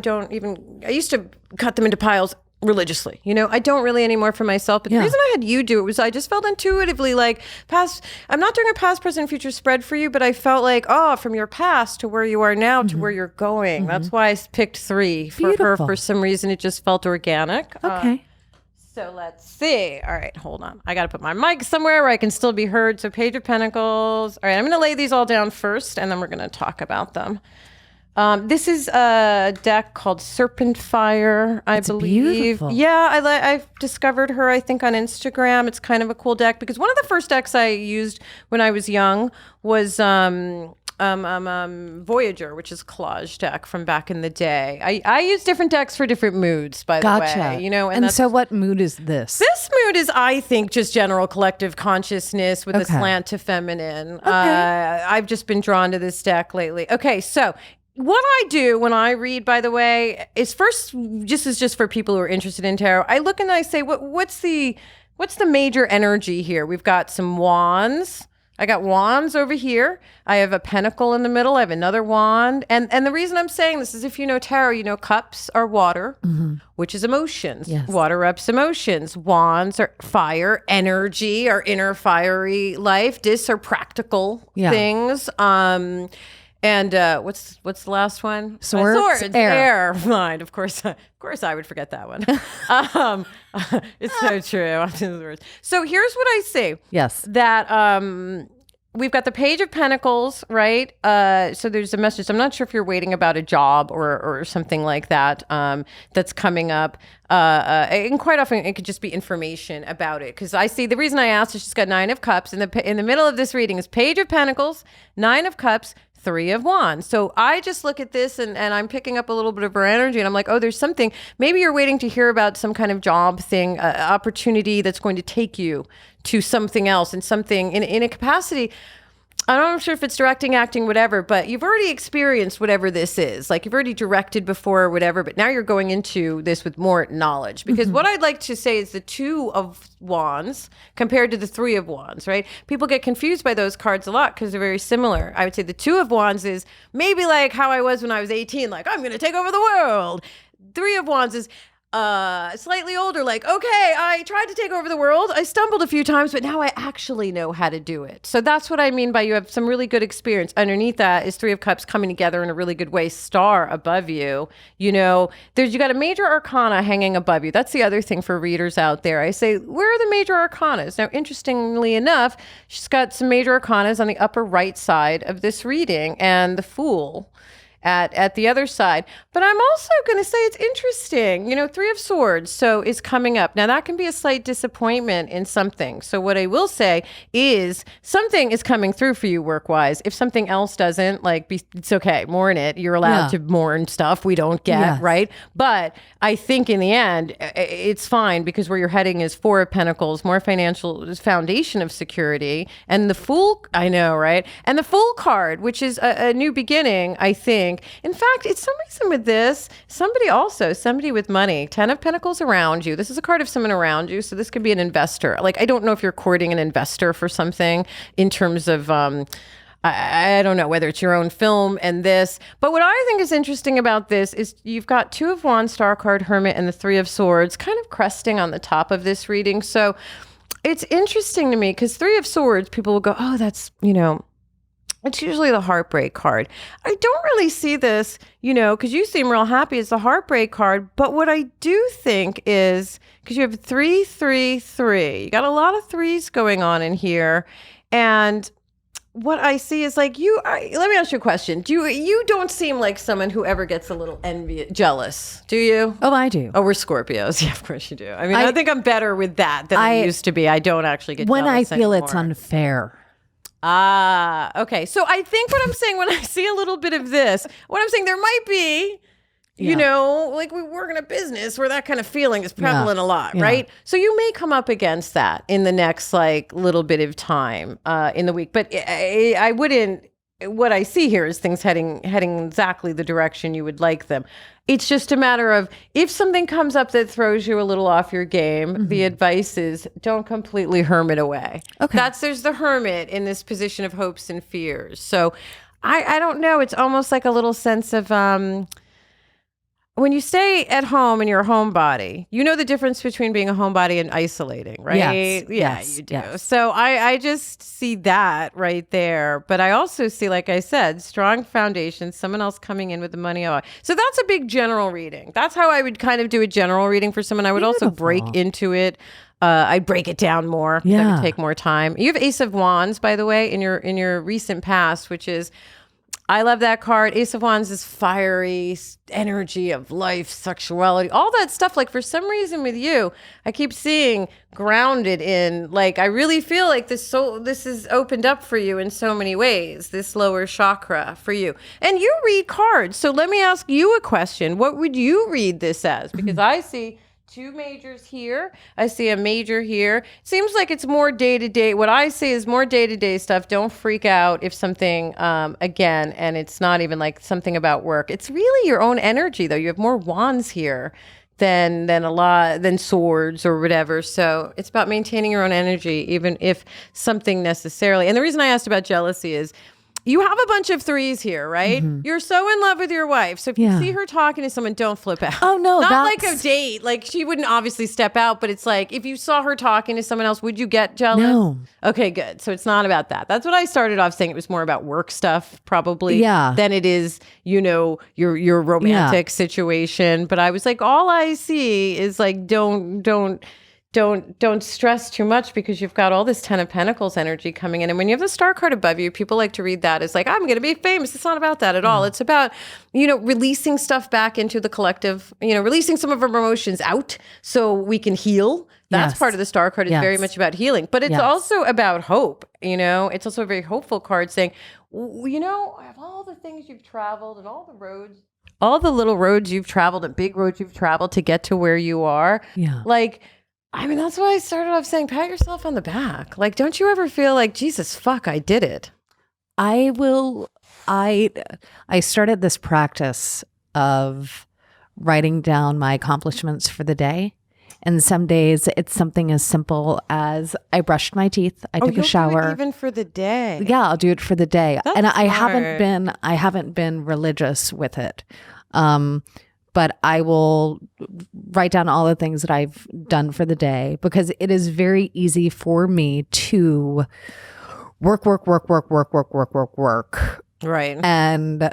used to cut them into piles religiously. I don't really anymore for myself. But the reason I had you do it was I just felt intuitively like I'm not doing a past, present, future spread for you, but I felt like, from your past to where you are now to where you're going. That's why I picked 3 for her. For some reason, it just felt organic.
Okay.
So let's see. All right, hold on. I got to put my mic somewhere where I can still be heard. So Page of Pentacles. All right, I'm going to lay these all down first, and then we're going to talk about them. This is a deck called Serpent Fire, I believe.
Beautiful.
Yeah, I've discovered her, I think, on Instagram. It's kind of a cool deck because one of the first decks I used when I was young was Voyager, which is a collage deck from back in the day. I use different decks for different moods, by the way. And
so what mood is this?
This mood is, I think, just general collective consciousness with a slant to feminine. I've just been drawn to this deck lately. Okay, so what I do when I read, by the way, is first, just for people who are interested in tarot, I look and I say, what's the major energy here? We've got some wands. I got wands over here. I have a pentacle in the middle. I have another wand. And the reason I'm saying this is if you know tarot, cups are water, which is emotions.
Yes.
Water reps emotions. Wands are fire, energy, our inner fiery life. Discs are practical things. And what's the last one?
Swords,
air. Fine. Of course, I would forget that one. It's so true. So here's what I see.
Yes.
That we've got the Page of Pentacles, right? So there's a message. I'm not sure if you're waiting about a job or something like that that's coming up. And quite often it could just be information about it. Because I see the reason I asked is she's got 9 of Cups. In the middle of this reading is Page of Pentacles, 9 of Cups, 3 of Wands. So I just look at this and I'm picking up a little bit of her energy and I'm like, there's something, maybe you're waiting to hear about some kind of job thing, opportunity that's going to take you to something else and something in a capacity. I'm not sure if it's directing, acting, whatever, but you've already experienced whatever this is. Like you've already directed before or whatever, but now you're going into this with more knowledge. Because what I'd like to say is the 2 of Wands compared to the 3 of Wands, right? People get confused by those cards a lot because they're very similar. I would say the 2 of Wands is maybe like how I was when I was 18, like I'm going to take over the world. 3 of Wands is slightly older, like, okay, I tried to take over the world. I stumbled a few times, but now I actually know how to do it. So that's what I mean by you have some really good experience. Underneath that is 3 of Cups coming together in a really good way. Star above you. You got a major arcana hanging above you. That's the other thing for readers out there. I say, where are the major arcanas? Now, interestingly enough, she's got some major arcanas on the upper right side of this reading and the Fool. at the other side. But I'm also going to say it's interesting. Three of Swords, so is coming up. Now, that can be a slight disappointment in something. So what I will say is something is coming through for you work-wise. If something else doesn't, it's okay. Mourn it. You're allowed to mourn stuff we don't get, right? But I think in the end, it's fine because where you're heading is Four of Pentacles, more financial foundation of security. And the Fool, I know, right? And the Fool card, which is a new beginning, I think. In fact, it's some reason with this, somebody with money, 10 of Pentacles around you. This is a card of someone around you. So this could be an investor. I don't know if you're courting an investor for something in terms of, I don't know whether it's your own film and this, but what I think is interesting about this is you've got Two of Wands, Star card, Hermit, and the Three of Swords kind of cresting on the top of this reading. So it's interesting to me because Three of Swords, people will go, oh, that's, it's usually the heartbreak card. I don't really see this, because you seem real happy. It's the heartbreak card. But what I do think is, because you have 3, 3, 3, you got a lot of threes going on in here. And what I see is let me ask you a question. You don't seem like someone who ever gets a little jealous, do you?
Oh, I do.
Oh, we're Scorpios. Yeah, of course you do. I mean, I think I'm better with that than I used to be. I don't actually get
when
jealous
I feel
anymore.
It's unfair.
Ah, okay. So I think what I'm saying when I see a little bit of this, what I'm saying there might be, we work in a business where that kind of feeling is prevalent a lot, right? So you may come up against that in the next little bit of time in the week. But I wouldn't. What I see here is things heading exactly the direction you would like them. It's just a matter of if something comes up that throws you a little off your game, the advice is don't completely hermit away. Okay. There's the Hermit in this position of hopes and fears. So I don't know. It's almost like a little sense of when you stay at home in your homebody, you know the difference between being a homebody and isolating, right? Yes, you do. Yes. So I just see that right there. But I also see, like I said, strong foundation, someone else coming in with the money. So that's a big general reading. That's how I would kind of do a general reading for someone. I would also break into it. I'd break it down more. Yeah. That would take more time. You have Ace of Wands, by the way, in your recent past, which is, I love that card. Ace of Wands is fiery energy of life, sexuality, all that stuff. For some reason with you, I keep seeing grounded in, I really feel like this is opened up for you in so many ways, this lower chakra for you. And you read cards. So let me ask you a question. What would you read this as? Because I see 2 majors here. I see a major here. Seems like it's more day-to-day. What I see is more day-to-day stuff. Don't freak out if something, again, and it's not even something about work. It's really your own energy, though. You have more wands here than swords or whatever. So it's about maintaining your own energy, even if something necessarily. And the reason I asked about jealousy is, you have a bunch of threes here, right? Mm-hmm. You're so in love with your wife. So if you see her talking to someone, don't flip out.
Oh, no.
Not like a date. She wouldn't obviously step out, but it's if you saw her talking to someone else, would you get jealous?
No.
Okay, good. So it's not about that. That's what I started off saying. It was more about work stuff, probably.
Yeah.
Than it is, your romantic situation. But I was all I see is don't stress too much because you've got all this 10 of Pentacles energy coming in. And when you have the Star card above you, people like to read that as I'm going to be famous. It's not about that at all. It's about, releasing stuff back into the collective, releasing some of our emotions out so we can heal. That's part of the Star card. It's very much about healing, but it's also about hope. It's also a very hopeful card saying, I have all the things you've traveled and all the roads, all the little roads you've traveled and big roads you've traveled to get to where you are. Yeah. That's why I started off saying, pat yourself on the back. Don't you ever feel Jesus, fuck, I did it?
I started this practice of writing down my accomplishments for the day. And some days it's something as simple as I brushed my teeth, I took a shower.
Do it even for the day.
Yeah, I'll do it for the day.
That's
and
smart.
I haven't been religious with it. But I will write down all the things that I've done for the day because it is very easy for me to work.
Right.
And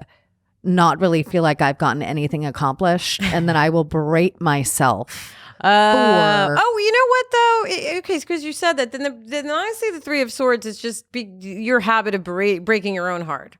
not really feel like I've gotten anything accomplished. And then I will berate myself.
You know what though? Okay, because you said that. Then I see the Three of Swords is just your habit of breaking your own heart.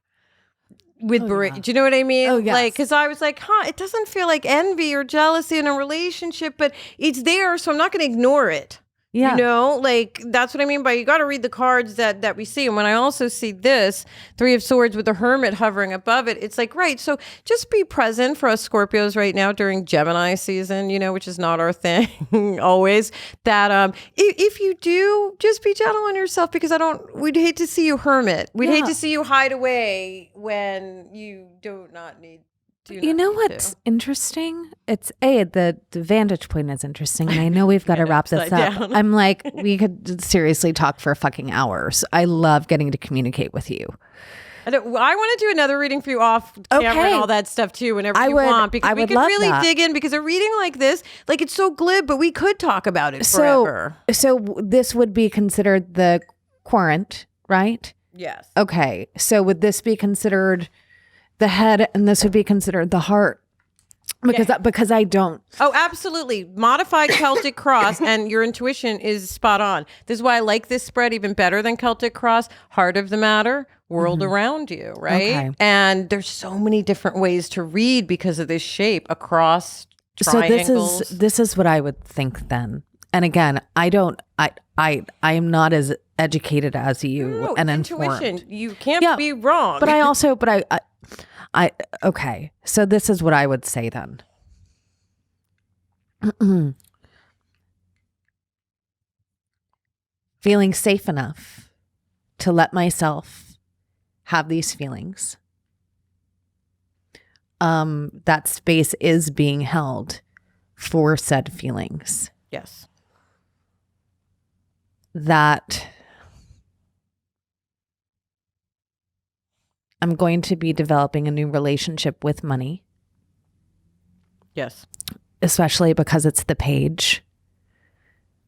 with do you know what I mean?
Oh, yes.
Like, because I was like, it doesn't feel like envy or jealousy in a relationship, but it's there, so I'm not going to ignore it.
Yeah.
You know, like that's what I mean by you got to read the cards that we see. And when I also see this Three of Swords with the Hermit hovering above it, it's like, right. So just be present for us Scorpios right now during Gemini season, you know, which is not our thing always. That if you do, just be gentle on yourself because we'd hate to see you hermit. We'd hate to see you hide away when you do not need.
You know what's interesting? It's the vantage point is interesting, and I know we've got to wrap this up.
Down.
I'm like, we could seriously talk for fucking hours. I love getting to communicate with you.
I want to do another reading for you off camera and all that stuff too, whenever you want, because we could really dig in. Because a reading like this, like it's so glib, but we could talk about it forever.
So this would be considered the querent, right?
Yes.
Okay. So would this be considered the head, and this would be considered the heart? Because I don't.
Oh, absolutely. Modified Celtic Cross, and your intuition is spot on. This is why I like this spread even better than Celtic Cross. Heart of the matter, world around you, right? Okay. And there's so many different ways to read because of this shape across triangles.
So this is what I would think then. And again, I am not as educated as you and informed.
Intuition. You can't be wrong.
But okay. So this is what I would say then. Feeling safe enough to let myself have these feelings. That space is being held for said feelings.
Yes.
That I'm going to be developing a new relationship with money.
Yes.
Especially because it's the page,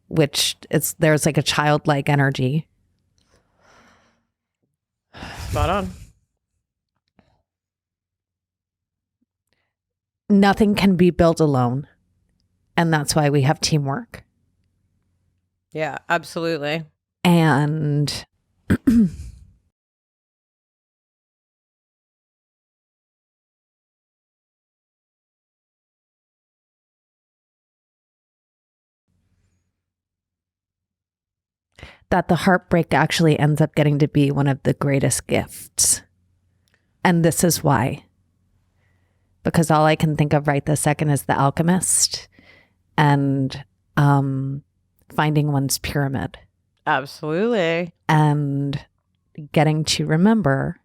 which there's like a childlike energy.
Spot on.
Nothing can be built alone. And that's why we have teamwork.
Yeah, absolutely.
And that the heartbreak actually ends up getting to be one of the greatest gifts. And this is why. Because all I can think of right this second is The Alchemist and finding one's pyramid.
Absolutely.
And getting to remember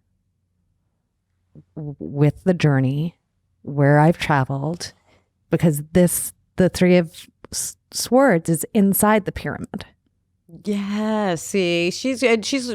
with the journey where I've traveled, because the Three of Swords is inside the pyramid.
Yeah, see, she's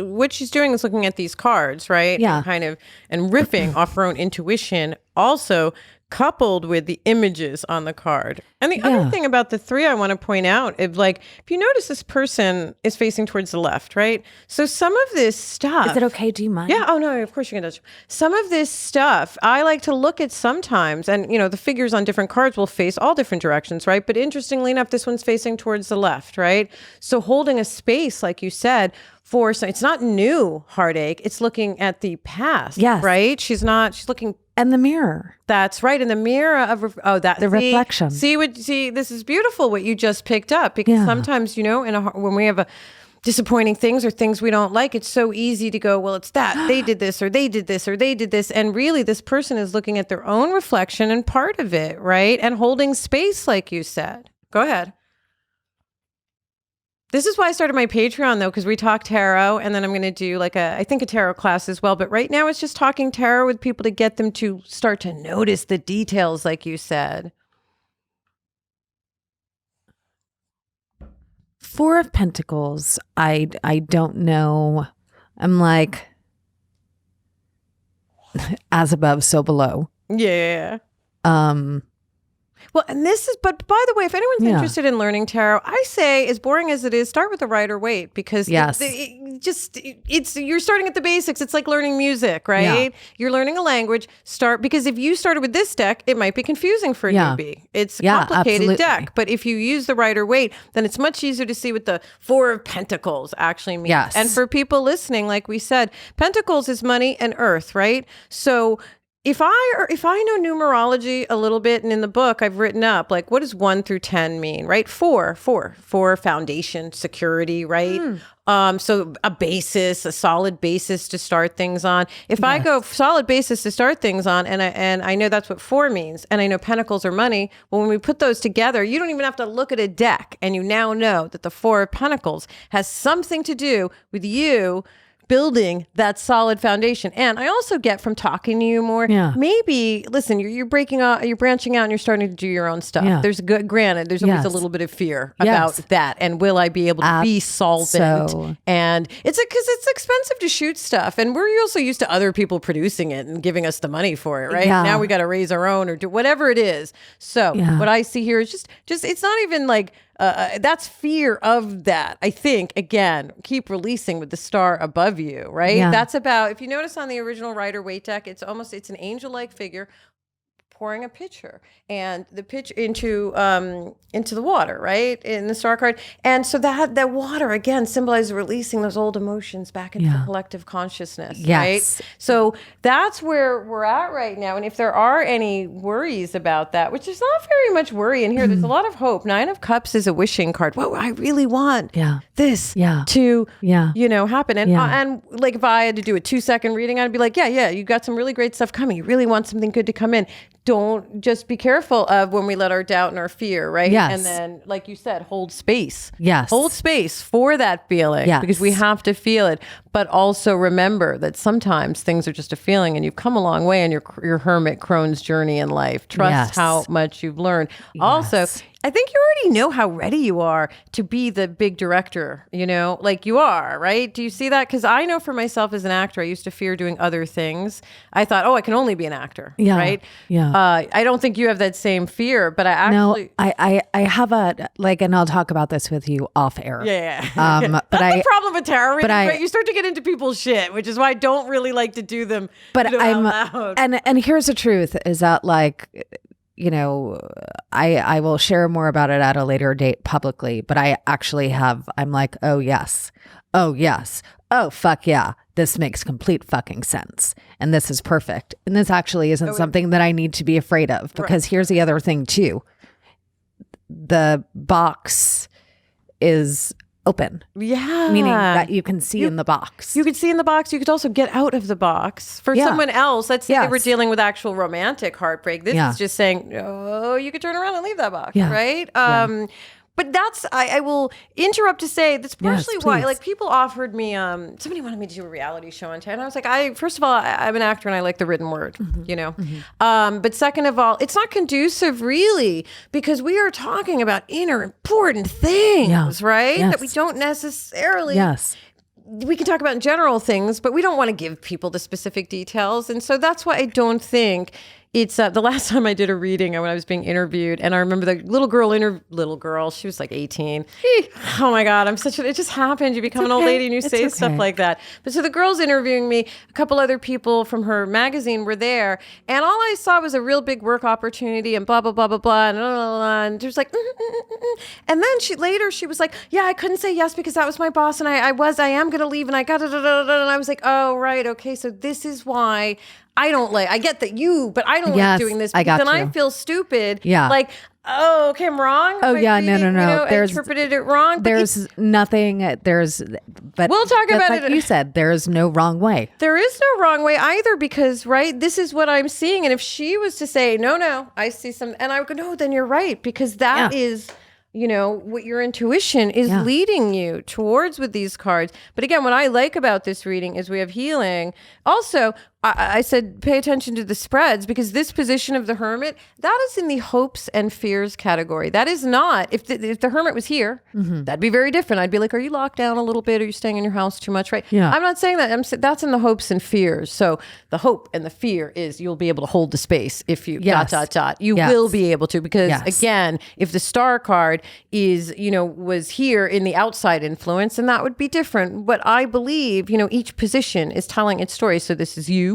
what she's doing is looking at these cards, right?
Yeah.
And riffing off her own intuition, also coupled with the images on the card. And the other thing about the three I want to point out is, like, if you notice, this person is facing towards the left, right? So some of this stuff.
Is it okay? Do you mind?
Yeah. Oh no, of course you can touch. Some of this stuff I like to look at sometimes, and the figures on different cards will face all different directions, right? But interestingly enough, this one's facing towards the left, right? So holding a space, like you said, it's not new heartache. It's looking at the past.
Yes.
Right? She's looking.
And the mirror.
That's right. In the mirror of the
reflection.
See, this is beautiful what you just picked up, because sometimes, when we have disappointing things or things we don't like, it's so easy to go, well, it's that they did this or they did this or they did this. And really this person is looking at their own reflection and part of it, right? And holding space, like you said. Go ahead. This is why I started my Patreon, though, because we talk tarot, and then I'm going to do I think a tarot class as well. But right now it's just talking tarot with people to get them to start to notice the details, like you said.
Four of Pentacles, I don't know. I'm like, as above, so below.
Yeah. Well, and but by the way, if anyone's interested in learning tarot, I say, as boring as it is, start with the Rider-Waite, because you're starting at the basics. It's like learning music, right? Yeah. You're learning a language. Because if you started with this deck, it might be confusing for a newbie. It's a complicated deck. But if you use the Rider-Waite, then it's much easier to see what the Four of Pentacles actually means.
Yes.
And for people listening, like we said, Pentacles is money and earth, right? So if I know numerology a little bit, and in the book I've written up, like, what does 1 through 10 mean, right? Four, foundation, security, right? So a solid basis to start things on. If I go solid basis to start things on, and I know that's what 4 means, and I know pentacles are money, well, when we put those together, you don't even have to look at a deck, and you now know that the 4 of Pentacles has something to do with you building that solid foundation. And I also get from talking to you more, maybe, listen, you're breaking out, you're branching out, and you're starting to do your own stuff. Yeah. There's always a little bit of fear about that. And will I be able to be solvent? And because it's expensive to shoot stuff. And we're also used to other people producing it and giving us the money for it, right? Yeah. Now we got to raise our own or do whatever it is. So what I see here is just it's not even like, that's fear of that. I think, again, keep releasing with the star above you, right? Yeah. That's about, if you notice on the original Rider-Waite deck, it's an angel-like figure pouring a pitcher, and the pitch into the water, right, in the star card. And so that water, again, symbolizes releasing those old emotions back into the collective consciousness, right? So that's where we're at right now. And if there are any worries about that, which there's not very much worry in here, there's a lot of hope. 9 of Cups is a wishing card. Whoa, I really want this to happen. And like, if I had to do a 2-second reading, I'd be like, you got some really great stuff coming. You really want something good to come in. Don't just be careful of when we let our doubt and our fear, right? Yes. And then, like you said, hold space. Yes. Hold space for that feeling, because we have to feel it. But also remember that sometimes things are just a feeling, and you've come a long way in your hermit crone's journey in life. Trust how much you've learned. Yes. Also, I think you already know how ready you are to be the big director, like you are, right? Do you see that? Because I know for myself as an actor, I used to fear doing other things. I thought, I can only be an actor, right? Yeah. I don't think you have that same fear, but I actually...
No, I have and I'll talk about this with you off air.
Yeah. But that's the problem with tarot readings, right? You start to get into people's shit, which is why I don't really like to do them out loud.
And here's the truth, is that, like... I will share more about it at a later date publicly, but I'm like, oh yes, oh fuck yeah, this makes complete fucking sense, and this is perfect, and this actually isn't something that I need to be afraid of, because here's the other thing too, the box is open. Yeah. Meaning that you can see in the box.
You could see in the box. You could also get out of the box. For someone else, let's say they were dealing with actual romantic heartbreak. This is just saying, you could turn around and leave that box, right? But I will interrupt to say that's partially why, like, people offered me, somebody wanted me to do a reality show on 10. And I was like, first of all, I'm an actor and I like the written word, but second of all, it's not conducive really, because we are talking about important things, right? That we don't necessarily... We can talk about general things, but we don't want to give people the specific details. And so that's why I don't think it's the last time I did a reading when I was being interviewed, and I remember the little girl, she was like 18. Oh my God, it just happened. You become an old lady and you say stuff like that. But so the girl's interviewing me, a couple other people from her magazine were there, and all I saw was a real big work opportunity and blah, blah, blah, blah, blah, and blah, blah, blah, and there's like, and then she was like, I couldn't say yes because that was my boss, and I am going to leave, and I got, and I was like, oh, right, okay, so this is why I get that but I don't like doing this, because then I feel stupid. Yeah. Like, oh, okay, I'm wrong.
Oh, yeah, no.
I interpreted it wrong.
There's nothing, but
we'll talk about it.
Like you said, there's no wrong way.
There is no wrong way either, because, right, this is what I'm seeing. And if she was to say, no, I see some, and I would go, no, then you're right, because that is... what your intuition is leading you towards with these cards. But again, what I like about this reading is we have healing. Also, I said, pay attention to the spreads, because this position of the hermit, that is in the hopes and fears category. That is not, if the hermit was here, that'd be very different. I'd be like, are you locked down a little bit? Are you staying in your house too much? Right?
Yeah.
I'm not saying that. That's in the hopes and fears. So the hope and the fear is you'll be able to hold the space if you ... You will be able to, because again, if the star card is, was here in the outside influence, then that would be different. But I believe, each position is telling its story. So this is you.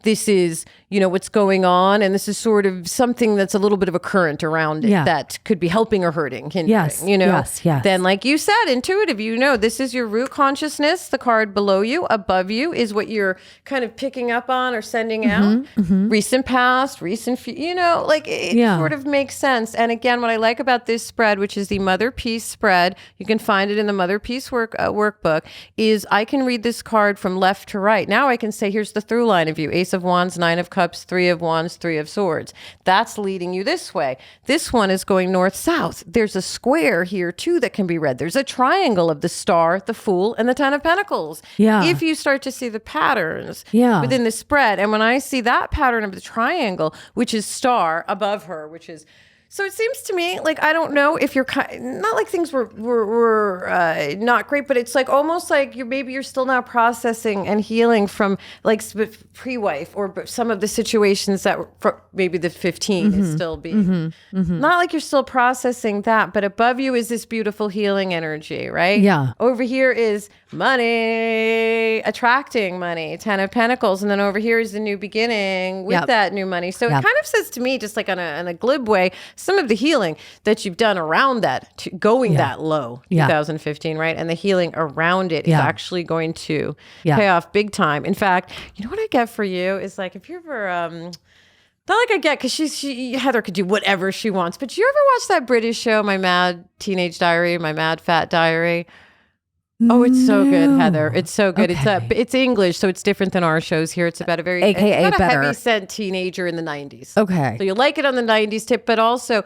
This is, what's going on. And this is sort of something that's a little bit of a current around it that could be helping or hurting.
Yes.
Then, like you said, intuitive, this is your root consciousness. The card below you, above you is what you're kind of picking up on or sending out. Recent past, recent, it sort of makes sense. And again, what I like about this spread, which is the Mother Peace spread, you can find it in the Mother Peace workbook, is I can read this card from left to right. Now I can say, here's the through line of you. Ace of Wands, Nine of Cups, Three of Wands, Three of Swords. That's leading you this way. This one is going north-south. There's a square here too that can be read. There's a triangle of the Star, the Fool, and the Ten of Pentacles.
Yeah.
If you start to see the patterns within the spread. And when I see that pattern of the triangle, which is Star above her, which is... So it seems to me like, I don't know if you're not like things were not great, but it's like almost like you're still now processing and healing from like pre-wife or some of the situations that maybe the 15 is still being not like you're still processing that, but above you is this beautiful healing energy, right?
Yeah.
Over here is money, attracting money, 10 of Pentacles, and then over here is the new beginning with that new money. So it kind of says to me, just like on a glib way, some of the healing that you've done around that, going that low, 2015, right? And the healing around it is actually going to pay off big time. In fact, you know what I get for you is like, if you're ever, not like I get, because Heather could do whatever she wants, but you ever watch that British show, My Mad Teenage Diary, My Mad Fat Diary? Oh, it's so good, Heather. It's so good.
Okay.
It's English, so it's different than our shows here. It's about a very
AKA
it's about
better.
a heavy-set teenager in the 90s.
Okay.
So you like it on the 90s tip, but also,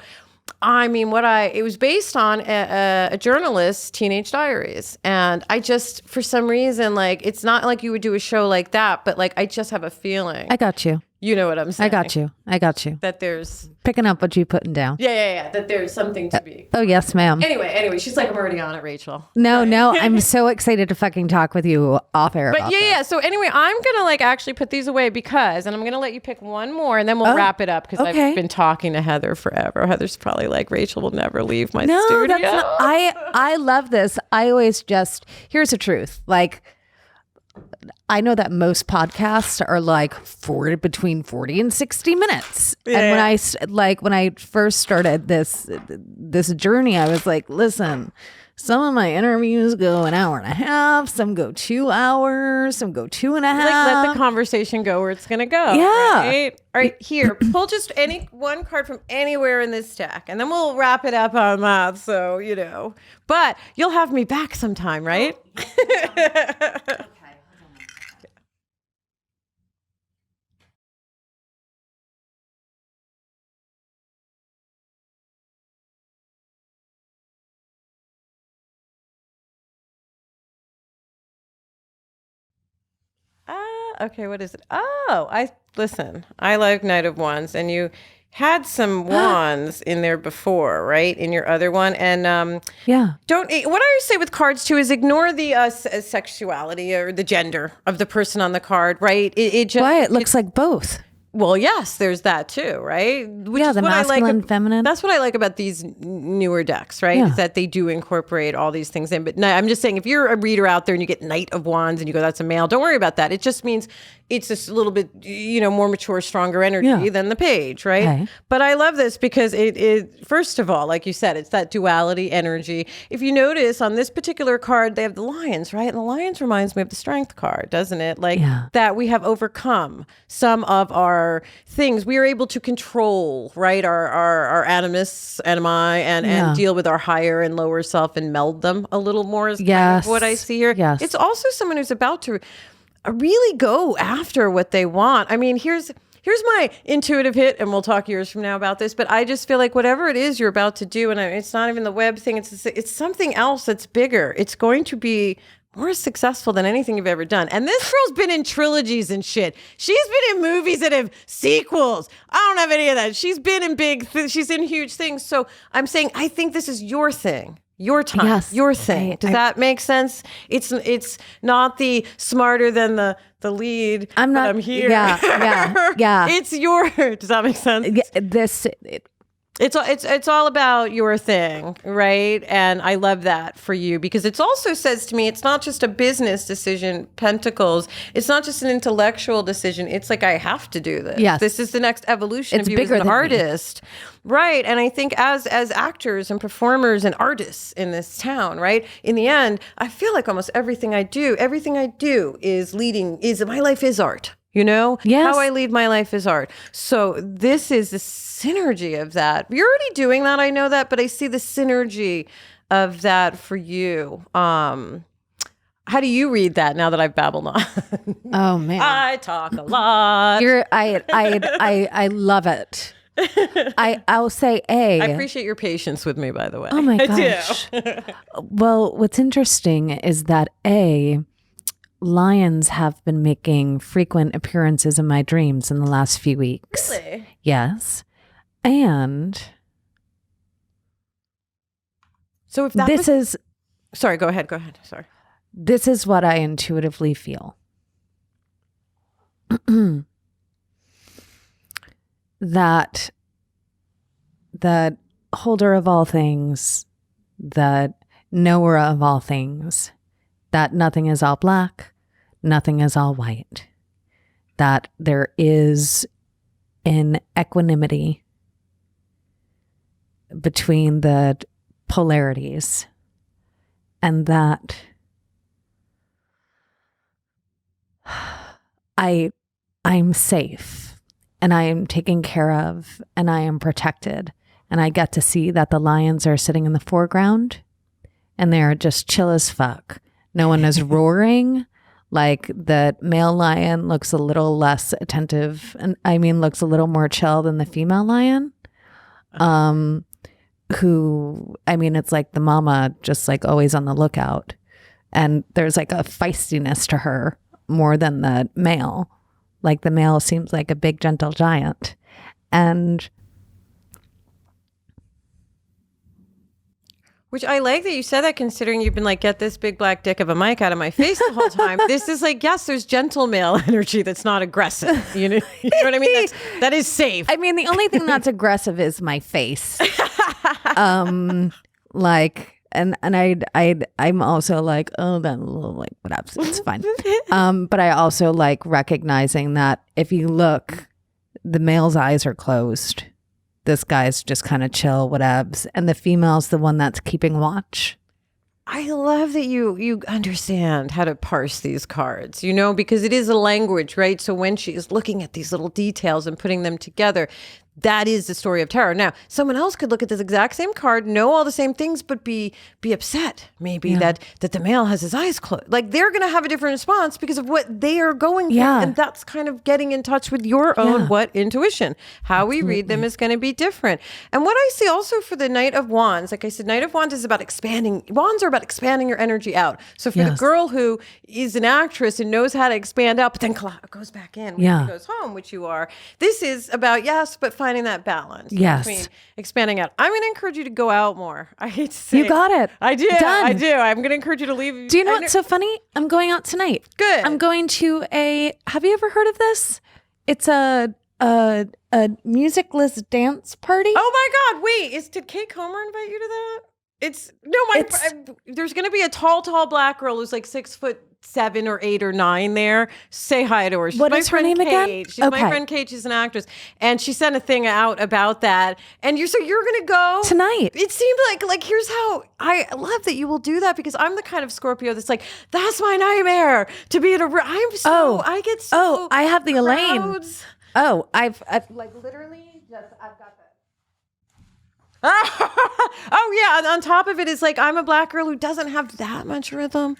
I mean, it was based on a journalist's teenage diaries. And I just, for some reason, like, it's not like you would do a show like that, but like, I just have a feeling.
I got you.
You know what I'm saying?
I got you.
That there's...
Picking up what you putting down.
Yeah. That there's something to be.
Oh, yes, ma'am.
Anyway, she's like, I'm already on it, Rachel.
No, I'm so excited to fucking talk with you off air.
But so anyway, I'm going to like actually put these away and I'm going to let you pick one more and then we'll wrap it up because I've been talking to Heather forever. Heather's probably like, Rachel will never leave my studio.
That's not, I love this. I always here's the truth. Like, I know that most podcasts are like between 40 and 60 minutes. Yeah. And when I first started this journey, I was like, listen, some of my interviews go an hour and a half, some go 2 hours, some go 2.5.
Like, let the conversation go where it's going to go.
Yeah.
Right? All right, here, pull just any one card from anywhere in this stack, and then we'll wrap it up on that. So, but you'll have me back sometime, right? Okay, what is it? Oh, I like Knight of Wands, and you had some wands in there before, right? In your other one, and what I always say with cards too is ignore the sexuality or the gender of the person on the card, right? It
looks like both.
Well, yes, there's that too, right?
The masculine, feminine.
That's what I like about these newer decks, right? Is that they do incorporate all these things in. But I'm just saying, if you're a reader out there and you get Knight of Wands and you go, that's a male, don't worry about that. It just means it's a little bit, more mature, stronger energy than the page, right? Okay. But I love this because it, first of all, like you said, it's that duality energy. If you notice on this particular card, they have the lions, right? And the lions reminds me of the strength card, doesn't it? Like that we have overcome some of our things. We are able to control, right? Our animi, and deal with our higher and lower self and meld them a little more is kind of what I see here.
Yes.
It's also someone who's about to really go after what they want. I mean, here's my intuitive hit, and we'll talk years from now about this, but I just feel like whatever it is you're about to do, and it's not even the web thing, it's something else that's bigger. It's going to be more successful than anything you've ever done. And this girl's been in trilogies and shit. She's been in movies that have sequels. I don't have any of that. She's been in she's in huge things. So I'm saying, I think this is your thing. Your time,
Yes.
your thing. Does that make sense? It's not the smarter than the lead. I'm here.
Yeah.
It's your. Does that make sense? It's all about your thing, right? And I love that for you because it also says to me, it's not just a business decision, Pentacles. It's not just an intellectual decision. It's like, I have to do this.
Yes.
This is the next evolution
It's
of you as
bigger
an
than me.
artist. Right. And I think as actors and performers and artists in this town, right? In the end, I feel like almost everything I do is my life is art. You know,
Yes.
how I lead my life is art. So this is the synergy of that. You're already doing that. I know that, but I see the synergy of that for you. How do you read that now that I've babbled on?
Oh man,
I talk a lot.
I love it. I'll say
I appreciate your patience with me, by the way.
Oh my
I
gosh.
do.
Well, what's interesting is that lions have been making frequent appearances in my dreams in the last few weeks.
Really?
Yes. And
So if that
this is
Sorry, go ahead. Sorry.
this is what I intuitively feel. that holder of all things, that knower of all things, that nothing is all black, nothing is all white, that there is an equanimity between the polarities, and that I'm safe and I am taken care of and I am protected, and I get to see that the lions are sitting in the foreground and they're just chill as fuck. No one is roaring. Like the male lion looks a little less attentive and looks a little more chill than the female lion. It's like the mama just like always on the lookout, and there's like a feistiness to her more than the male. Like the male seems like a big gentle giant. And
which I like that you said that, considering you've been like, get this big black dick of a mic out of my face the whole time. This is like, yes, there's gentle male energy that's not aggressive. You know what I mean? That is safe.
I mean, the only thing that's aggressive is my face. I'm also like, oh, that little like whatever, it's fine. But I also like recognizing that if you look, the male's eyes are closed. This guy's just kind of chill, whatevs, and the female's the one that's keeping watch.
I love that you understand how to parse these cards, you know, because it is a language, right? So when she is looking at these little details and putting them together, that is the story of tarot. Now, someone else could look at this exact same card, know all the same things, but be upset maybe that the male has his eyes closed. Like they're going to have a different response because of what they are going through.
Yeah.
And that's kind of getting in touch with your own intuition. How we read them is going to be different. And what I see also for the Knight of Wands, like I said, Knight of Wands is about expanding. Wands are about expanding your energy out. So for the girl who is an actress and knows how to expand out, but then goes back in when she goes home, which you are, this is about, but finding that balance between expanding out. I'm going to encourage you to go out more. I hate to say
You got it.
I do.
Done.
I do. I'm going to encourage you to leave.
Do you know what's so funny? I'm going out tonight.
Good.
I'm going to have you ever heard of this? It's a musicless dance party.
Oh my God. Wait, did Kate Comer invite you to that? There's going to be a tall black girl who's like 6'7" or 8 or 9 there. Say hi to her. She's
What
my
is her
friend
name
Kate.
again?
She's my friend Kate. She's an actress. And she sent a thing out about that. And you're going to go
Tonight.
It seemed like here's how I love that you will do that, because I'm the kind of Scorpio that's like, that's my nightmare to be in a I get so
I have the Elaine.
crowds.
Oh, I've like literally just I've got that.
Oh yeah, on top of it is like, I'm a black girl who doesn't have that much rhythm.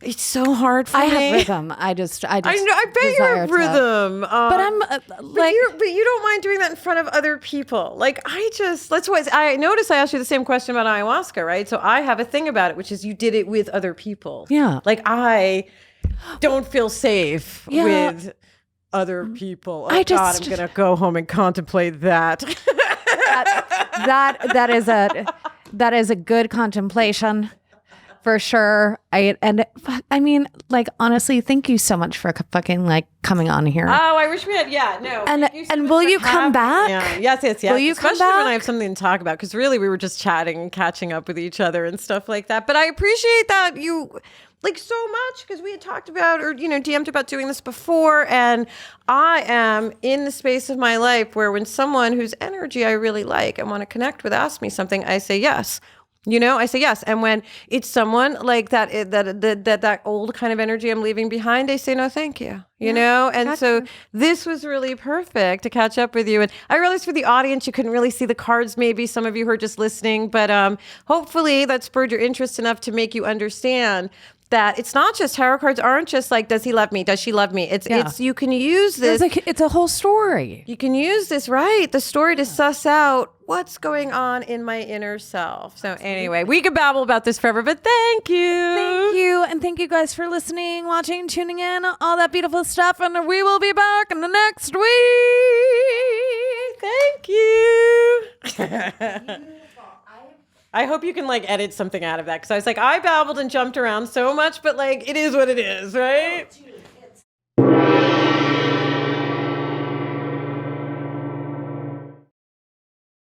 It's so hard for
I
me.
have rhythm. I know. I bet you
have
have
rhythm.
But I'm like,
but you don't mind doing that in front of other people. Like that's why I noticed I asked you the same question about ayahuasca, right? So I have a thing about it, which is you did it with other people.
Yeah.
Like I don't feel safe with other people. Oh God, I'm gonna go home and contemplate that.
that is a good contemplation. For sure. I mean, like, honestly, thank you so much for fucking like coming on here.
Oh, I wish we had. Yeah, no.
And will you come back?
Yeah. Yes.
Will you come
Especially when
back?
I have something to talk about, because really we were just chatting and catching up with each other and stuff like that. But I appreciate that you like so much, because we had talked about or DM'd about doing this before, and I am in the space of my life where when someone whose energy I really like and want to connect with asks me something, I say yes. I say yes. And when it's someone like that old kind of energy I'm leaving behind, I say no, thank you. And so this was really perfect to catch up with you. And I realized for the audience, you couldn't really see the cards, maybe some of you who are just listening, but hopefully that spurred your interest enough to make you understand that it's not just tarot cards aren't just like, does he love me? Does she love me? It's you can use this.
It's a whole story.
You can use this, right? The story to suss out what's going on in my inner self. So anyway, we could babble about this forever, but thank you.
Thank you. And thank you guys for listening, watching, tuning in, all that beautiful stuff. And we will be back in the next week.
Thank you. I hope you can like edit something out of that, because I was like, I babbled and jumped around so much, but like it is what it is, right?